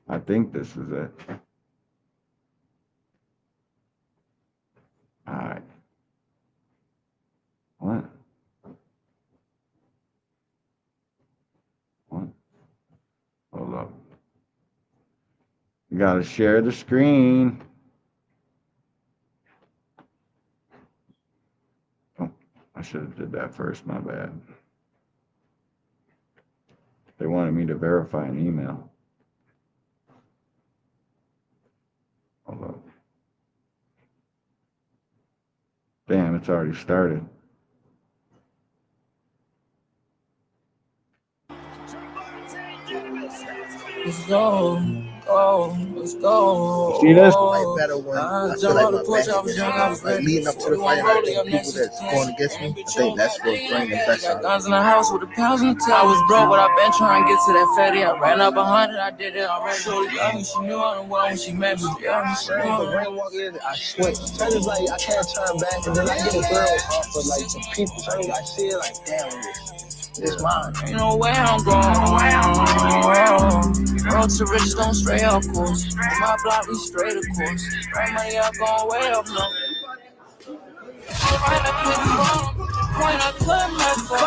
I think this is it. All right. What? What? Hold up. You gotta share the screen. Oh, I should have did that first. My bad. They wanted me to verify an email. Hold up. Damn, it's already started. Let's go, let's go. See this? Fight better when I feel like my best is like leading up to the fight. I think people that's going against me, I think that's what bring the best out. Guns in the house with the pounds in the tail. I was broke, but I've been trying to get to that fatty. I ran up 100, I did it already. She knew I was well when she met me. The rain walk in, I switch. So it's like I can't turn back, and then I get a girl off of like some people. So I see it like, damn, it's mine. Ain't no way I'm going. Road to riches don't stray, of course. On my block, we straight, of course. My money up, going way up, no.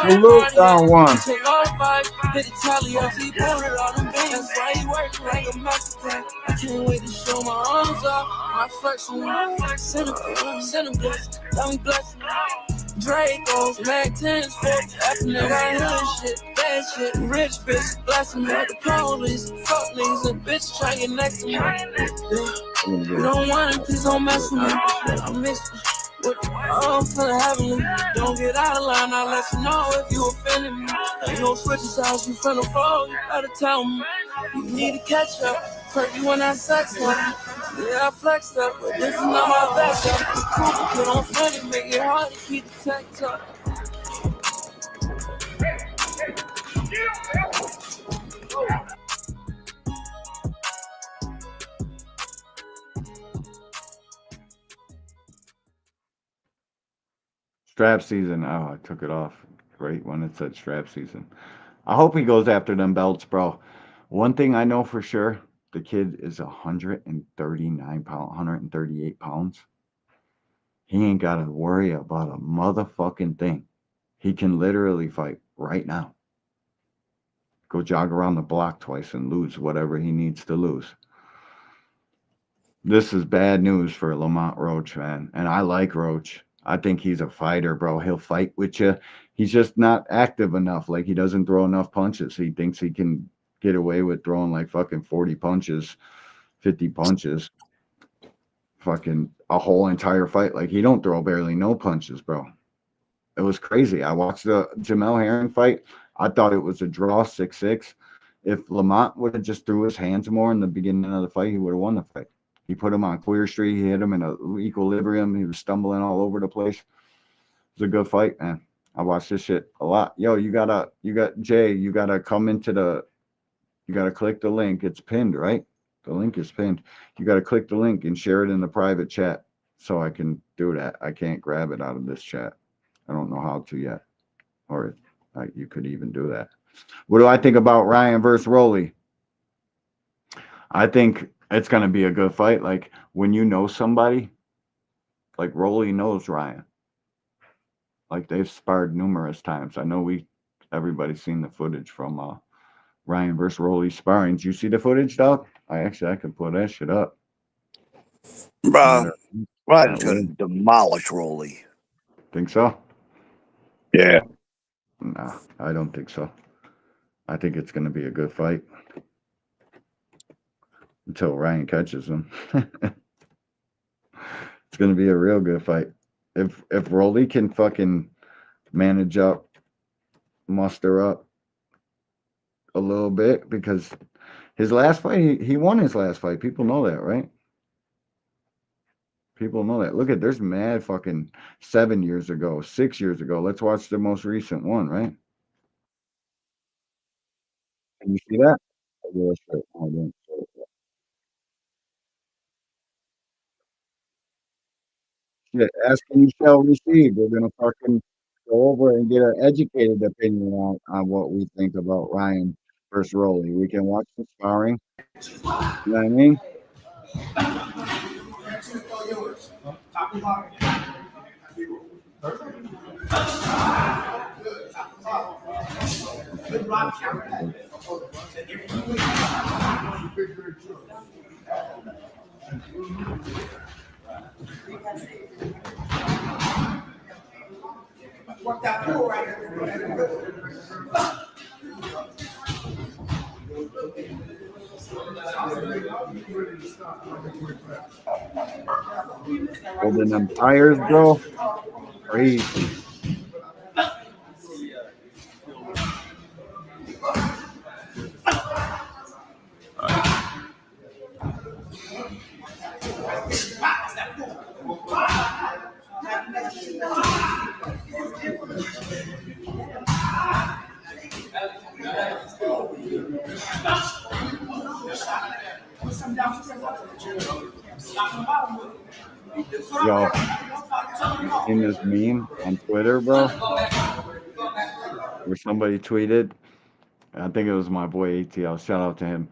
Salute down one. Take all the vibes, hit the tally up, he pulled it on them bands. That's why he working like a Mexican. I can't wait to show my arms up. My flex on me, send him blessings, tell me blessings. Dracos, Mac 10s, after nigga, I hear this shit, bad shit, rich bitch, blessing me, the police, fuck niggas, a bitch try to get next to me. You don't want it, please don't mess with me. I miss it. I'm feeling heavenly. Don't get out of line, I'll let you know if you offended me. Ain't no switching sides, you finna fall, you gotta tell me. You need to catch up, hurt you when I sex up. Yeah, I flexed up, but this is not my best up. Put on funny, make it hard to keep the tech up. Strap season. Oh, I took it off right when it said strap season. I hope he goes after them belts, bro. One thing I know for sure, the kid is 139 pounds, 138 pounds. He ain't got to worry about a motherfucking thing. He can literally fight right now. Go jog around the block twice and lose whatever he needs to lose. This is bad news for Lamont Roach, man. And I like Roach. I think he's a fighter, bro. He'll fight with you. He's just not active enough. Like, he doesn't throw enough punches. He thinks he can get away with throwing like fucking 40 punches, 50 punches, fucking a whole entire fight. Like, he don't throw barely no punches, bro. It was crazy. I watched the Jamel Herring fight. I thought it was a draw, 6-6. If Lamont would have just threw his hands more in the beginning of the fight, he would have won the fight. He put him on Queer Street. He hit him in an equilibrium. He was stumbling all over the place. It was a good fight, man. I watched this shit a lot. Yo, you gotta come into you gotta click the link. It's pinned, right? The link is pinned. You gotta click the link and share it in the private chat so I can do that. I can't grab it out of this chat. I don't know how to yet. Or you could even do that. What do I think about Ryan versus Rolly? I think It's going to be a good fight. Like, when you know somebody, like Rolly knows Ryan. Like, they've sparred numerous times. I know everybody's seen the footage from Ryan versus Rolly sparring. Did you see the footage, dog? I could pull that shit up. Bro, Ryan's going to demolish Rolly. Think so? Yeah. Nah, I don't think so. I think it's going to be a good fight. Until Ryan catches him. It's going to be a real good fight. If Rolly can fucking manage up, muster up a little bit, because his last fight, he won his last fight. People know that, right? People know that. Look there's mad fucking 7 years ago, 6 years ago. Let's watch the most recent one, right? Can you see that? Yeah, sure. I didn't see it. Shit, ask and you shall receive. We're gonna fucking go over and get an educated opinion on what we think about Ryan versus Rolly. We can watch the sparring. You know what I mean? Holding them tires, bro. Crazy. Yo, in this meme on Twitter, bro, where somebody tweeted, I think it was my boy ATL, shout out to him.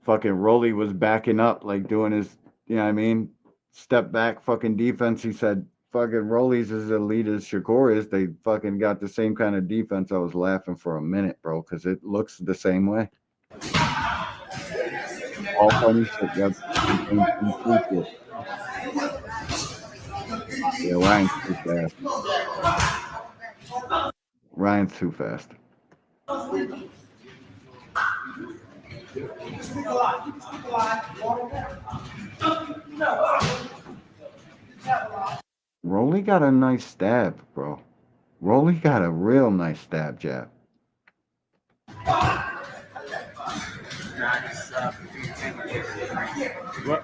Fucking Rolly was backing up, like doing his, you know what I mean, step back fucking defense. He said, fucking Rolly's as elite as Shakur is. They fucking got the same kind of defense. I was laughing for a minute, bro, because it looks the same way. All funny shit. Yep. Yeah, Ryan's too fast. Ryan's too fast. Rolly got a nice stab, bro. Rolly got a real nice stab jab. What?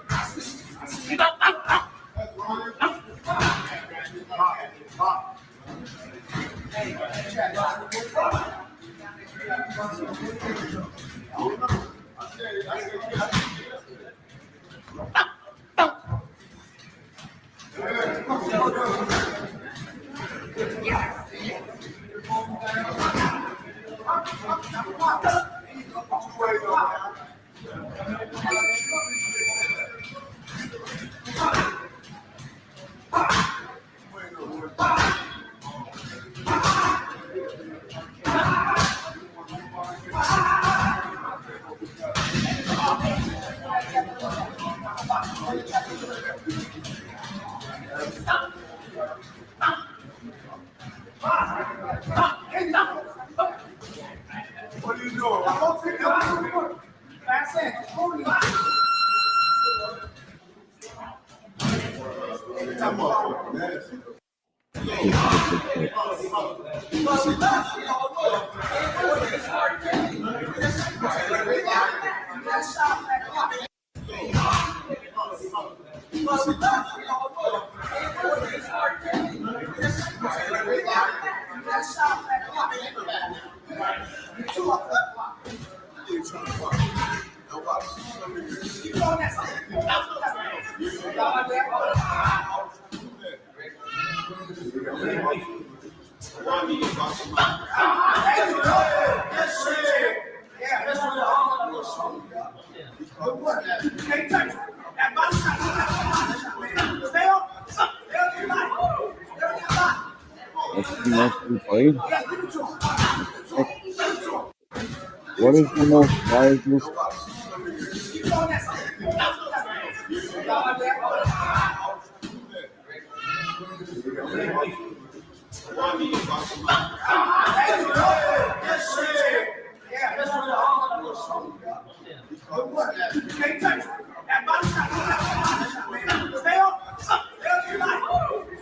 What are you doing? That's the most we played. What is the most? Why is this?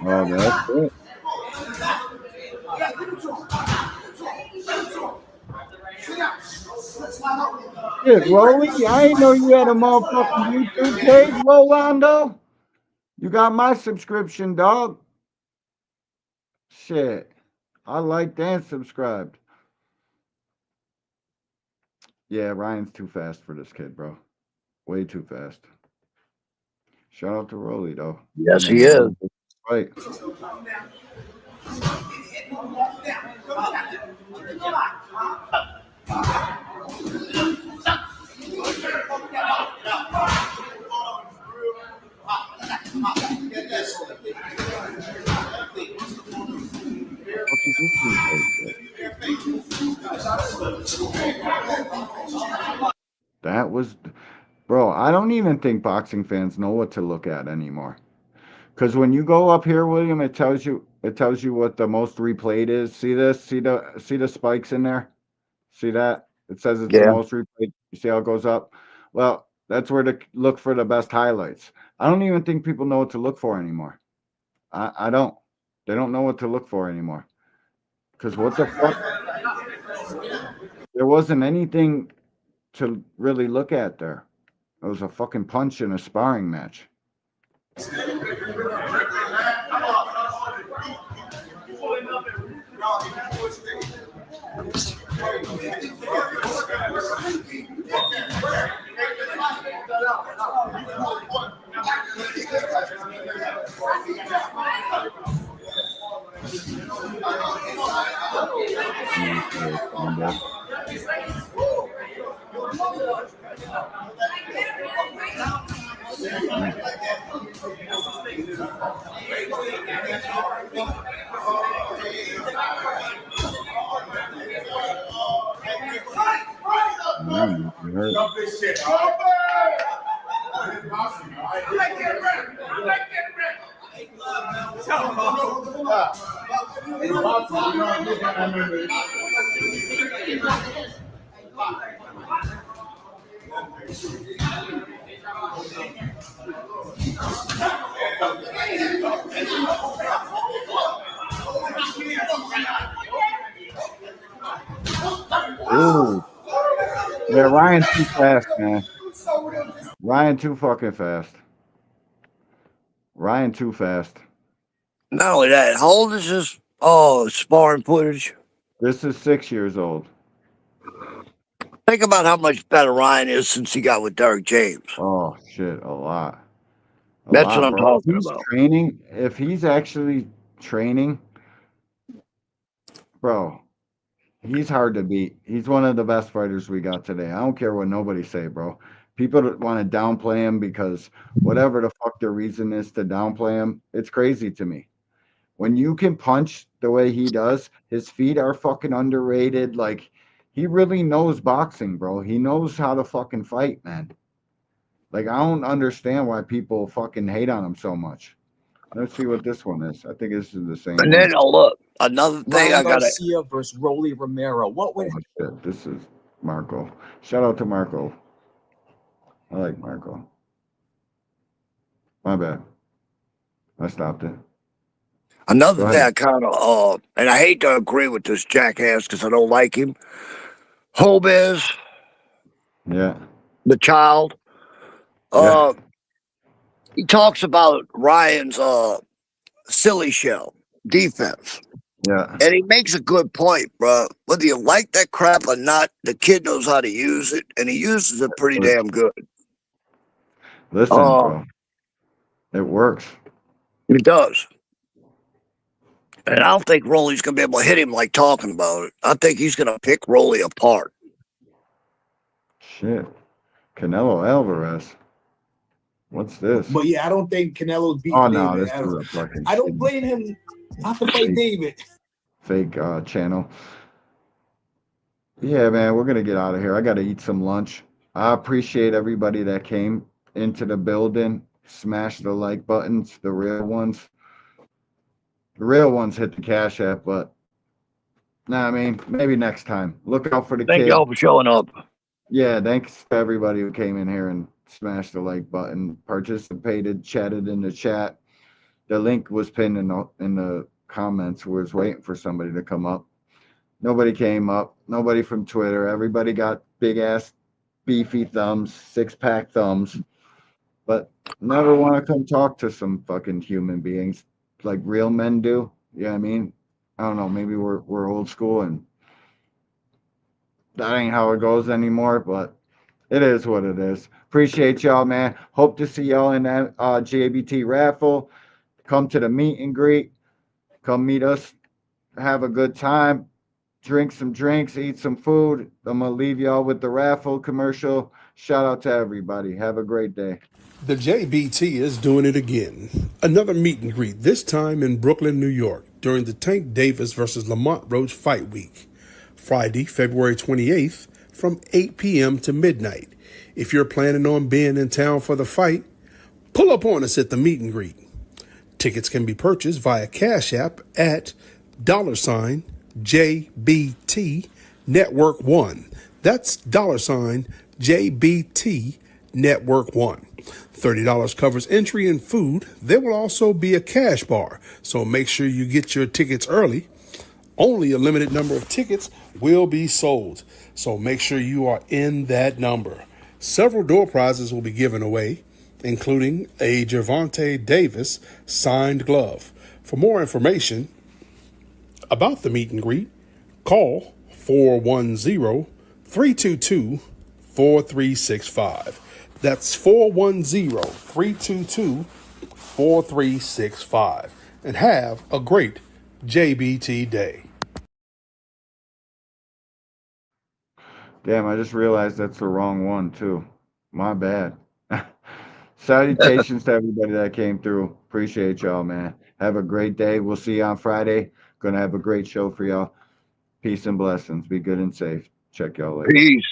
Oh, that's it. Shit, Rolly, I didn't know you had a motherfucking YouTube page, Rolando. You got my subscription, dog. Shit. I liked and subscribed. Yeah, Ryan's too fast for this kid, bro. Way too fast. Shout out to Rolly, though. Yes, he is. Right. That was, bro, I don't even think boxing fans know what to look at anymore. Because when you go up here, William, it tells you what the most replayed is. See this? See the spikes in there? See that? It says it's the most replayed. You see how it goes up? Well, that's where to look for the best highlights. I don't even think people know what to look for anymore. I don't. They don't know what to look for anymore. Because what the fuck? There wasn't anything to really look at there. It was a fucking punch in a sparring match. Ooh. Yeah, Ryan's too fast, man. Ryan too fucking fast. Ryan too fast. Not only that, how old is this sparring footage? This is 6 years old. Think about how much better Ryan is since he got with Derek James. Oh shit, a lot. That's what I'm talking He's about. training. If he's actually training, bro, he's hard to beat. He's one of the best fighters we got today. I don't care what nobody say, bro. People want to downplay him because whatever the fuck their reason is to downplay him, it's crazy to me. When you can punch the way he does, his feet are fucking underrated. Like, he really knows boxing, bro. He knows how to fucking fight, man. Like, I don't understand why people fucking hate on him so much. Let's see what this one is. I think this is the same And one. then, look, another thing I got to... Garcia versus Rolly Romero. What would... Oh, shit. This is Marco. Shout out to Marco. I like Marco. My bad. I stopped it. Another thing I kind of, and I hate to agree with this jackass because I don't like him. Hobez. Yeah. The child. He talks about Ryan's silly shell defense. Yeah. And he makes a good point, bro. Whether you like that crap or not, the kid knows how to use it, and he uses it pretty damn good. Listen, bro. It works. It does. And I don't think Rolly's going to be able to hit him like talking about it. I think he's going to pick Rolly apart. Shit. Canelo Alvarez. What's this? But yeah, I don't think Canelo's beating Oh no, David. this is a fucking I don't blame him not to fight David. fake channel. Yeah, man, we're gonna get out of here. I gotta eat some lunch. I appreciate everybody that came into the building. Smash the like buttons, the real ones. The real ones hit the Cash App, but nah, I mean, maybe next time. Look out for the Thank kid. y'all for showing up. Yeah, thanks to everybody who came in here and smashed the like button, participated, chatted in the chat. The link was pinned in the comments. We was waiting for somebody to come up. Nobody came up. Nobody from Twitter. Everybody got big ass, beefy thumbs, 6-pack thumbs, but never want to come talk to some fucking human beings like real men do. Yeah, I mean, I don't know. Maybe we're old school and that ain't how it goes anymore, but it is what it is. Appreciate y'all, man. Hope to see y'all in that JBT raffle. Come to the meet and greet. Come meet us. Have a good time. Drink some drinks. Eat some food. I'm going to leave y'all with the raffle commercial. Shout out to everybody. Have a great day. The JBT is doing it again. Another meet and greet, this time in Brooklyn, New York, during the Tank Davis versus Lamont Roach fight week. Friday, February 28th, from 8 p.m. to midnight. If you're planning on being in town for the fight, pull up on us at the meet and greet. Tickets can be purchased via Cash App at $JBT Network 1. That's $JBT Network 1. $30 covers entry and food. There will also be a cash bar, so make sure you get your tickets early. Only a limited number of tickets will be sold, so make sure you are in that number. Several door prizes will be given away, including a Gervonta Davis signed glove. For more information about the meet and greet, call 410-322-4365. That's 410-322-4365. And have a great JBT day. Damn, I just realized that's the wrong one, too. My bad. Salutations to everybody that came through. Appreciate y'all, man. Have a great day. We'll see you on Friday. Gonna have a great show for y'all. Peace and blessings. Be good and safe. Check y'all later. Peace.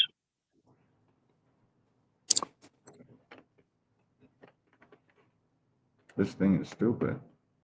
This thing is stupid.